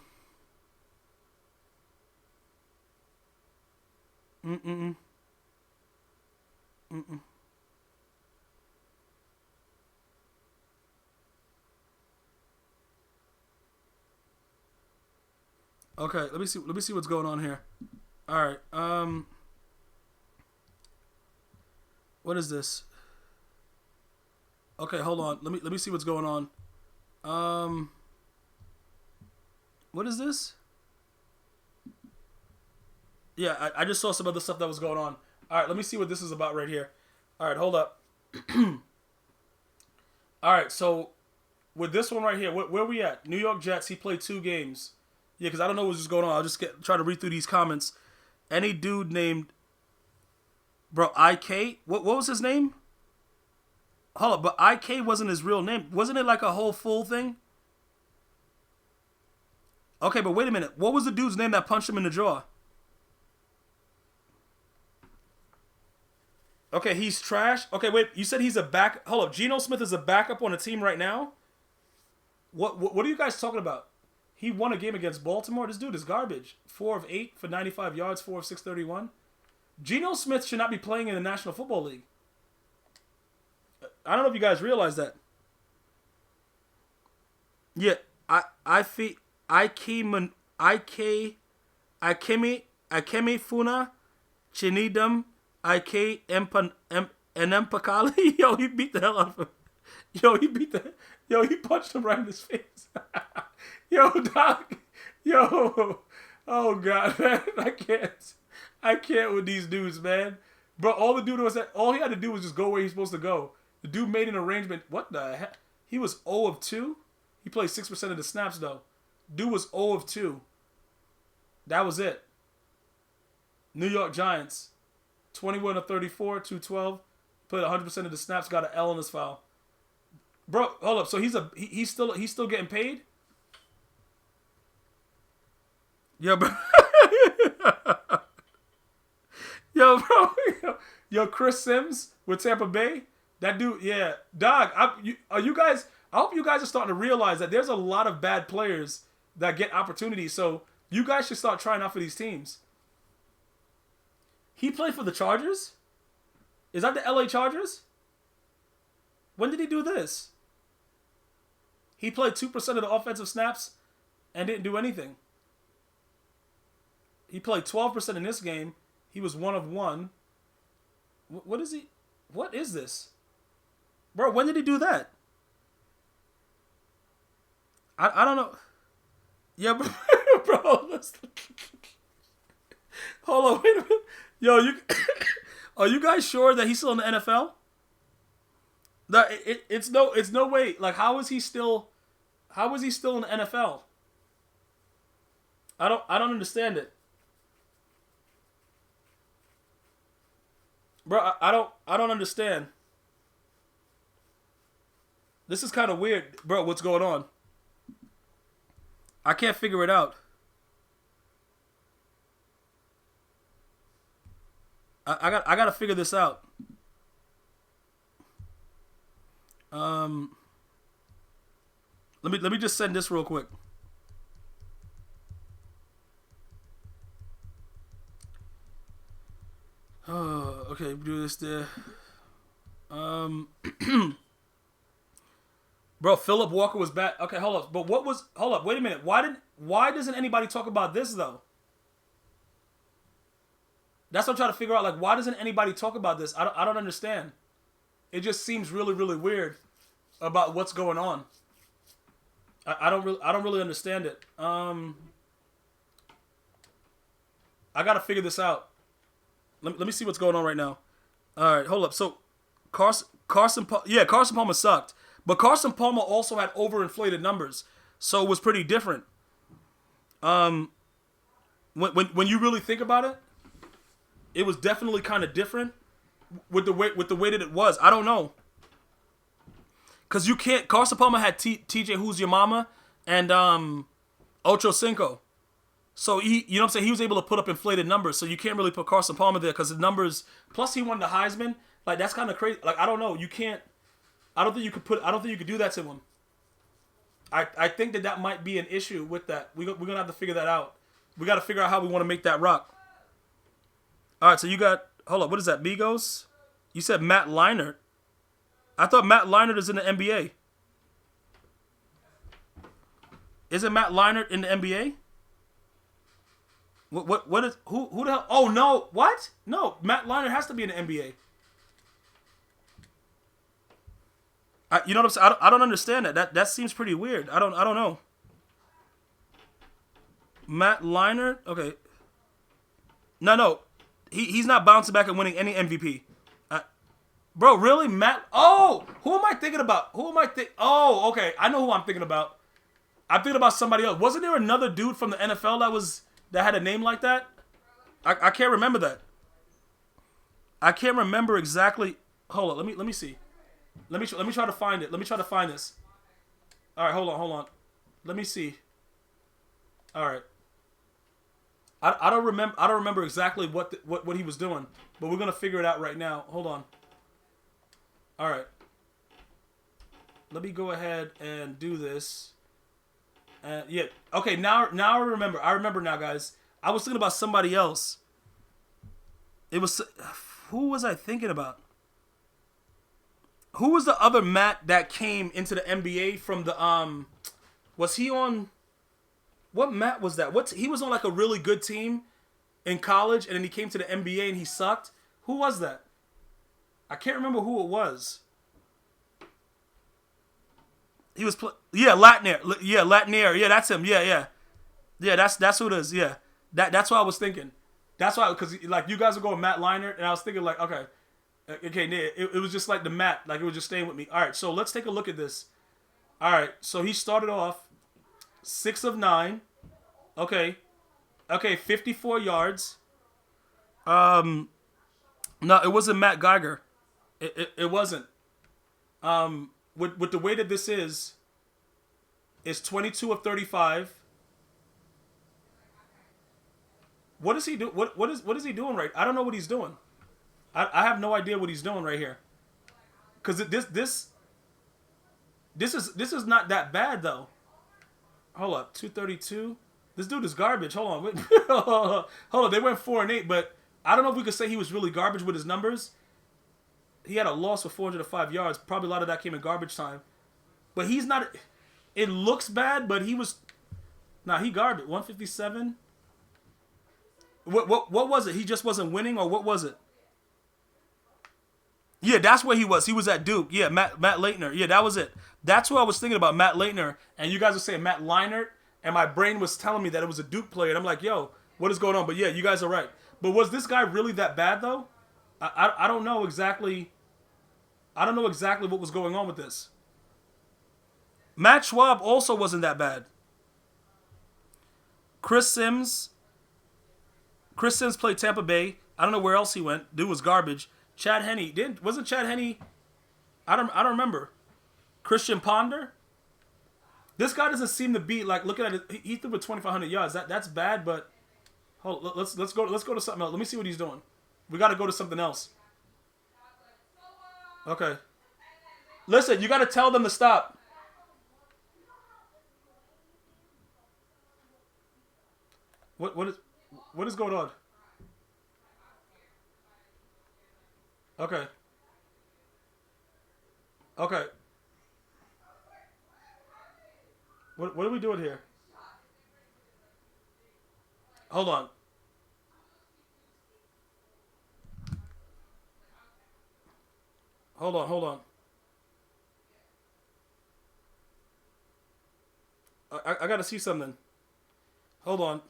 Okay, let me see what's going on here. All right. What is this? Okay, hold on. Let me see what's going on. What is this? Yeah, I just saw some other stuff that was going on. All right, let me see what this is about right here. All right, hold up. All right, so with this one right here, where we at? New York Jets, he played 2 games. Yeah, because I don't know what's just going on. I'll just try to read through these comments. Any dude named... Bro, IK? What was his name? Hold up, but IK wasn't his real name. Wasn't it like a whole full thing? Okay, but wait a minute. What was the dude's name that punched him in the jaw? Okay, he's trash. Okay, wait. You said he's a back... Hold up. Geno Smith is a backup on a team right now? What are you guys talking about? He won a game against Baltimore. This dude is garbage. 4 of 8 for 95 yards, 4 of 631. Geno Smith should not be playing in the National Football League. I don't know if you guys realize that. Yeah, Ikemi Funa Chinidum IK Enempakali. Yo, he beat the hell out of him. He punched him right in his face. Yo, Doc. Yo. Oh, God, man. I can't with these dudes, man. Bro, all he had to do was just go where he's supposed to go. The dude made an arrangement. What the heck? He was 0 of 2? He played 6% of the snaps, though. Dude was 0 of 2. That was it. New York Giants, 21 of 34, 212, played 100% of the snaps, got an L in his file. Bro, hold up. So he's still getting paid? Yo, bro. Yo, bro. Yo, Chris Sims with Tampa Bay. That dude, yeah. Dog, I hope you guys are starting to realize that there's a lot of bad players that get opportunities. So you guys should start trying out for these teams. He played for the Chargers? Is that the LA Chargers? When did he do this? He played 2% of the offensive snaps and didn't do anything. He played 12% in this game. He was 1 of 1. What is he? What is this? Bro, when did he do that? I don't know. Yeah, bro. Hold on, wait a minute. Yo, are you guys sure that he's still in the NFL? It's no way. Like, how is he still in the NFL? I don't understand it. Bro, I don't understand. This is kind of weird. Bro, what's going on? I can't figure it out. I got to figure this out. Let me just send this real quick. Oh, okay, do this there. Bro, Philip Walker was back. Okay, hold up. But hold up, wait a minute. Why doesn't anybody talk about this though? That's what I'm trying to figure out. Like, why doesn't anybody talk about this? I don't understand. It just seems really, really weird about what's going on. I don't really understand it. I gotta figure this out. Let me see what's going on right now. All right, hold up. So Carson Palmer sucked, but Carson Palmer also had overinflated numbers, so it was pretty different. When you really think about it, it was definitely kind of different with the way that it was. I don't know. Cause you can't. Carson Palmer had TJ Who's Your Mama and Ocho Cinco, so you know what I'm saying. He was able to put up inflated numbers, so you can't really put Carson Palmer there because the numbers. Plus, he won the Heisman. Like, that's kind of crazy. Like, I don't know. You can't. I don't think you could do that to him. I think that might be an issue with that. We're gonna have to figure that out. We got to figure out how we want to make that rock. All right, so you got. Hold up. What is that, Migos? You said Matt Leinart. I thought Matt Leinart is in the NBA. Isn't Matt Leinart in the NBA? What is who the hell? Oh no! What? No, Matt Leinart has to be in the NBA. You know what I'm saying? I don't understand that. That seems pretty weird. I don't know. Matt Leinart? Okay. No. He's not bouncing back and winning any MVP. Bro, really? Matt? Oh, who am I thinking about? Oh, okay. I know who I'm thinking about. I'm thinking about somebody else. Wasn't there another dude from the NFL that had a name like that? I can't remember that. I can't remember exactly. Hold on. Let me see. Let me try to find it. Let me try to find this. All right, hold on. Let me see. All right. I don't remember exactly what he was doing, but we're gonna figure it out right now. Hold on. All right. Let me go ahead and do this. Yeah. Okay. Now I remember. I remember now, guys. I was thinking about somebody else. It was who was I thinking about? Who was the other Matt that came into the NBA from the Was he on? What Matt was that? He was on like a really good team in college, and then he came to the NBA and he sucked. Who was that? I can't remember who it was. He was Latnier. Yeah, Latnier. Yeah, that's him. Yeah, that's who it is. Yeah, that's what I was thinking. That's why, because like you guys are going Matt Leinart, and I was thinking like, okay, it was just like the Matt, like it was just staying with me. All right, so let's take a look at this. All right, so he started off 6 of 9. Okay, Okay, 54 yards. No, it wasn't Matt Geiger. It wasn't. With the way that this is 22 of 35. What is he do? What is he doing right? I don't know what he's doing. I have no idea what he's doing right here. Cause this is not that bad though. Hold up, 232. This dude is garbage. Hold on, wait. Hold on. They went 4-8, but I don't know if we could say he was really garbage with his numbers. He had a loss for 405 yards. Probably a lot of that came in garbage time. But he's not. It looks bad, but he was. Nah, he garbage. 157. What was it? He just wasn't winning, or what was it? Yeah, that's where he was. He was at Duke. Yeah, Matt Leitner. Yeah, that was it. That's who I was thinking about, Matt Leitner. And you guys were saying Matt Leinart, and my brain was telling me that it was a Duke player. And I'm like, yo, what is going on? But yeah, you guys are right. But was this guy really that bad though? I don't know exactly. I don't know exactly what was going on with this. Matt Schwab also wasn't that bad. Chris Sims played Tampa Bay. I don't know where else he went. Dude was garbage. Chad Henne wasn't Chad Henne? I don't remember. Christian Ponder. This guy doesn't seem to be like looking at it. He threw for 2,500 yards. That's bad, but hold. Let's go to something else. Let me see what he's doing. We got to go to something else. Okay. Listen, you got to tell them to stop. What is going on? Okay. Okay. What are we doing here? Hold on. Hold on. I gotta see something. Hold on.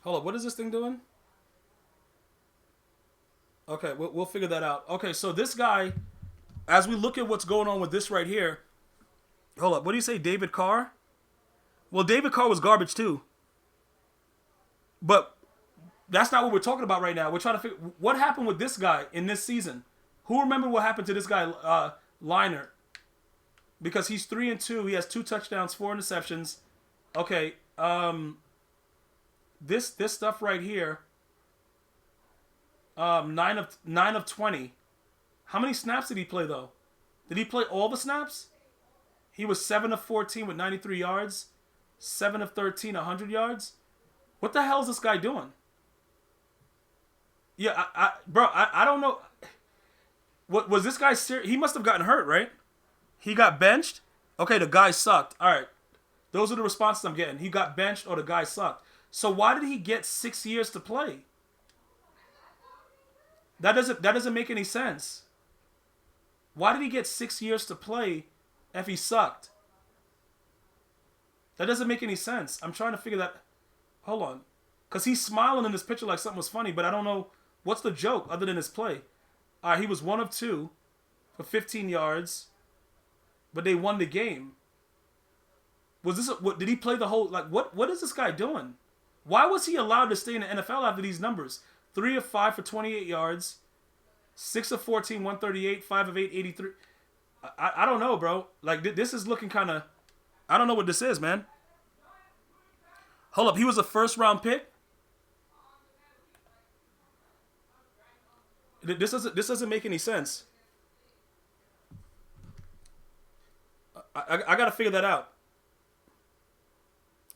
Hold on. What is this thing doing? Okay, we'll figure that out. Okay, so this guy, as we look at what's going on with this right here, hold up. What do you say, David Carr? Well, David Carr was garbage too. But that's not what we're talking about right now. We're trying to figure what happened with this guy in this season. Who remember what happened to this guy, Leinart? Because he's 3-2. He has 2 touchdowns, 4 interceptions. Okay, this stuff right here. 9 of 20. How many snaps did he play though? Did he play all the snaps? He was 7 of 14 with 93 yards. 7 of 13, 100 yards. What the hell is this guy doing? Yeah, I don't know. What was this guy serious? He must have gotten hurt, right? He got benched. Okay, the guy sucked. All right, those are the responses I'm getting. He got benched, or the guy sucked. So why did he get 6 years to play? That doesn't make any sense. Why did he get 6 years to play if he sucked? That doesn't make any sense. I'm trying to figure that. Hold on. Because he's smiling in this picture like something was funny, but I don't know what's the joke other than his play. All right, he was 1 of 2 for 15 yards, but they won the game. Was this? Did he play the whole? Like, what is this guy doing? Why was he allowed to stay in the NFL after these numbers? 3 of 5 for 28 yards, 6 of 14, 138, 5 of 8, 83. I don't know, bro. Like, this is looking kind of. I don't know what this is, man. Hold up, he was a first-round pick. This doesn't make any sense. I gotta figure that out.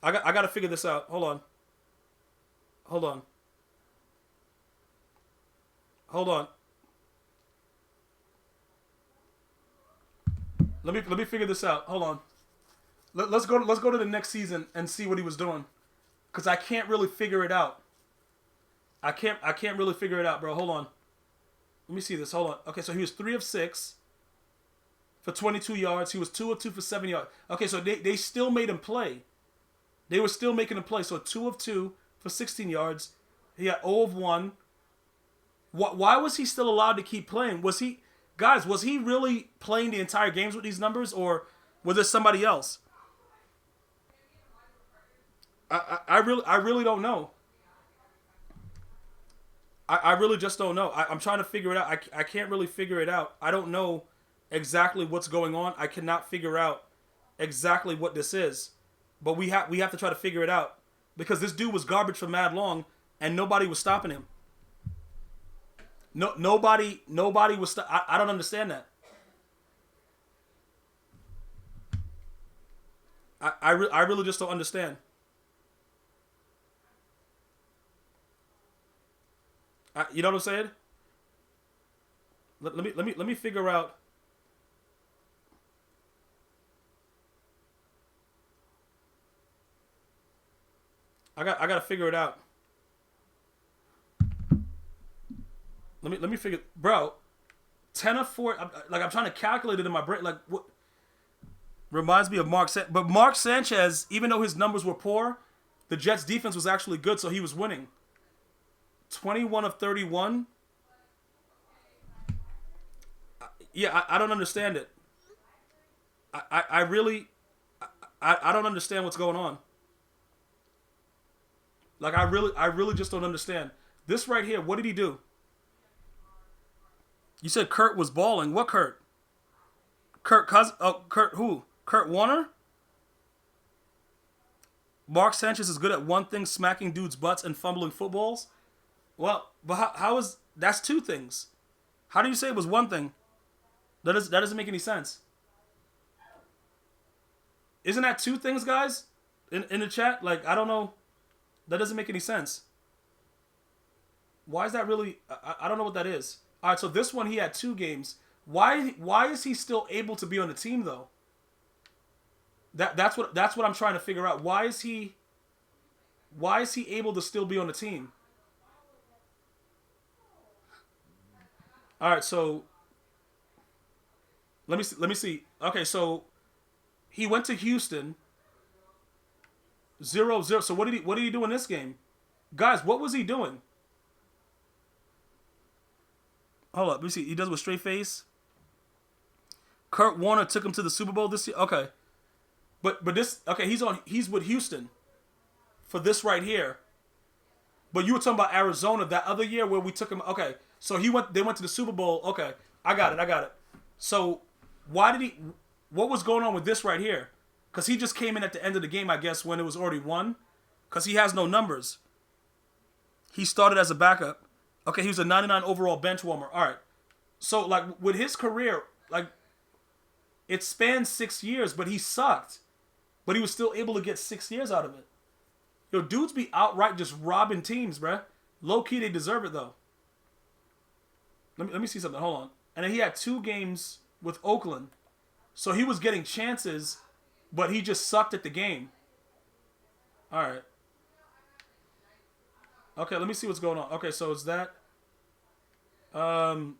I gotta figure this out. Hold on. Let me figure this out. Hold on. Let's go to the next season and see what he was doing, cause I can't really figure it out. I can't really figure it out, bro. Hold on. Let me see this. Hold on. Okay, so he was 3 of 6 for 22 yards. He was 2 of 2 for 7 yards. Okay, so they still made him play. They were still making him play. So 2 of 2 for 16 yards. He had 0 of 1. Why was he still allowed to keep playing? Was he really playing the entire games with these numbers, or was there somebody else? I really don't know. I really just don't know. I'm trying to figure it out. I can't really figure it out. I don't know exactly what's going on. I cannot figure out exactly what this is. But we have to try to figure it out. Because this dude was garbage for mad long and nobody was stopping him. Nobody was I don't understand that. I really just don't understand. You know what I'm saying? Let me figure out. I gotta figure it out. Let me figure, bro. 10 of 4. I'm trying to calculate it in my brain. Like what? Reminds me of but Mark Sanchez, even though his numbers were poor, the Jets defense was actually good, so he was winning. 21 of 31. Yeah, I don't understand it. I really I don't understand what's going on. Like I really just don't understand. This right here, what did he do? You said Kurt was balling. What Kurt? Kurt who? Kurt Warner? Mark Sanchez is good at one thing, smacking dudes' butts and fumbling footballs? Well, but how is... That's two things. How do you say it was one thing? That doesn't make any sense. Isn't that two things, guys? In the chat? Like, I don't know. That doesn't make any sense. Why is that really... I don't know what that is. All right, so this one, he had 2 games. Why is he still able to be on the team, though? That's what I'm trying to figure out. Why is he able to still be on the team? All right, so let me see. Okay, so he went to Houston. 0-0. So what did he do in this game? Guys, what was he doing? Hold up, let me see. He does with straight face. Kurt Warner took him to the Super Bowl this year. Okay. But this, okay, he's with Houston for this right here. But you were talking about Arizona that other year where we took him. Okay. So they went to the Super Bowl. Okay. I got it. So what was going on with this right here? Cuz he just came in at the end of the game, I guess, when it was already won, cuz he has no numbers. He started as a backup. Okay, he was a 99 overall bench warmer. All right. So, like, with his career, like, it spanned 6 years, but he sucked. But he was still able to get 6 years out of it. Yo, dudes be outright just robbing teams, bruh. Low-key, they deserve it, though. Let me see something. Hold on. And then he had 2 games with Oakland. So he was getting chances, but he just sucked at the game. All right. Okay, let me see what's going on. Okay, so it's that. 20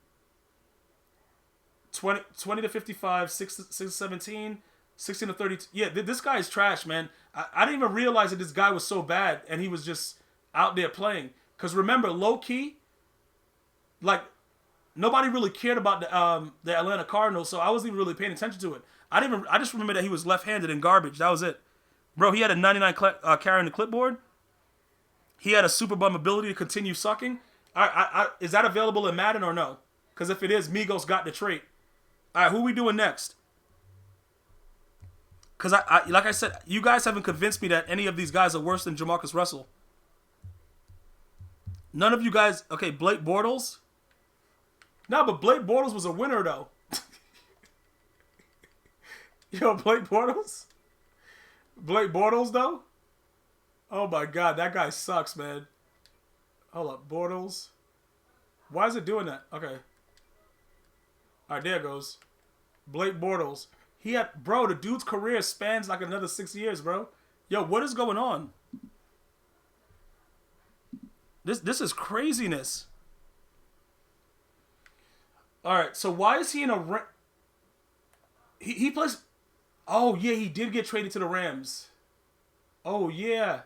to 55, 6 to 17, 16 to 32. Yeah, this guy is trash, man. I didn't even realize that this guy was so bad and he was just out there playing. Because remember, low-key, like, nobody really cared about the Atlanta Cardinals, so I wasn't even really paying attention to it. I just remember that he was left-handed and garbage. That was it. Bro, he had a 99 carrying the clipboard. He had a super bum ability to continue sucking. Is that available in Madden or no? Because if it is, Migos got the trait. All right, who we doing next? Because like I said, you guys haven't convinced me that any of these guys are worse than Jamarcus Russell. None of you guys... Okay, Blake Bortles? No, but Blake Bortles was a winner, though. Yo, Blake Bortles? Blake Bortles, though? Oh, my God. That guy sucks, man. Hold up. Bortles. Why is it doing that? Okay. All right, there it goes. Blake Bortles. He had... Bro, the dude's career spans like another 6 years, bro. Yo, what is going on? This is craziness. All right, so why is he in a... He plays... Oh, yeah, he did get traded to the Rams. Oh, yeah.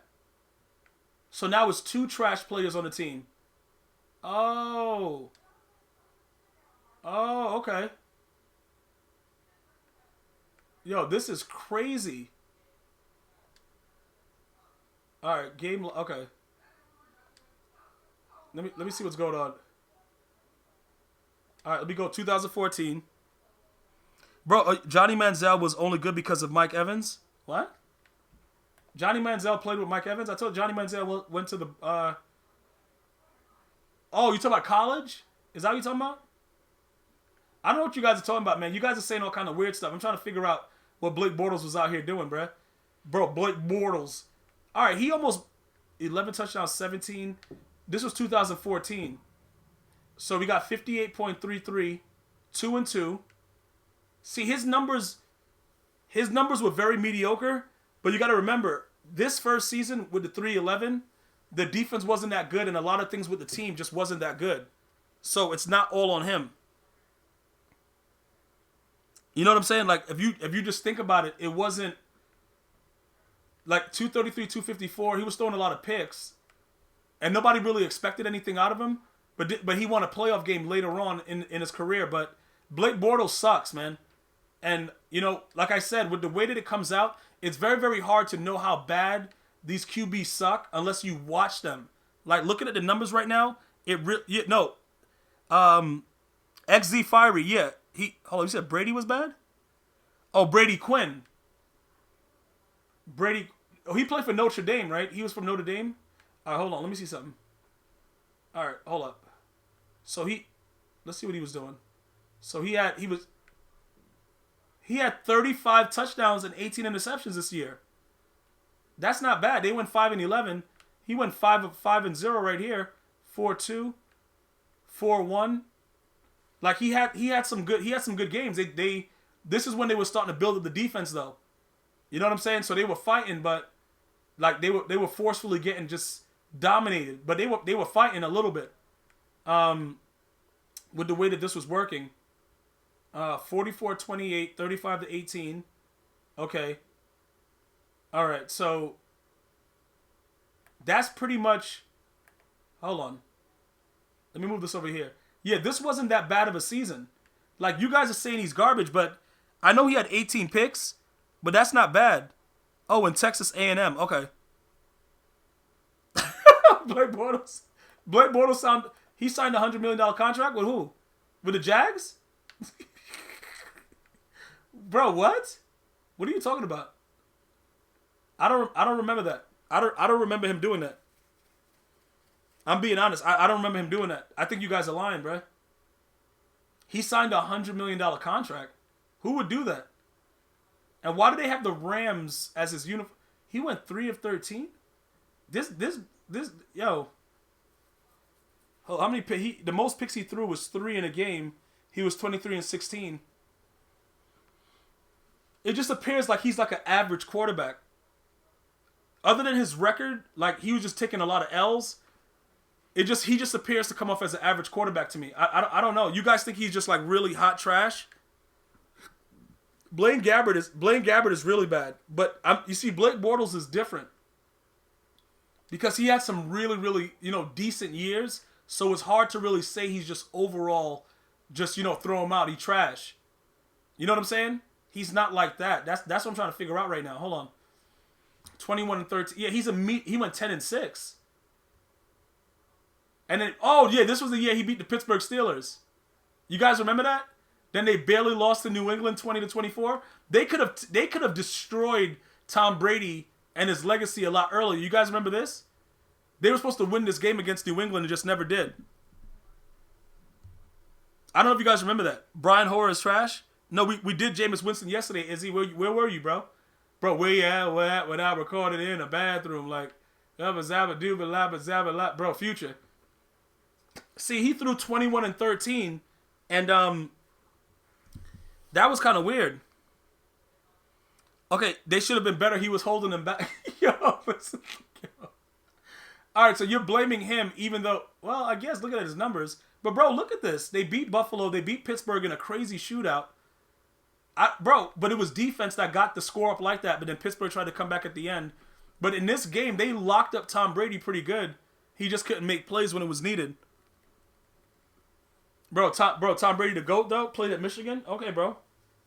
So now it's 2 trash players on the team. Oh. Oh, okay. Yo, this is crazy. All right, game. Okay. Let me see what's going on. All right, let me go 2014. Bro, Johnny Manziel was only good because of Mike Evans. What? Johnny Manziel played with Mike Evans? I told Johnny Manziel went to the... Oh, you talking about college? Is that what you talking about? I don't know what you guys are talking about, man. You guys are saying all kind of weird stuff. I'm trying to figure out what Blake Bortles was out here doing, bruh. Bro, Blake Bortles. All right, he almost... 11 touchdowns, 17. This was 2014. So we got 58.33, 2-2. See, his numbers were very mediocre, but you got to remember, this first season with the 3-11, the defense wasn't that good, and a lot of things with the team just wasn't that good. So it's not all on him. You know what I'm saying? Like, if you just think about it, it wasn't like 233, 254. He was throwing a lot of picks, and nobody really expected anything out of him. But he won a playoff game later on in his career. But Blake Bortles sucks, man. And, you know, like I said, with the way that it comes out, it's very, very hard to know how bad these QBs suck unless you watch them. Like, looking at the numbers right now, XZ Fiery, yeah. Hold on, you said Brady was bad? Oh, Brady Quinn. He played for Notre Dame, right? He was from Notre Dame? All right, hold on, let me see something. All right, hold up. So let's see what he was doing. So he had 35 touchdowns and 18 interceptions this year. That's not bad. They went 5-11. He went 5-0 right here. 4-2, 4-1. Like he had some good games. This is when they were starting to build up the defense though. You know what I'm saying? So they were fighting, but like they were forcefully getting just dominated. But they were fighting a little bit. With the way that this was working. 44-28, 35-18. Okay. All right, so that's pretty much... Hold on. Let me move this over here. Yeah, this wasn't that bad of a season. Like, you guys are saying he's garbage, but I know he had 18 picks, but that's not bad. Oh, and Texas A&M. Okay. Blake Bortles he signed a $100 million contract with who? With the Jags? Bro, what? What are you talking about? I don't remember that. I don't remember him doing that. I'm being honest. I don't remember him doing that. I think you guys are lying, bro. He signed a $100 million contract. Who would do that? And why do they have the Rams as his uniform? He went 3 of 13. This yo. How many the most picks he threw was 3 in a game. He was 23-16. It just appears like he's like an average quarterback. Other than his record, like he was just taking a lot of L's. He just appears to come off as an average quarterback to me. I don't know. You guys think he's just like really hot trash? Blaine Gabbert is really bad, but you see Blake Bortles is different because he had some really really decent years. So it's hard to really say he's just overall just throw him out. He trash. You know what I'm saying? He's not like that. That's what I'm trying to figure out right now. Hold on. 21-13. Yeah, he went 10-6. And then this was the year he beat the Pittsburgh Steelers. You guys remember that? Then they barely lost to New England 20-24. They could have destroyed Tom Brady and his legacy a lot earlier. You guys remember this? They were supposed to win this game against New England and just never did. I don't know if you guys remember that. Brian Hoyer is trash. No, we did Jameis Winston yesterday. Izzy, where were you, bro? Bro, where you at? Where at? When I recorded in a bathroom, like, bro, Future. See, he threw 21-13, and that was kind of weird. Okay, they should have been better. He was holding them back. Yo. All right, so you're blaming him, even though, well, I guess look at his numbers. But bro, look at this. They beat Buffalo. They beat Pittsburgh in a crazy shootout. But it was defense that got the score up like that. But then Pittsburgh tried to come back at the end. But in this game, they locked up Tom Brady pretty good. He just couldn't make plays when it was needed. Tom Brady the GOAT though, played at Michigan. Okay, bro.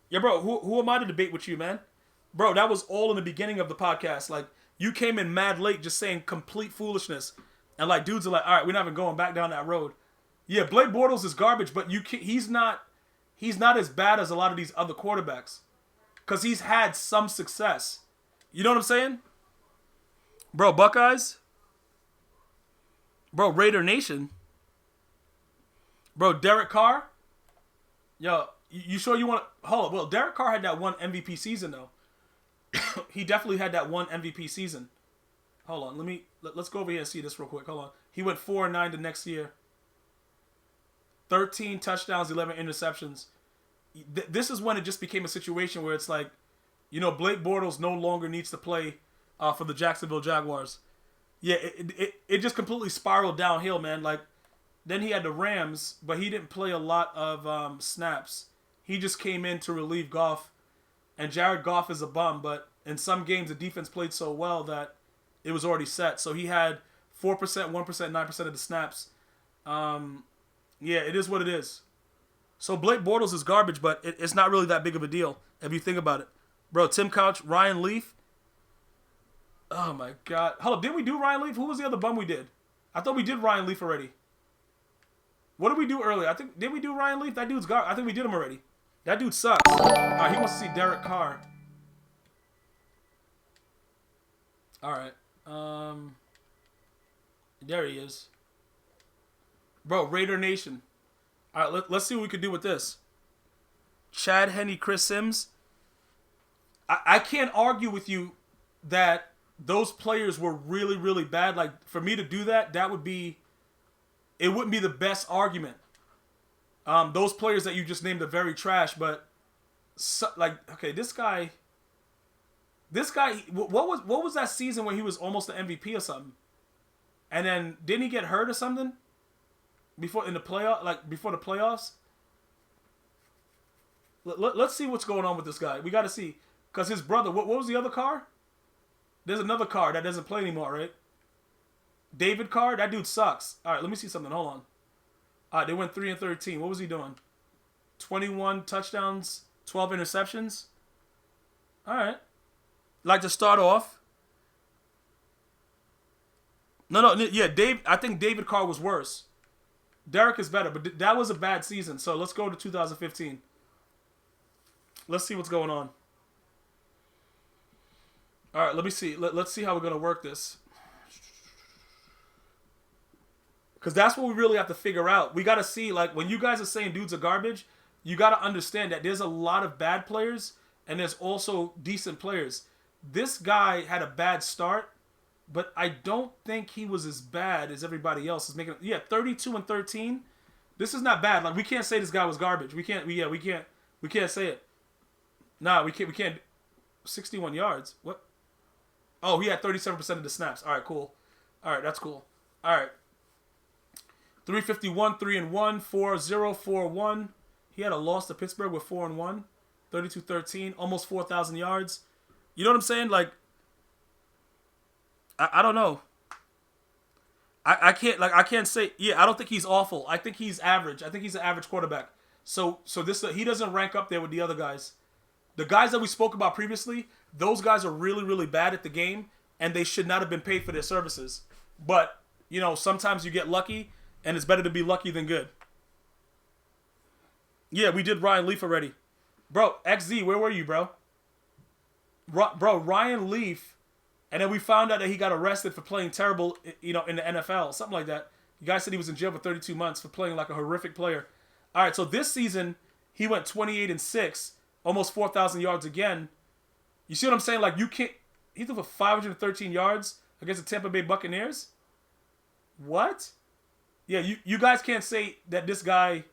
Yeah, bro. Who am I to debate with you, man? Bro, that was all in the beginning of the podcast. Like, you came in mad late just saying complete foolishness. And, like, dudes are like, all right, we're not even going back down that road. Yeah, Blake Bortles is garbage, but he's not as bad as a lot of these other quarterbacks. Because he's had some success. You know what I'm saying? Bro, Buckeyes. Bro, Raider Nation. Bro, Derek Carr. Yo, you sure you want to... Hold on. Well, Derek Carr had that one MVP season, though. He definitely had that one MVP season. Hold on. Let's go over here and see this real quick. Hold on. He went 4-9 the next year. 13 touchdowns, 11 interceptions. This is when it just became a situation where it's like, you know, Blake Bortles no longer needs to play for the Jacksonville Jaguars. Yeah, it just completely spiraled downhill, man. Like, then he had the Rams, but he didn't play a lot of snaps. He just came in to relieve Goff. And Jared Goff is a bum, but in some games the defense played so well that it was already set. So he had 4%, 1%, 9% of the snaps. Yeah, it is what it is. So Blake Bortles is garbage, but it's not really that big of a deal if you think about it. Bro, Tim Couch, Ryan Leaf. Oh, my God. Hold up, did we do Ryan Leaf? Who was the other bum we did? I thought we did Ryan Leaf already. What did we do earlier? Did we do Ryan Leaf? That dude's garbage. I think we did him already. That dude sucks. All right, he wants to see Derek Carr. All right. There he is. Bro, Raider Nation. All right, let's see what we could do with this. Chad Henne, Chris Sims. I can't argue with you that those players were really, really bad. Like, for me to do that, it wouldn't be the best argument. Those players that you just named are very trash, but okay, this guy, what was that season where he was almost an MVP or something? And then didn't he get hurt or something before the playoffs? Let's see what's going on with this guy. We got to see, because his brother. What was the other Carr? There's another Carr that doesn't play anymore, right? David Carr. That dude sucks. All right, let me see something. Hold on. All right, they went 3-13. What was he doing? 21 touchdowns, 12 interceptions. All right. Like to start off. No, yeah, I think David Carr was worse. Derek is better, but that was a bad season. So let's go to 2015. Let's see what's going on. All right, let me see. Let's see how we're going to work this. Because that's what we really have to figure out. We got to see, like, when you guys are saying dudes are garbage, you got to understand that there's a lot of bad players and there's also decent players. This guy had a bad start, but I don't think he was as bad as everybody else is making. Yeah, 32-13. This is not bad. Like, we can't say this guy was garbage. We can't say it. Nah, we can't. 61 yards. What? Oh, he had 37% of the snaps. All right, cool. All right, that's cool. All right. 351, 3-1, 4-0, 4-1. He had a loss to Pittsburgh with 4-1. 32-13, almost 4,000 yards. You know what I'm saying? Like, I don't know. I can't say, yeah, I don't think he's awful. I think he's average. I think he's an average quarterback. So this, he doesn't rank up there with the other guys. The guys that we spoke about previously, those guys are really, really bad at the game, and they should not have been paid for their services. But, you know, sometimes you get lucky, and it's better to be lucky than good. Yeah, we did Ryan Leaf already. Bro, XZ, where were you, bro? Bro, Ryan Leaf, and then we found out that he got arrested for playing terrible, you know, in the NFL. Something like that. The guy said he was in jail for 32 months for playing like a horrific player. All right, so this season, he went 28-6, almost 4,000 yards again. You see what I'm saying? Like, you can't... He threw for 513 yards against the Tampa Bay Buccaneers? What? Yeah, you guys can't say that this guy...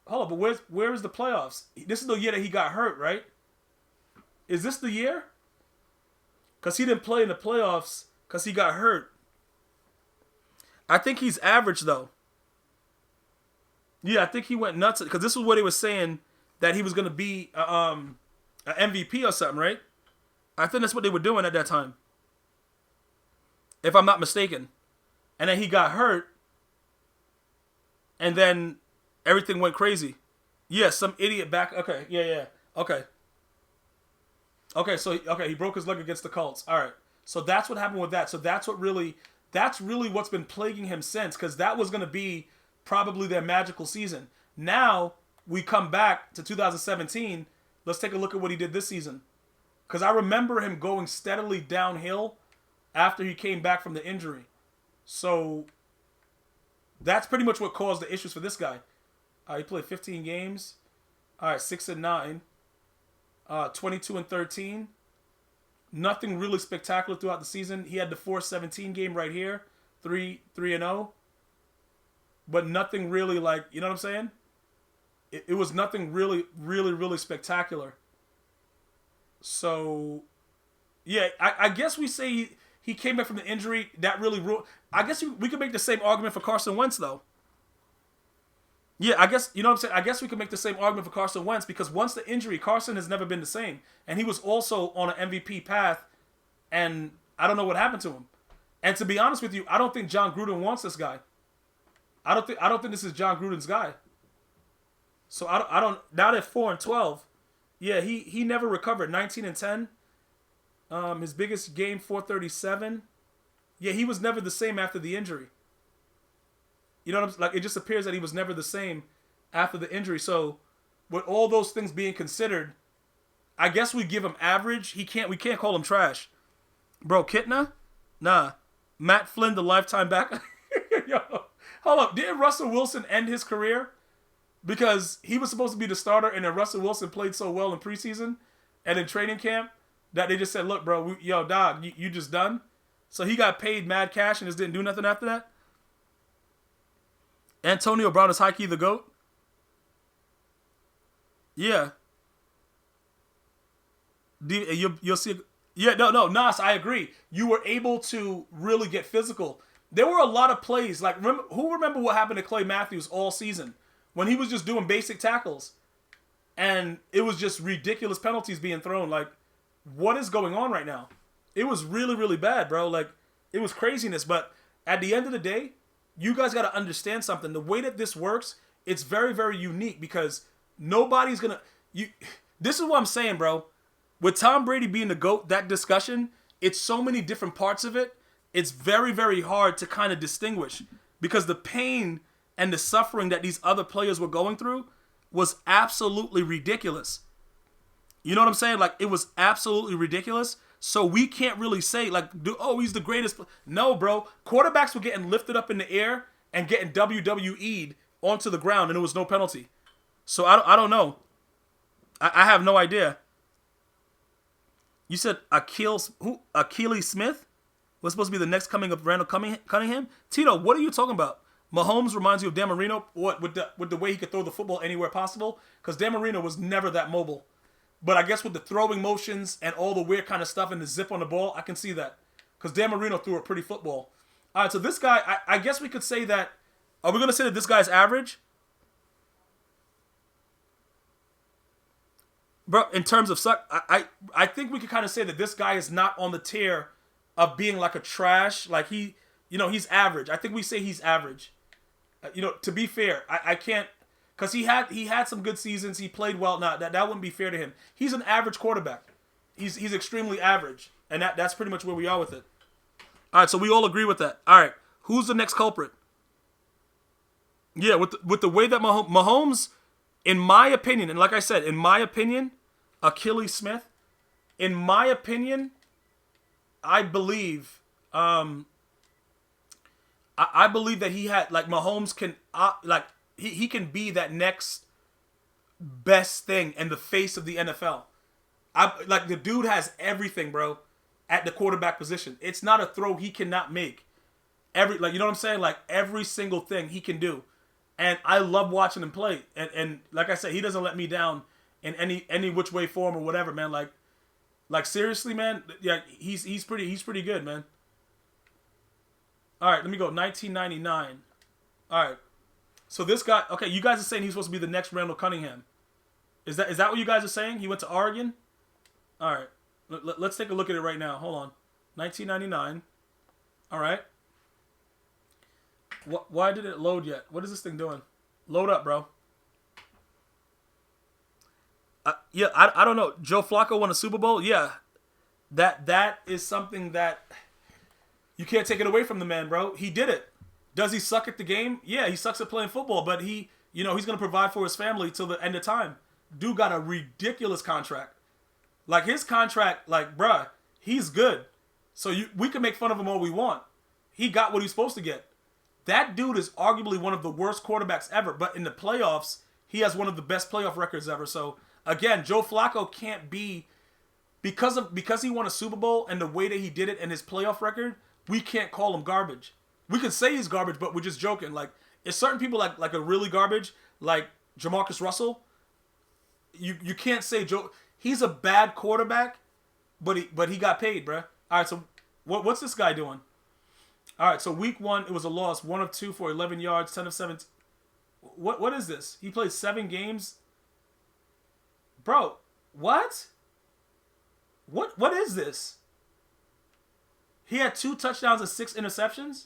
Hold on, but where is the playoffs? This is the year that he got hurt, right? Is this the year? Because he didn't play in the playoffs because he got hurt. I think he's average, though. Yeah, I think he went nuts. Because this was what he was saying, that he was going to be an MVP or something, right? I think that's what they were doing at that time. If I'm not mistaken. And then he got hurt. And then everything went crazy. Yeah, some idiot back. Okay, yeah. Okay. Okay, so he broke his leg against the Colts. All right, so that's what happened with that. So that's really what's been plaguing him since, because that was going to be probably their magical season. Now we come back to 2017. Let's take a look at what he did this season, because I remember him going steadily downhill after he came back from the injury. So that's pretty much what caused the issues for this guy. He played 15 games. All right, 6-9. 22-13. Nothing really spectacular throughout the season. He had the 4-17 game right here, 3-0. But nothing really, like, you know what I'm saying? It was nothing really spectacular. So, yeah, I guess we say he came back from the injury. That really I guess we could make the same argument for Carson Wentz, though. Yeah, I guess, you know what I'm saying? I guess we could make the same argument for Carson Wentz, because once the injury, Carson has never been the same. And he was also on an MVP path, and I don't know what happened to him. And to be honest with you, I don't think John Gruden wants this guy. I don't think this is John Gruden's guy. So I don't now they're 4-12. Yeah, he never recovered. 19-10. His biggest game, 437. Yeah, he was never the same after the injury. You know what I'm saying? Like, it just appears that he was never the same after the injury. So, with all those things being considered, I guess we give him average. We can't call him trash. Bro, Kitna? Nah. Matt Flynn, the lifetime back. Yo, hold up. Didn't Russell Wilson end his career? Because he was supposed to be the starter, and then Russell Wilson played so well in preseason and in training camp that they just said, look, bro, dog, you just done. So he got paid mad cash and just didn't do nothing after that. Antonio Brown is high-key the GOAT? Yeah. You'll see. Yeah, no, Nas, I agree. You were able to really get physical. There were a lot of plays. Like, who remember what happened to Clay Matthews all season? When he was just doing basic tackles. And it was just ridiculous penalties being thrown. Like, what is going on right now? It was really bad, bro. Like, it was craziness. But at the end of the day, you guys got to understand something. The way that this works, it's very unique, because nobody's going to... This is what I'm saying, bro. With Tom Brady being the GOAT, that discussion, it's so many different parts of it. It's very hard to kind of distinguish, because the pain and the suffering that these other players were going through was absolutely ridiculous. You know what I'm saying? Like, it was absolutely ridiculous. So we can't really say, like, he's the greatest. No, bro. Quarterbacks were getting lifted up in the air and getting WWE'd onto the ground, and there was no penalty. So I don't know. I have no idea. You said Achilles Smith was supposed to be the next coming of Randall Cunningham? Tito, what are you talking about? Mahomes reminds you of Dan Marino? What, with the way he could throw the football anywhere possible? Because Dan Marino was never that mobile. But I guess with the throwing motions and all the weird kind of stuff and the zip on the ball, I can see that. Because Dan Marino threw a pretty football. All right, so this guy, I guess we could say that... Are we going to say that this guy's average? Bro, in terms of suck, I think we could kind of say that this guy is not on the tier of being like a trash. Like, he's average. I think we say he's average. To be fair, I can't... Because he had some good seasons. He played well. Nah, that wouldn't be fair to him. He's an average quarterback. He's extremely average. And that's pretty much where we are with it. All right, so we all agree with that. All right, who's the next culprit? Yeah, with the way that Mahomes, in my opinion, and like I said, in my opinion, Achilles Smith, in my opinion, I believe... I believe that he had, like, Mahomes can, he can be that next best thing and the face of the NFL. Like, the dude has everything, bro, at the quarterback position. It's not a throw he cannot make. You know what I'm saying? Like, every single thing he can do. And I love watching him play. And like I said, he doesn't let me down in any which way, form, or whatever, man. Like seriously, man. Yeah, he's pretty good, man. All right, let me go. 1999. All right. So this guy, okay, you guys are saying he's supposed to be the next Randall Cunningham. Is that what you guys are saying? He went to Oregon? All right. Let's take a look at it right now. Hold on. 1999. All right. Why did it load yet? What is this thing doing? Load up, bro. I don't know. Joe Flacco won a Super Bowl. Yeah, that is something that you can't take it away from the man, bro. He did it. Does he suck at the game? Yeah, he sucks at playing football, but he's going to provide for his family till the end of time. Dude got a ridiculous contract. Like, his contract, like, bruh, he's good. So we can make fun of him all we want. He got what he's supposed to get. That dude is arguably one of the worst quarterbacks ever, but in the playoffs, he has one of the best playoff records ever. So, again, Joe Flacco can't be, because he won a Super Bowl and the way that he did it and his playoff record, we can't call him garbage. We can say he's garbage, but we're just joking. Like, if certain people like are really garbage, like Jamarcus Russell, you can't say Joe. He's a bad quarterback, but he got paid, bruh. All right, so what's this guy doing? All right, so week 1, it was a loss. 1 of 2 for 11 yards, 10 of 7. What is this? He played 7 games. Bro, what? What is this? He had 2 touchdowns and 6 interceptions?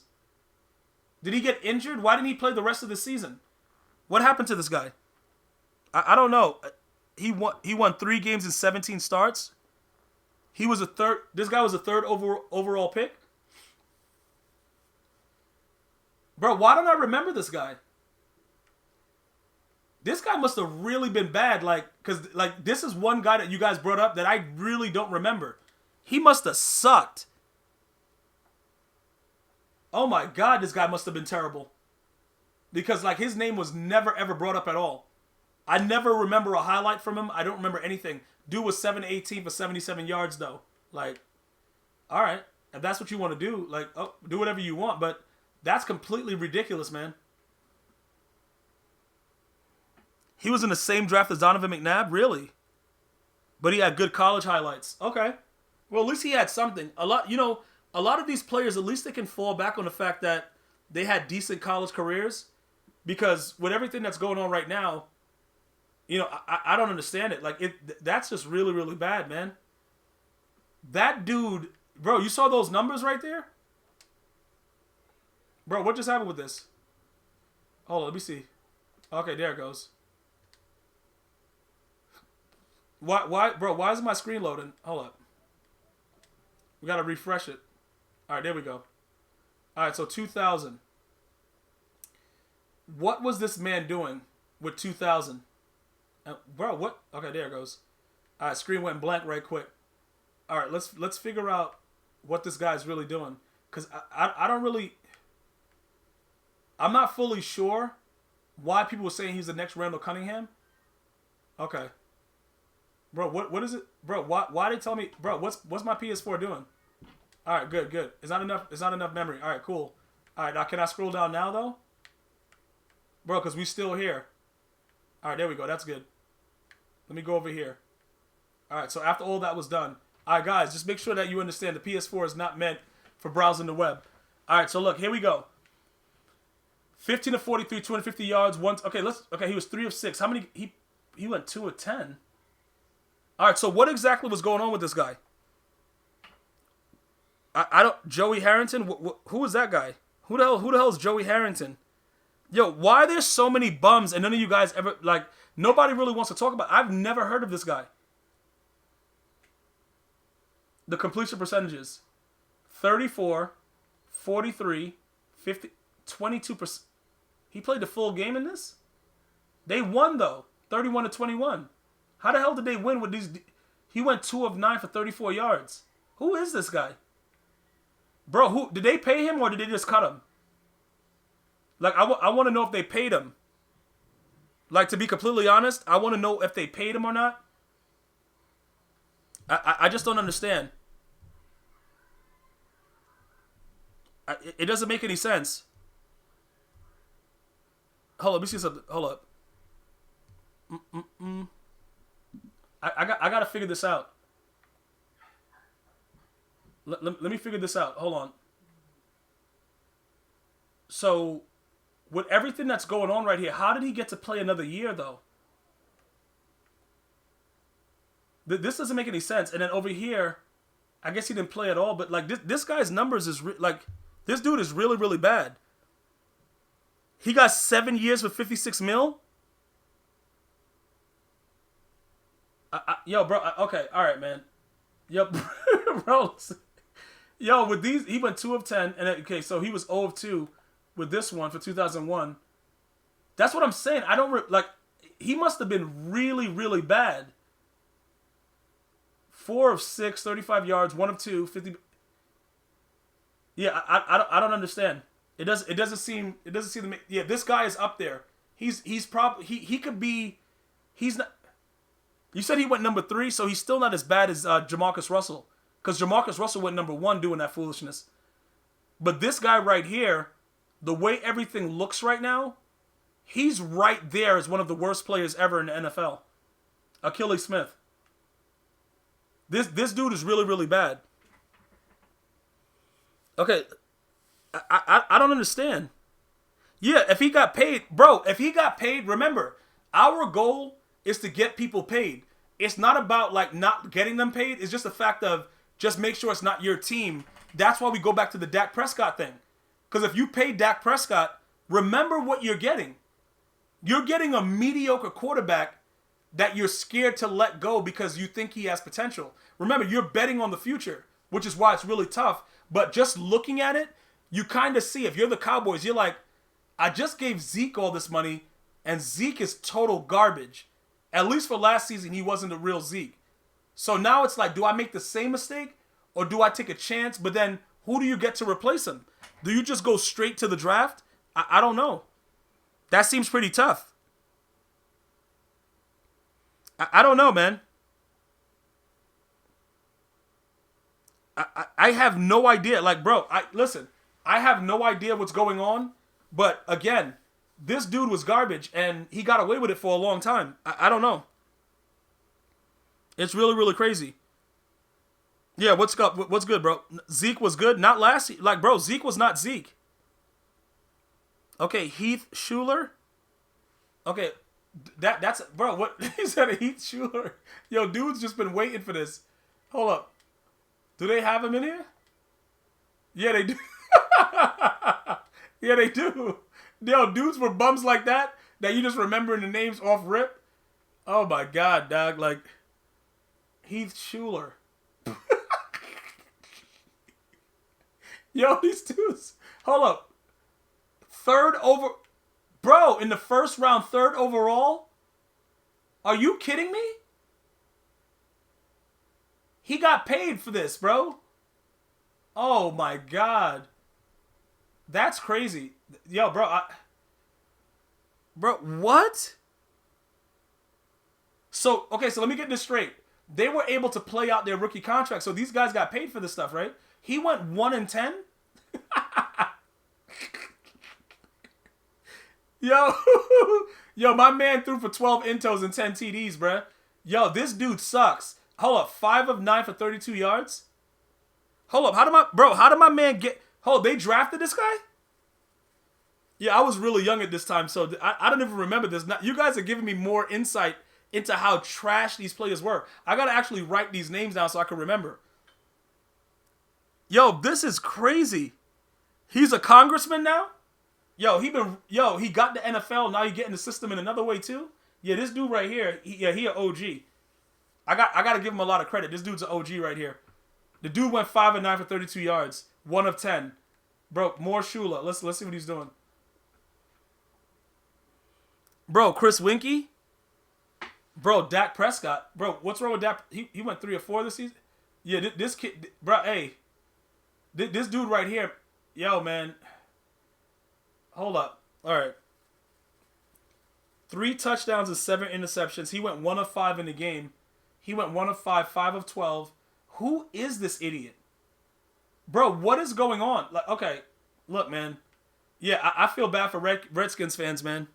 Did he get injured? Why didn't he play the rest of the season? What happened to this guy? I don't know. He won 3 games in 17 starts. This guy was a third overall pick. Bro, why don't I remember this guy? This guy must have really been bad, because this is one guy that you guys brought up that I really don't remember. He must have sucked. Oh my God, this guy must have been terrible. Because, his name was never, ever brought up at all. I never remember a highlight from him. I don't remember anything. Dude was 7-18 for 77 yards, though. All right. If that's what you want to do, do whatever you want. But that's completely ridiculous, man. He was in the same draft as Donovan McNabb? Really? But he had good college highlights. Okay. Well, at least he had something. A lot of these players, at least they can fall back on the fact that they had decent college careers. Because with everything that's going on right now, I don't understand it. That's just really, really bad, man. That dude, bro, you saw those numbers right there? Bro, what just happened with this? Hold on, let me see. Okay, there it goes. Why is my screen loading? Hold up. We gotta refresh it. Alright, there we go. Alright, so 2000. What was this man doing with 2000? Bro, what? Okay, there it goes. Alright, screen went blank right quick. Alright, let's figure out what this guy's really doing. Because I don't really... I'm not fully sure why people were saying he's the next Randall Cunningham. Okay. Bro, what is it? Bro, why they tell me... Bro, what's my PS4 doing? Alright, good. It's not enough memory. Alright, cool. Alright, now can I scroll down now, though? Bro, because we still here. Alright, there we go. That's good. Let me go over here. Alright, so after all that was done. Alright, guys, just make sure that you understand the PS4 is not meant for browsing the web. Alright, so look, here we go. 15 of 43, 250 yards. Okay, he was 3 of 6. How many? He went 2 of 10. Alright, so what exactly was going on with this guy? I don't... Joey Harrington? Who is that guy? Who the hell is Joey Harrington? Yo, why are there so many bums and none of you guys ever... nobody really wants to talk about... I've never heard of this guy. The completion percentages. 34, 43, 50, 22%. He played the full game in this? They won, though. 31 to 21. How the hell did they win with these... He went 2 of 9 for 34 yards. Who is this guy? Bro, did they pay him or did they just cut him? I want to know if they paid him. To be completely honest, I want to know if they paid him or not. I just don't understand. It doesn't make any sense. Hold up, let me see something. Hold up. I gotta figure this out. Let me figure this out. Hold on. So, with everything that's going on right here, how did he get to play another year, though? This doesn't make any sense. And then over here, I guess he didn't play at all. But, this guy's numbers is... this dude is really, really bad. He got 7 years for 56 mil? Yo, bro. Okay, all right, man. Yo, bro. Yo, with these, he went 2 of 10, and okay, so he was 0 of 2 with this one for 2001. That's what I'm saying. I don't like. He must have been really, really bad. 4 of 6, 35 yards, 1 of 2, 50. Yeah, I don't understand. It doesn't seem to. Yeah, this guy is up there. He's probably he could be. He's not. You said he went number 3, so he's still not as bad as Jamarcus Russell, because Jamarcus Russell went number 1 doing that foolishness. But this guy right here, the way everything looks right now, he's right there as one of the worst players ever in the NFL. Achilles Smith. This dude is really, really bad. Okay, I don't understand. Yeah, if he got paid, bro, remember, our goal is to get people paid. It's not about like not getting them paid. It's just the fact of just make sure it's not your team. That's why we go back to the Dak Prescott thing. Because if you pay Dak Prescott, remember what you're getting. You're getting a mediocre quarterback that you're scared to let go because you think he has potential. Remember, you're betting on the future, which is why it's really tough. But just looking at it, you kind of see, if you're the Cowboys, you're like, I just gave Zeke all this money, and Zeke is total garbage. At least for last season, he wasn't a real Zeke. So now it's like, do I make the same mistake, or do I take a chance? But then, who do you get to replace him? Do you just go straight to the draft? I don't know. That seems pretty tough. I don't know, man. I have no idea. Like, bro, listen, I have no idea what's going on. But again, this dude was garbage, and he got away with it for a long time. I don't know. It's really, really crazy. Yeah, what's good, bro? Zeke was good. Not last year. Like, bro, Zeke was not Zeke. Okay, Heath Schuler. Okay, that's bro. What he said, a Heath Schuler. Yo, dude's just been waiting for this. Hold up. Do they have him in here? Yeah, they do. Yeah, they do. Yo, dudes were bums like that you just remembering the names off rip. Oh my god, dog. Like, Heath Schuler. Yo, these dudes. Hold up. Bro, in the first round, 3rd overall? Are you kidding me? He got paid for this, bro. Oh my god. That's crazy. Yo, bro, Bro, what? So, okay, so let me get this straight. They were able to play out their rookie contract, so these guys got paid for this stuff, right? He went 1 and 10? Yo, my man threw for 12 intos and 10 TDs, bruh. Yo, this dude sucks. Hold up, 5 of 9 for 32 yards? Hold up, how did my man get... they drafted this guy? Yeah, I was really young at this time, so I don't even remember this. You guys are giving me more insight into how trash these players were. I gotta actually write these names down so I can remember. Yo, this is crazy. He's a congressman now? He got the NFL, now he getting the system in another way too? Yeah, this dude right here, he an OG. I gotta give him a lot of credit. This dude's an OG right here. The dude went 5 of 9 for 32 yards. 1 of 10. Bro, more Shula. Let's see what he's doing. Bro, Chris Winkie? Bro, Dak Prescott. Bro, what's wrong with Dak? He went 3 or 4 this season? Yeah, this kid... Bro, hey. This dude right here... Yo, man. Hold up. All right. 3 touchdowns and 7 interceptions. He went 1 of 5 in the game. He went 1 of 5, 5 of 12. Who is this idiot? Bro, what is going on? Like, okay, look, man. Yeah, I feel bad for Redskins fans, man.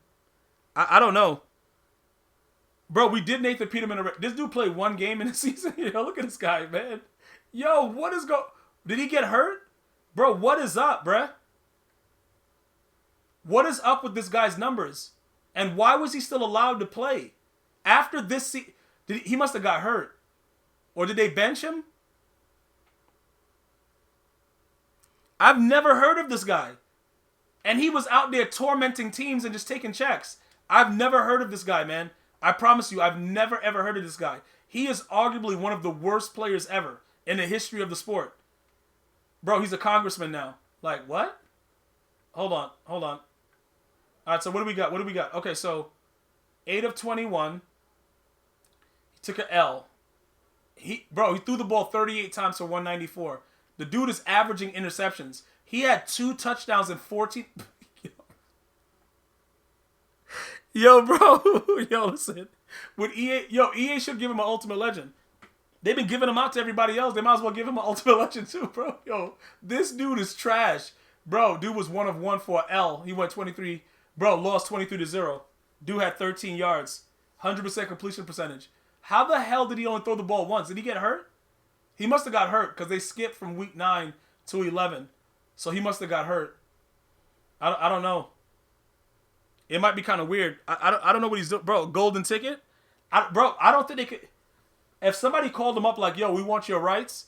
I don't know. Bro, we did Nathan Peterman. This dude played 1 game in the season. Yo, look at this guy, man. Yo, what is Did he get hurt? Bro, what is up, bruh? What is up with this guy's numbers? And why was he still allowed to play? After this he must have got hurt. Or did they bench him? I've never heard of this guy. And he was out there tormenting teams and just taking checks. I've never heard of this guy, man. I promise you, I've never ever heard of this guy. He is arguably one of the worst players ever in the history of the sport. Bro, he's a congressman now. Like, what? Hold on. All right, so what do we got? Okay, so 8 of 21. He took an L. He threw the ball 38 times for 194. The dude is averaging interceptions. He had 2 touchdowns and 14... Yo, bro. Yo, listen. With EA should give him an Ultimate Legend. They've been giving him out to everybody else. They might as well give him an Ultimate Legend too, bro. Yo, this dude is trash. Bro, dude was 1 of 1 for L. He went 23. Bro, lost 23-0. Dude had 13 yards. 100% completion percentage. How the hell did he only throw the ball once? Did he get hurt? He must have got hurt because they skipped from week 9 to 11. So he must have got hurt. I don't know. It might be kind of weird. I don't know what he's doing. Bro, golden ticket? I don't think they could... If somebody called him up like, yo, we want your rights,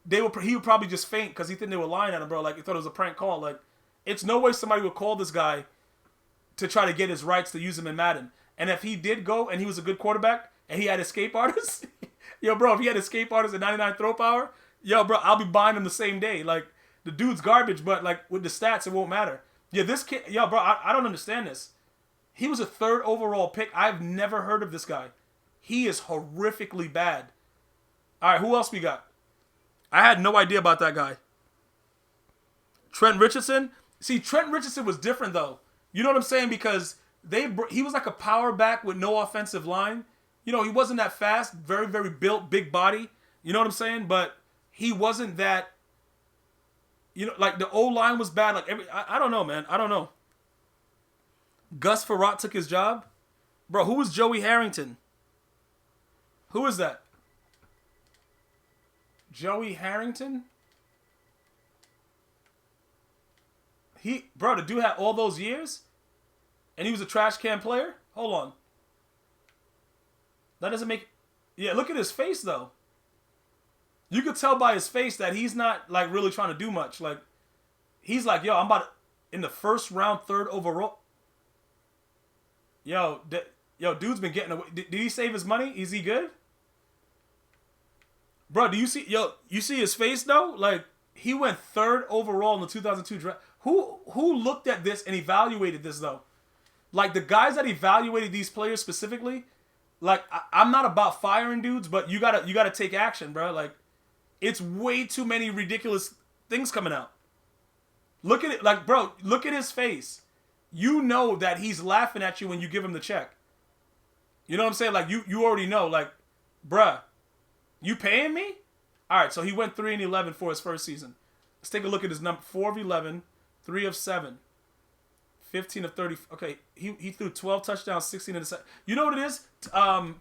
he would probably just faint because he think they were lying at him, bro. Like, he thought it was a prank call. Like, it's no way somebody would call this guy to try to get his rights to use him in Madden. And if he did go and he was a good quarterback and he had escape artists, yo, bro, if he had escape artists and 99 throw power, yo, bro, I'll be buying him the same day. Like, the dude's garbage, but, like, with the stats, it won't matter. Yeah, this kid, yo, bro, I don't understand this. He was a 3rd overall pick. I've never heard of this guy. He is horrifically bad. All right, who else we got? I had no idea about that guy. Trent Richardson. See, Trent Richardson was different, though. You know what I'm saying? Because he was like a power back with no offensive line. You know, he wasn't that fast. Very, very built, big body. You know what I'm saying? But he wasn't that... You know, like, the O-line was bad. Like, I don't know, man. I don't know. Gus Frerotte took his job? Bro, who was Joey Harrington? Who is that? Joey Harrington? Bro, the dude had all those years? And he was a trash can player? Hold on. That doesn't make... Yeah, look at his face, though. You could tell by his face that he's not, like, really trying to do much. Like, he's like, yo, I'm about to... In the first round, 3rd overall... Yo, dude's been getting away. Did he save his money? Is he good? Bro, you see his face, though? Like, he went 3rd overall in the 2002 draft. Who looked at this and evaluated this, though? Like, the guys that evaluated these players specifically, like, I'm not about firing dudes, but you gotta take action, bro. Like, it's way too many ridiculous things coming out. Look at it. Like, bro, look at his face. You know that he's laughing at you when you give him the check. You know what I'm saying? Like, you already know. Like, bruh, you paying me? All right, so he went 3 and 11 for his first season. Let's take a look at his number. 4 of 11, 3 of 7, 15 of 30. Okay, he threw 12 touchdowns, 16 interceptions. You know what it is?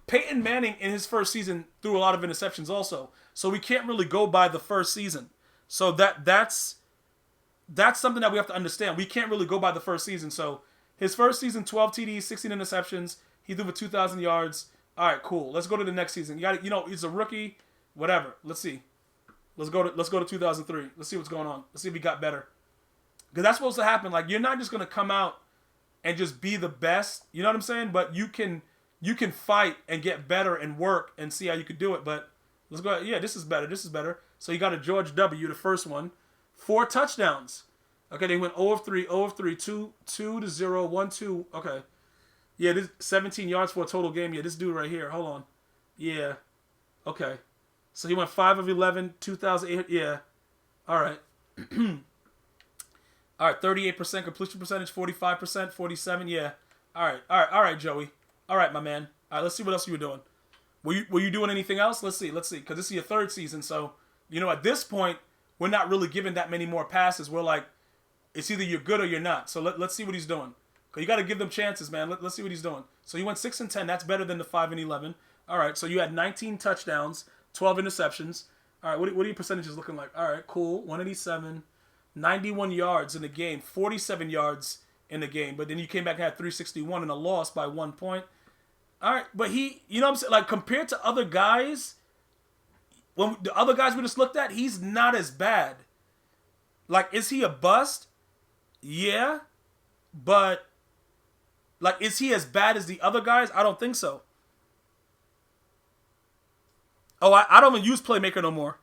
Peyton Manning in his first season threw a lot of interceptions also. So we can't really go by the first season. So that's something that we have to understand. We can't really go by the first season. So his first season, 12 TDs, 16 interceptions. He threw for 2,000 yards. All right, cool. Let's go to the next season. He's a rookie. Whatever. Let's see. Let's go to 2003. Let's see what's going on. Let's see if he got better. Because that's supposed to happen. Like, you're not just gonna come out and just be the best. You know what I'm saying? But you can fight and get better and work and see how you could do it. But let's go. Yeah, this is better. So you got a George W. The first one. 4 touchdowns. Okay, they went 0 of 3, 2 to 0, 1, 2. Okay. Yeah, this 17 yards for a total game. Yeah, this dude right here. Hold on. Yeah. Okay. So he went 5 of 11, 2,008. Yeah. All right. All right, 38% completion percentage, 45%, 47. Yeah. All right, Joey. All right, my man. All right, let's see what else you were doing. Were you doing anything else? Let's see. Because this is your 3rd season. So, at this point, we're not really giving that many more passes. We're like, it's either you're good or you're not. So let's see what he's doing. Because you got to give them chances, man. Let's see what he's doing. So he went 6 and 10. That's better than the 5 and 11. All right, so you had 19 touchdowns, 12 interceptions. All right, what are your percentages looking like? All right, cool. 187, 91 yards in the game, 47 yards in the game. But then you came back and had 361 and a loss by 1 point. All right, but you know what I'm saying? Like, compared to other guys, when the other guys we just looked at, he's not as bad. Like, is he a bust? Yeah. But, like, is he as bad as the other guys? I don't think so. Oh, I don't even use playmaker no more.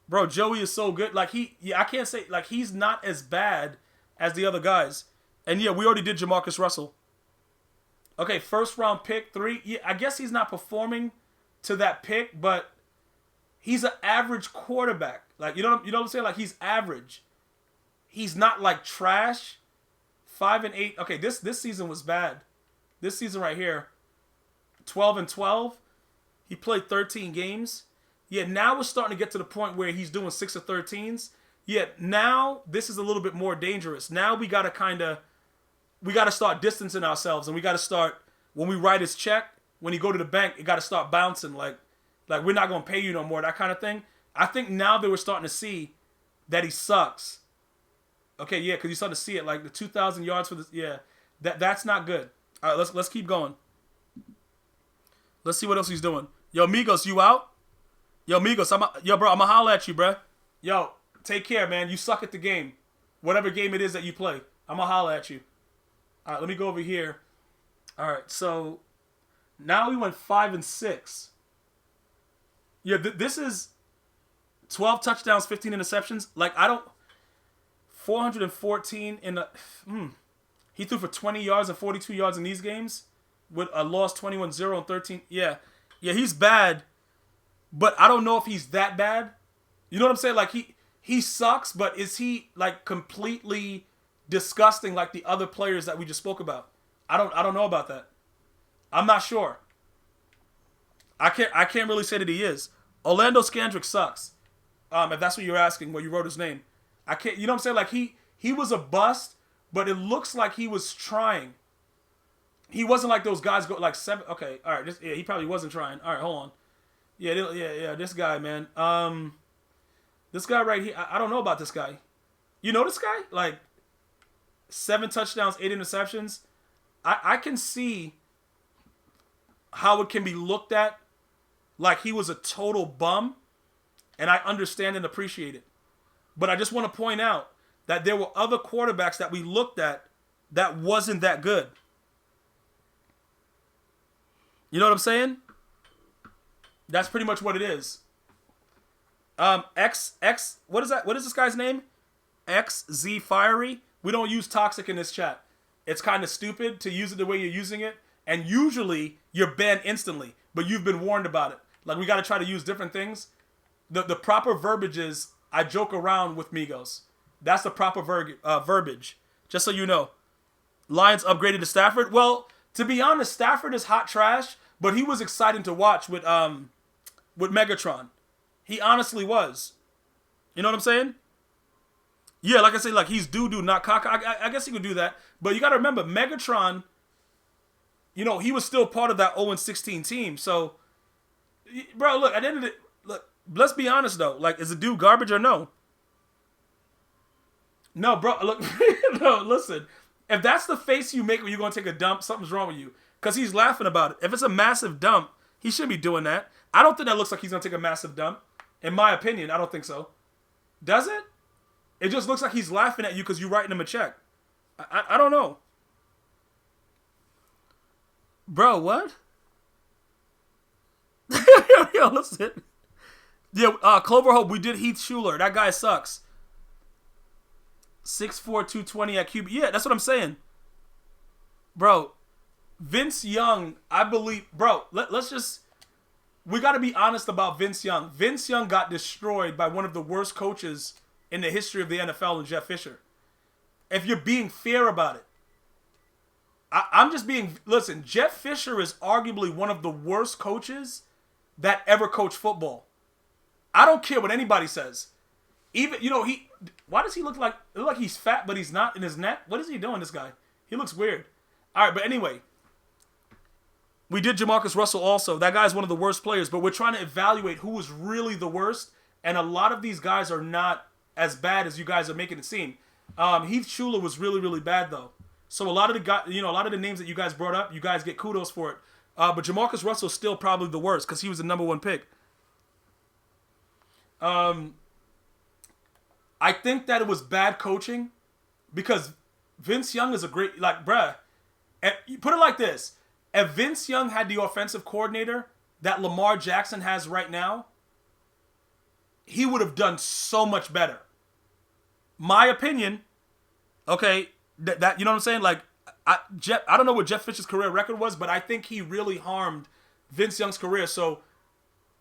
Bro, Joey is so good. Like, I can't say, like, he's not as bad as the other guys. And yeah, we already did Jamarcus Russell. Okay, first round pick, 3. Yeah, I guess he's not performing to that pick, but he's an average quarterback. Like, you know what I'm saying? Like, he's average. He's not like trash. 5-8. Okay, this season was bad. This season right here, 12-12. He played 13 games. Yeah, now we're starting to get to the point where he's doing 6 of 13s. Yeah, now this is a little bit more dangerous. Now we got to start distancing ourselves, and we got to start, when we write his check, when he go to the bank, it got to start bouncing. Like we're not going to pay you no more, that kind of thing. I think now that we're starting to see that he sucks. Okay, yeah, because you're starting to see it, like the 2,000 yards for this. Yeah, that's not good. All right, let's keep going. Let's see what else he's doing. Yo, Migos, you out? Yo, Migos, bro, I'm going to holler at you, bro. Yo, take care, man. You suck at the game. Whatever game it is that you play. I'm going to holler at you. All right, let me go over here. All right, so now we went 5-6. Yeah, this is 12 touchdowns, 15 interceptions. Like, 414 in the... He threw for 20 yards and 42 yards in these games with a loss 21-0 and 13. Yeah, he's bad, but I don't know if he's that bad. You know what I'm saying? Like, he sucks, but is he, like, completely disgusting like the other players that we just spoke about? I don't know about that. I'm not sure. I can't really say that he is. Orlando Scandrick sucks. If that's what you're asking, where you wrote his name. I can't, you know what I'm saying? Like, he was a bust, but it looks like he was trying. He wasn't like those guys go like 7. Okay, all right. He probably wasn't trying. All right, hold on. Yeah. This guy, man. This guy right here. I don't know about this guy. You know this guy? Like 7 touchdowns, 8 interceptions. I can see how it can be looked at like he was a total bum, and I understand and appreciate it. But I just want to point out that there were other quarterbacks that we looked at that wasn't that good. You know what I'm saying? That's pretty much what it is. What is that? What is this guy's name? XZ Fiery. We don't use toxic in this chat. It's kind of stupid to use it the way you're using it. And usually you're banned instantly, but you've been warned about it. Like, we got to try to use different things. The proper verbiage is, I joke around with Migos. That's the proper verbiage. Just so you know. Lions upgraded to Stafford. Well, to be honest, Stafford is hot trash, but he was exciting to watch with Megatron. He honestly was. You know what I'm saying? Yeah, like I say, like he's doo-doo, not caca. I guess he could do that. But you got to remember, Megatron, you know, he was still part of that 0-16 team. So, bro, look, at the end of the... Look, let's be honest, though. Like, is the dude garbage or no? No, bro, look. No, listen. If that's the face you make when you're going to take a dump, something's wrong with you. Because he's laughing about it. If it's a massive dump, he shouldn't be doing that. I don't think that looks like he's going to take a massive dump. In my opinion, I don't think so. Does it? It just looks like he's laughing at you because you're writing him a check. I don't know. Bro, what? Yo, listen. Yeah, Clover Hope, we did Heath Schuler. That guy sucks. 6'4", 220 at QB. Yeah, that's what I'm saying. Bro, Vince Young, I believe... Bro, let's just... We got to be honest about Vince Young. Vince Young got destroyed by one of the worst coaches in the history of the NFL, and Jeff Fisher. If you're being fair about it. I'm just being... Listen, Jeff Fisher is arguably one of the worst coaches that ever coached football. I don't care what anybody says. Even, you know, why does he look like he's fat, but he's not in his neck? What is he doing, this guy? He looks weird. All right, but anyway. We did Jamarcus Russell also. That guy's one of the worst players, but we're trying to evaluate who is really the worst, and a lot of these guys are not as bad as you guys are making it seem. Heath Schuler was really, really bad, though. So a lot of the names that you guys brought up, you guys get kudos for it. But Jamarcus Russell's still probably the worst because he was the number 1 pick. I think that it was bad coaching because Vince Young is a bruh. And put it like this. If Vince Young had the offensive coordinator that Lamar Jackson has right now, he would have done so much better. My opinion, okay, that you know what I'm saying? Like, I don't know what Jeff Fisher's career record was, but I think he really harmed Vince Young's career. So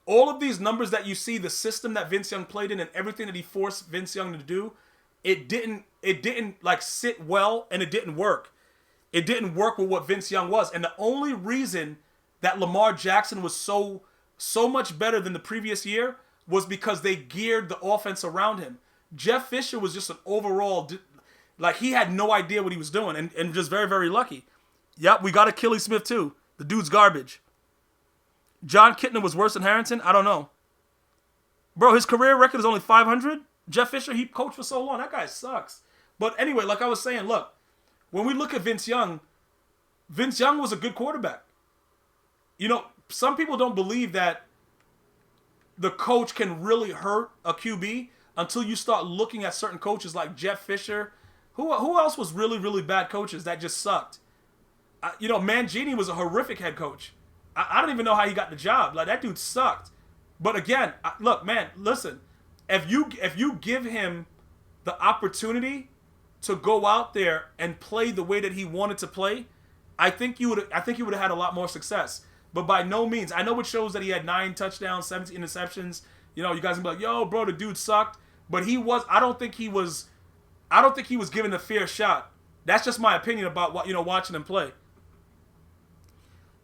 all of these numbers that you see, the system that Vince Young played in and everything that he forced Vince Young to do, it didn't like sit well, and it didn't work. It didn't work with what Vince Young was. And the only reason that Lamar Jackson was so much better than the previous year was because they geared the offense around him. Jeff Fisher was just an overall, like, he had no idea what he was doing, and just very, very lucky. Yep, we got Achilles Smith too. The dude's garbage. John Kitna was worse than Harrington? I don't know. Bro, his career record is only 500. Jeff Fisher, he coached for so long. That guy sucks. But anyway, like I was saying, look, when we look at Vince Young was a good quarterback. You know, some people don't believe that the coach can really hurt a QB until you start looking at certain coaches like Jeff Fisher. Who else was really, really bad coaches that just sucked? You know, Mangini was a horrific head coach. I don't even know how he got the job. Like, that dude sucked. But again, look, man, listen. If you give him the opportunity to go out there and play the way that he wanted to play, I think he would have had a lot more success. But by no means, I know it shows that he had 9 touchdowns, 17 interceptions. You know, you guys can be like, "Yo, bro, the dude sucked," but I don't think he was given a fair shot. That's just my opinion about what, you know, watching him play.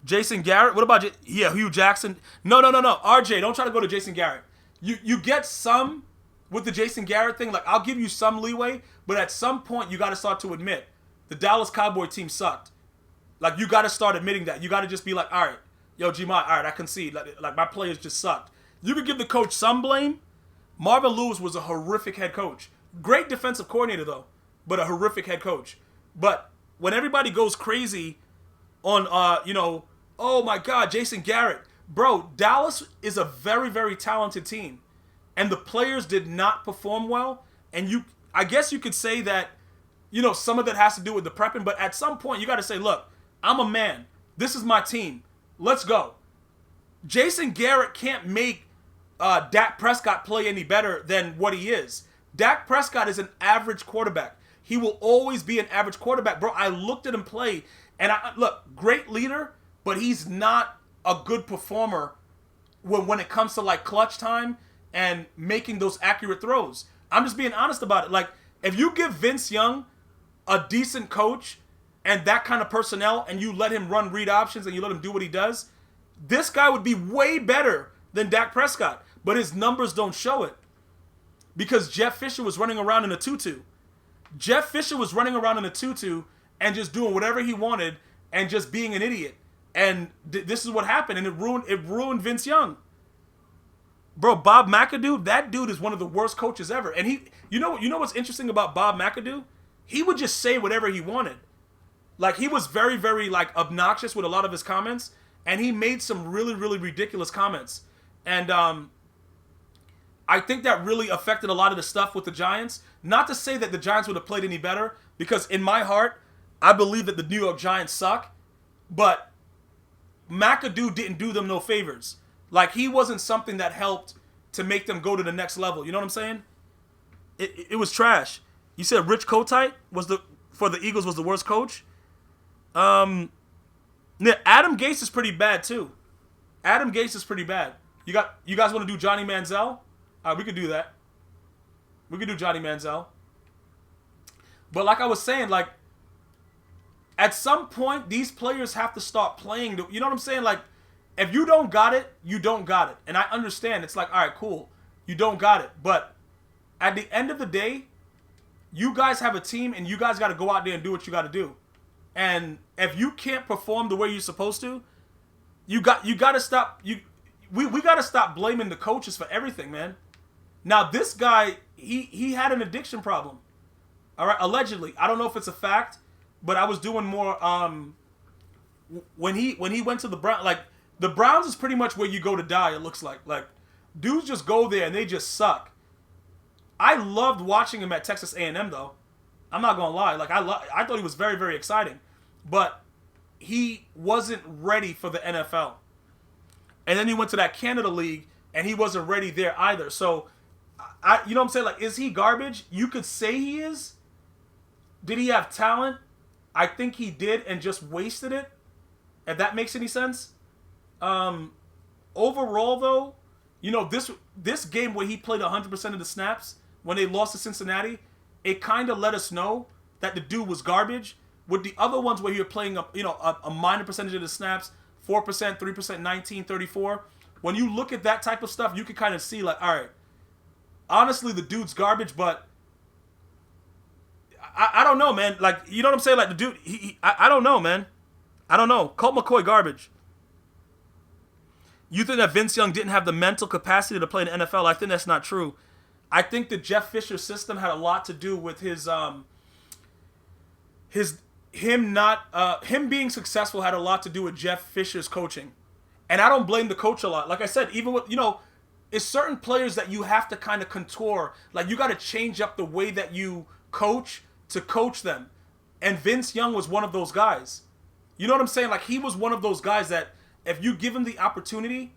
Jason Garrett, what about Hugh Jackson? No. RJ, don't try to go to Jason Garrett. You get some with the Jason Garrett thing. Like, I'll give you some leeway, but at some point you got to start to admit the Dallas Cowboy team sucked. Like, you got to start admitting that. You got to just be like, all right, yo, Gmi, all right, I concede. Like my players just sucked. You could give the coach some blame. Marvin Lewis was a horrific head coach. Great defensive coordinator, though, but a horrific head coach. But when everybody goes crazy on, you know, oh my God, Jason Garrett. Bro, Dallas is a very, very talented team. And the players did not perform well. And I guess you could say that, you know, some of that has to do with the prepping. But at some point, you got to say, look, I'm a man. This is my team. Let's go. Jason Garrett can't make Dak Prescott play any better than what he is. Dak Prescott is an average quarterback. He will always be an average quarterback. Bro, I looked at him play, and look, great leader, but he's not a good performer when it comes to, like, clutch time and making those accurate throws. I'm just being honest about it. Like, if you give Vince Young a decent coach and that kind of personnel, and you let him run read options and you let him do what he does, this guy would be way better than Dak Prescott. But his numbers don't show it. Because Jeff Fisher was running around in a tutu. Jeff Fisher was running around in a tutu and just doing whatever he wanted and just being an idiot. And this is what happened, and it ruined Vince Young. Bro, Bob McAdoo, that dude is one of the worst coaches ever. And you know what's interesting about Bob McAdoo? He would just say whatever he wanted. Like, he was very, very, like, obnoxious with a lot of his comments, and he made some really, really ridiculous comments. And I think that really affected a lot of the stuff with the Giants. Not to say that the Giants would have played any better, because in my heart, I believe that the New York Giants suck, but McAdoo didn't do them no favors. Like, he wasn't something that helped to make them go to the next level. You know what I'm saying? It was trash. You said Rich Kotite for the Eagles was the worst coach? Yeah, Adam Gase is pretty bad too. Adam Gase is pretty bad. You guys want to do Johnny Manziel? We could do that. We could do Johnny Manziel. But like I was saying, like, at some point, these players have to start playing. You know what I'm saying? Like, if you don't got it, you don't got it. And I understand. It's like, all right, cool. You don't got it. But at the end of the day, you guys have a team, and you guys got to go out there and do what you got to do. And if you can't perform the way you're supposed to, you got to stop. We got to stop blaming the coaches for everything, man. Now, this guy, he had an addiction problem. All right, allegedly. I don't know if it's a fact. But I was doing more when he went to the Browns. Like, the Browns is pretty much where you go to die, it looks like. Like, dudes just go there and they just suck. I loved watching him at Texas A&M, though. I'm not going to lie. Like, I thought he was very, very exciting. But he wasn't ready for the NFL. And then he went to that Canada League, and he wasn't ready there either. So, you know what I'm saying? Like, is he garbage? You could say he is. Did he have talent? I think he did and just wasted it. If that makes any sense. Overall, though, you know, this game where he played 100% of the snaps when they lost to Cincinnati, it kind of let us know that the dude was garbage. With the other ones where you're playing a minor percentage of the snaps, 4%, 3%, 19, 34. When you look at that type of stuff, you can kind of see like, all right, honestly, the dude's garbage, but I don't know, man. Like, you know what I'm saying? Like, the dude, I don't know, man. I don't know. Colt McCoy garbage. You think that Vince Young didn't have the mental capacity to play in the NFL? I think that's not true. I think the Jeff Fisher system had a lot to do with him being successful had a lot to do with Jeff Fisher's coaching. And I don't blame the coach a lot. Like I said, even with, it's certain players that you have to kind of contour. Like, you got to change up the way that you coach to coach them. And Vince Young was one of those guys. You know what I'm saying? Like, he was one of those guys that if you give him the opportunity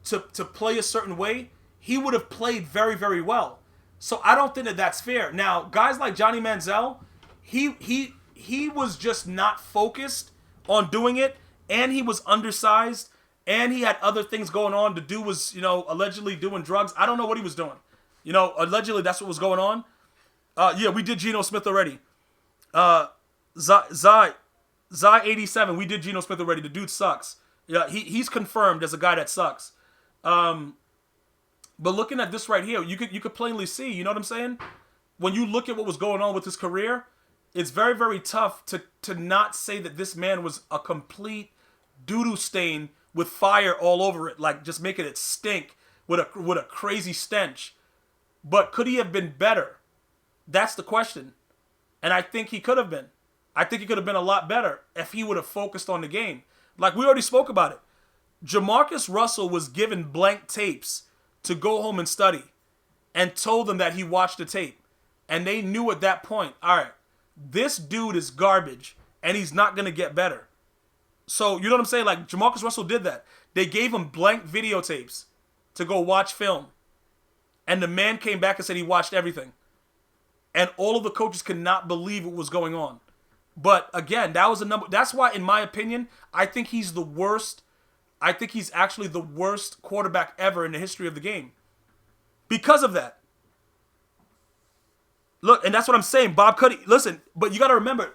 to play a certain way, he would have played very, very well. So I don't think that that's fair. Now, guys like Johnny Manziel, he was just not focused on doing it, and he was undersized, and he had other things going on. The dude was, allegedly doing drugs. I don't know what he was doing. Allegedly that's what was going on. Yeah, we did Geno Smith already. Zai 87, we did Geno Smith already. The dude sucks. Yeah, he's confirmed as a guy that sucks. But looking at this right here, you could plainly see, you know what I'm saying? When you look at what was going on with his career, it's very, very tough to not say that this man was a complete doo-doo stain with fire all over it, like just making it stink with a crazy stench. But could he have been better? That's the question. And I think he could have been. I think he could have been a lot better if he would have focused on the game. Like we already spoke about it. Jamarcus Russell was given blank tapes to go home and study and told them that he watched the tape. And they knew at that point, all right, this dude is garbage and he's not going to get better. So, you know what I'm saying? Like, Jamarcus Russell did that. They gave him blank videotapes to go watch film. And the man came back and said he watched everything. And all of the coaches could not believe what was going on. But, again, that was a number. That's why, in my opinion, I think he's the worst. I think he's actually the worst quarterback ever in the history of the game. Because of that. Look, and that's what I'm saying. Bob Cuddy, listen, but you got to remember,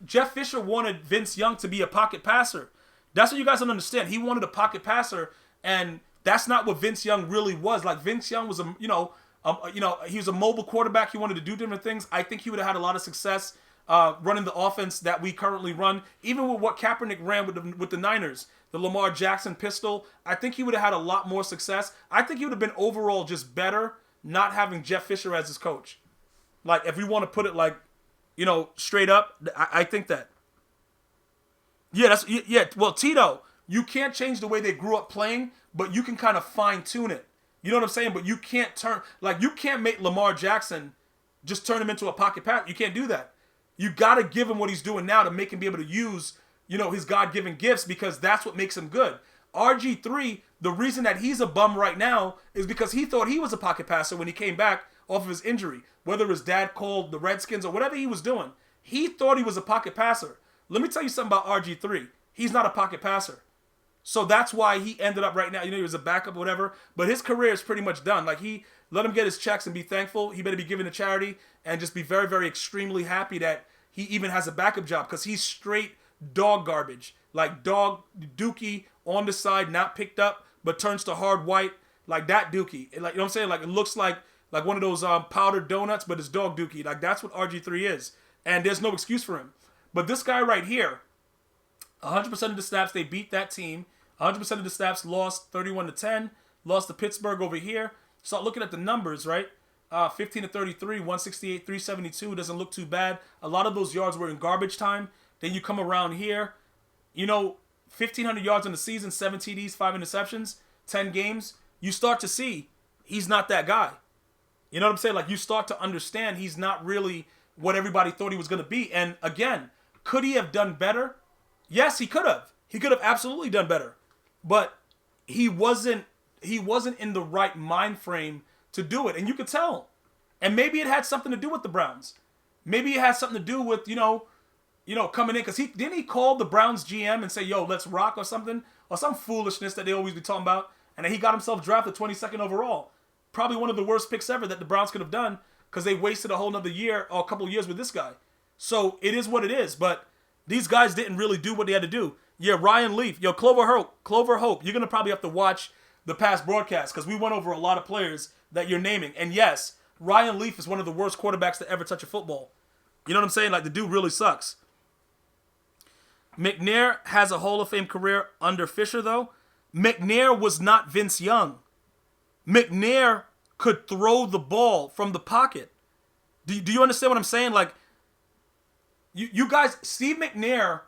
Jeff Fisher wanted Vince Young to be a pocket passer. That's what you guys don't understand. He wanted a pocket passer, and that's not what Vince Young really was. Like, Vince Young was he was a mobile quarterback. He wanted to do different things. I think he would have had a lot of success running the offense that we currently run, even with what Kaepernick ran with the Niners, the Lamar Jackson pistol. I think he would have had a lot more success. I think he would have been overall just better not having Jeff Fisher as his coach. Like, if we want to put it like, straight up, I think that. Yeah, well, Tito, you can't change the way they grew up playing, but you can kind of fine tune it. You know what I'm saying? But you can't you can't make Lamar Jackson just turn him into a pocket pass. You can't do that. You got to give him what he's doing now to make him be able to use, his God-given gifts, because that's what makes him good. RG3, the reason that he's a bum right now is because he thought he was a pocket passer when he came back off of his injury. Whether his dad called the Redskins or whatever he was doing, he thought he was a pocket passer. Let me tell you something about RG3. He's not a pocket passer. So that's why he ended up right now, he was a backup or whatever, but his career is pretty much done. Like, he let him get his checks and be thankful. He better be given to charity and just be very, very extremely happy that he even has a backup job, because he's straight dog garbage. Like, dog dookie on the side, not picked up, but turns to hard white, like that dookie. Like, you know what I'm saying? Like, it looks like one of those powdered donuts, but it's dog dookie. Like, that's what RG3 is. And there's no excuse for him. But this guy right here, 100% of the snaps, they beat that team. 100% of the snaps lost 31-10. Lost to Pittsburgh over here. Start looking at the numbers, right? 15-33, 168, 372. Doesn't look too bad. A lot of those yards were in garbage time. Then you come around here. 1,500 yards in the season, 7 TDs, 5 interceptions, 10 games. You start to see he's not that guy. You know what I'm saying? Like, you start to understand he's not really what everybody thought he was going to be. And again, could he have done better? Yes, he could have. He could have absolutely done better. But he wasn't in the right mind frame to do it, and you could tell. And maybe it had something to do with the Browns. Maybe it had something to do with coming in, because he call the Browns GM and say, "Yo, let's rock" or something, or some foolishness that they always be talking about, and then he got himself drafted 22nd overall. Probably one of the worst picks ever that the Browns could have done, because they wasted a whole nother year or a couple of years with this guy. So it is what it is. But these guys didn't really do what they had to do. Yeah, Ryan Leaf, Clover Hope. You're gonna probably have to watch the past broadcast, because we went over a lot of players that you're naming. And yes, Ryan Leaf is one of the worst quarterbacks to ever touch a football. You know what I'm saying? Like, the dude really sucks. McNair has a Hall of Fame career under Fisher, though. McNair was not Vince Young. McNair could throw the ball from the pocket. Do you understand what I'm saying? Like, you guys, Steve McNair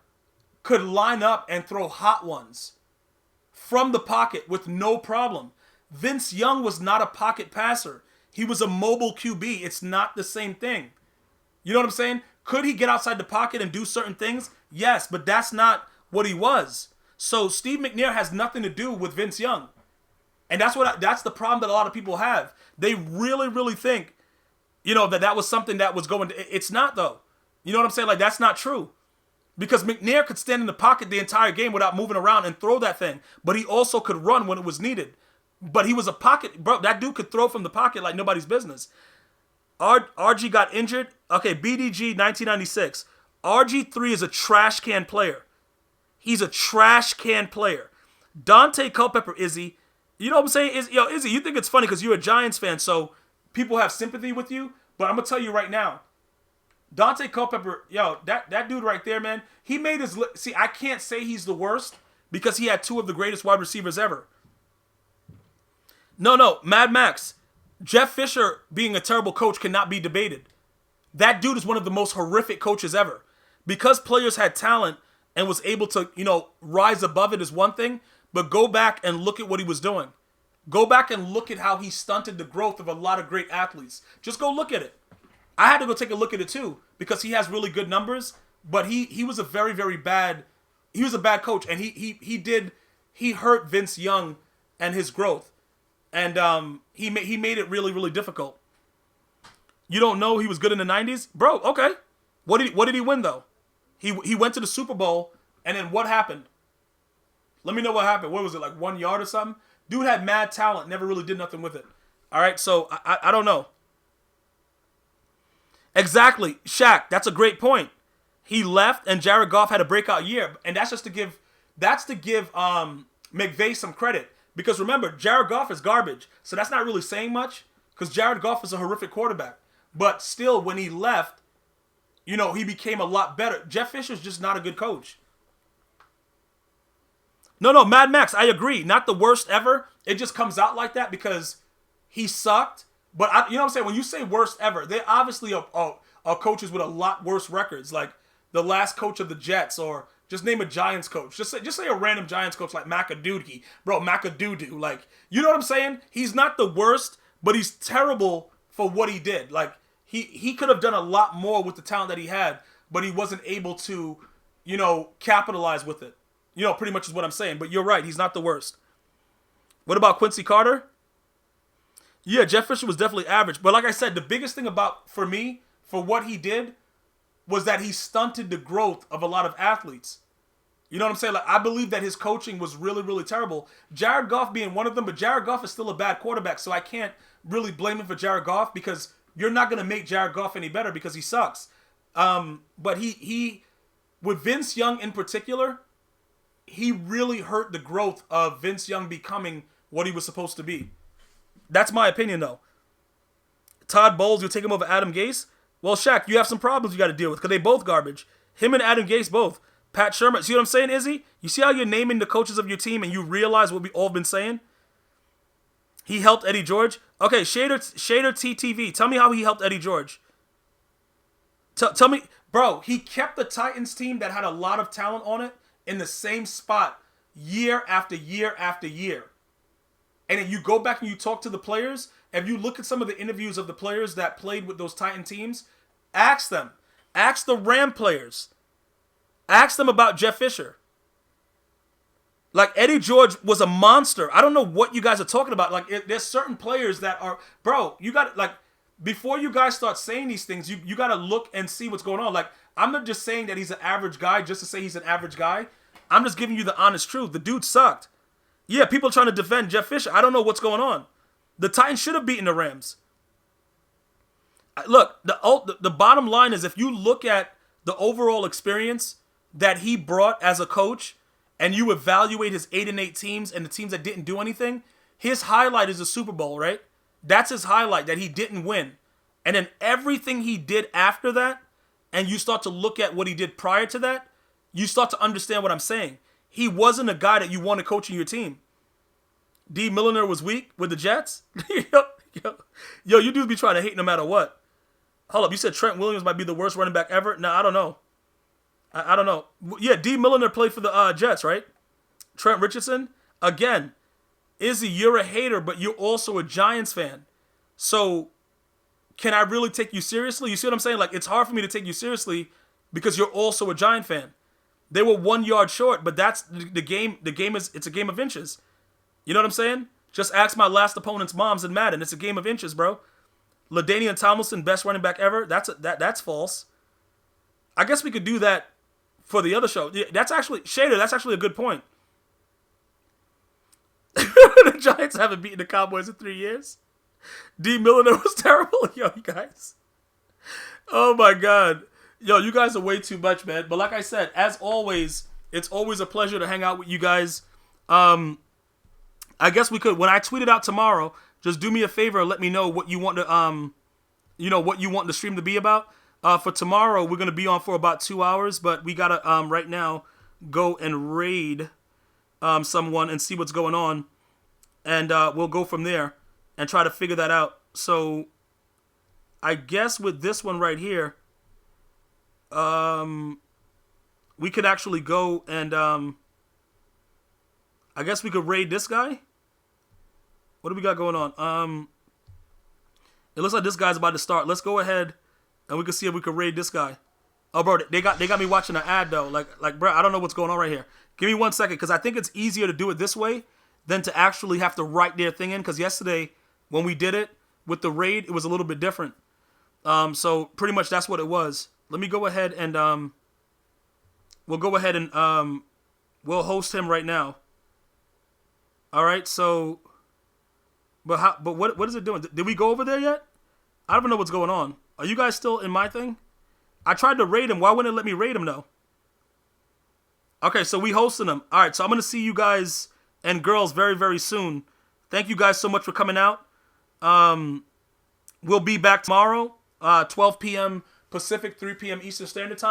could line up and throw hot ones from the pocket with no problem. Vince Young was not a pocket passer. He was a mobile QB. It's not the same thing. You know what I'm saying? Could he get outside the pocket and do certain things? Yes, but that's not what he was. So Steve McNair has nothing to do with Vince Young. And that's the problem that a lot of people have. They really, really think, that was something that was going to... It's not, though. You know what I'm saying? Like, that's not true. Because McNair could stand in the pocket the entire game without moving around and throw that thing. But he also could run when it was needed. But he was a pocket... Bro, that dude could throw from the pocket like nobody's business. RG got injured. Okay, BDG 1996. RG3 is a trash can player. He's a trash can player. Dante Culpepper, Izzy. You know what I'm saying? Izzy, you think it's funny because you're a Giants fan, so people have sympathy with you. But I'm going to tell you right now. Dante Culpepper, that dude right there, man, he made his... See, I can't say he's the worst because he had two of the greatest wide receivers ever. No, Mad Max. Jeff Fisher being a terrible coach cannot be debated. That dude is one of the most horrific coaches ever. Because players had talent and was able to, rise above it is one thing, but go back and look at what he was doing. Go back and look at how he stunted the growth of a lot of great athletes. Just go look at it. I had to go take a look at it too, because he has really good numbers, but he was a very, very bad... He was a bad coach, and he hurt Vince Young and his growth. And he made it really, really difficult. You don't know he was good in the 90s? Bro, okay. What did he win, though? He went to the Super Bowl, and then what happened? Let me know what happened. What was it, like 1 yard or something? Dude had mad talent, never really did nothing with it. All right, so I don't know. Exactly. Shaq, that's a great point. He left, and Jared Goff had a breakout year. And that's to give McVay some credit. Because remember, Jared Goff is garbage. So that's not really saying much, because Jared Goff is a horrific quarterback. But still, when he left, he became a lot better. Jeff Fisher's just not a good coach. No, Mad Max, I agree. Not the worst ever. It just comes out like that because he sucked. But you know what I'm saying? When you say worst ever, they obviously are coaches with a lot worse records. Like the last coach of the Jets, or just name a Giants coach. Just say a random Giants coach like McAdoo. Bro, McAdoo. Like, you know what I'm saying? He's not the worst, but he's terrible for what he did. Like, he could have done a lot more with the talent that he had, but he wasn't able to, capitalize with it. Pretty much is what I'm saying. But you're right. He's not the worst. What about Quincy Carter? Yeah, Jeff Fisher was definitely average. But like I said, the biggest thing for what he did, was that he stunted the growth of a lot of athletes. You know what I'm saying? Like, I believe that his coaching was really, really terrible. Jared Goff being one of them, but Jared Goff is still a bad quarterback, so I can't really blame him for Jared Goff, because you're not going to make Jared Goff any better because he sucks. But he, with Vince Young in particular, he really hurt the growth of Vince Young becoming what he was supposed to be. That's my opinion, though. Todd Bowles, you'll take him over Adam Gase? Well, Shaq, you have some problems you got to deal with because they both garbage. Him and Adam Gase both. Pat Shermer, see what I'm saying, Izzy? You see how you're naming the coaches of your team and you realize what we all been saying? He helped Eddie George. Okay, Shader TTV, tell me how he helped Eddie George. Tell me, bro, he kept the Titans team that had a lot of talent on it in the same spot year after year after year. And then you go back and you talk to the players. If you look at some of the interviews of the players that played with those Titan teams, ask them. Ask the Ram players. Ask them about Jeff Fisher. Like, Eddie George was a monster. I don't know what you guys are talking about. Like, there's certain players that are, bro, you got to, like, before you guys start saying these things, you got to look and see what's going on. Like, I'm not just saying that he's an average guy just to say he's an average guy. I'm just giving you the honest truth. The dude sucked. Yeah, people are trying to defend Jeff Fisher. I don't know what's going on. The Titans should have beaten the Rams. Look, the bottom line is if you look at the overall experience that he brought as a coach and you evaluate his 8-8 teams and the teams that didn't do anything, his highlight is the Super Bowl, right? That's his highlight, that he didn't win. And then everything he did after that, and you start to look at what he did prior to that, you start to understand what I'm saying. He wasn't a guy that you wanted coaching your team. D. Milliner was weak with the Jets. Yo, you dudes be trying to hate no matter what. Hold up, you said Trent Williams might be the worst running back ever? No, I don't know. I don't know. Yeah, D. Milliner played for the Jets, right? Trent Richardson? Again, Izzy, you're a hater, but you're also a Giants fan. So, can I really take you seriously? You see what I'm saying? Like, it's hard for me to take you seriously because you're also a Giant fan. They were 1 yard short, but that's the game. The game is, it's a game of inches. You know what I'm saying? Just ask my last opponent's moms in Madden. It's a game of inches, bro. LaDainian Tomlinson, best running back ever. That's false. I guess we could do that for the other show. Yeah, that's actually, Shader, that's actually a good point. The Giants haven't beaten the Cowboys in 3 years. D. Milliner was terrible. Yo, you guys. Oh, my God. Yo, you guys are way too much, man. But like I said, as always, it's always a pleasure to hang out with you guys. I guess we could, when I tweet it out tomorrow, just do me a favor and let me know what you want to, what you want the stream to be about. For tomorrow, we're going to be on for about 2 hours, but we got to, right now, go and raid someone and see what's going on. And we'll go from there and try to figure that out. So, I guess with this one right here, we could actually go and, I guess we could raid this guy. What do we got going on? It looks like this guy's about to start. Let's go ahead and we can see if we can raid this guy. Oh, bro, they got me watching an ad though. Like, bro, I don't know what's going on right here. Give me 1 second, because I think it's easier to do it this way than to actually have to write their thing in. Because yesterday when we did it with the raid, it was a little bit different. So pretty much that's what it was. Let me go ahead and we'll go ahead and we'll host him right now. All right, so. But what is it doing? Did we go over there yet? I don't even know what's going on. Are you guys still in my thing? I tried to raid him. Why wouldn't it let me raid him though? Okay, so we hosting him. All right, so I'm going to see you guys and girls very, very soon. Thank you guys so much for coming out. We'll be back tomorrow, 12 p.m. Pacific, 3 p.m. Eastern Standard Time.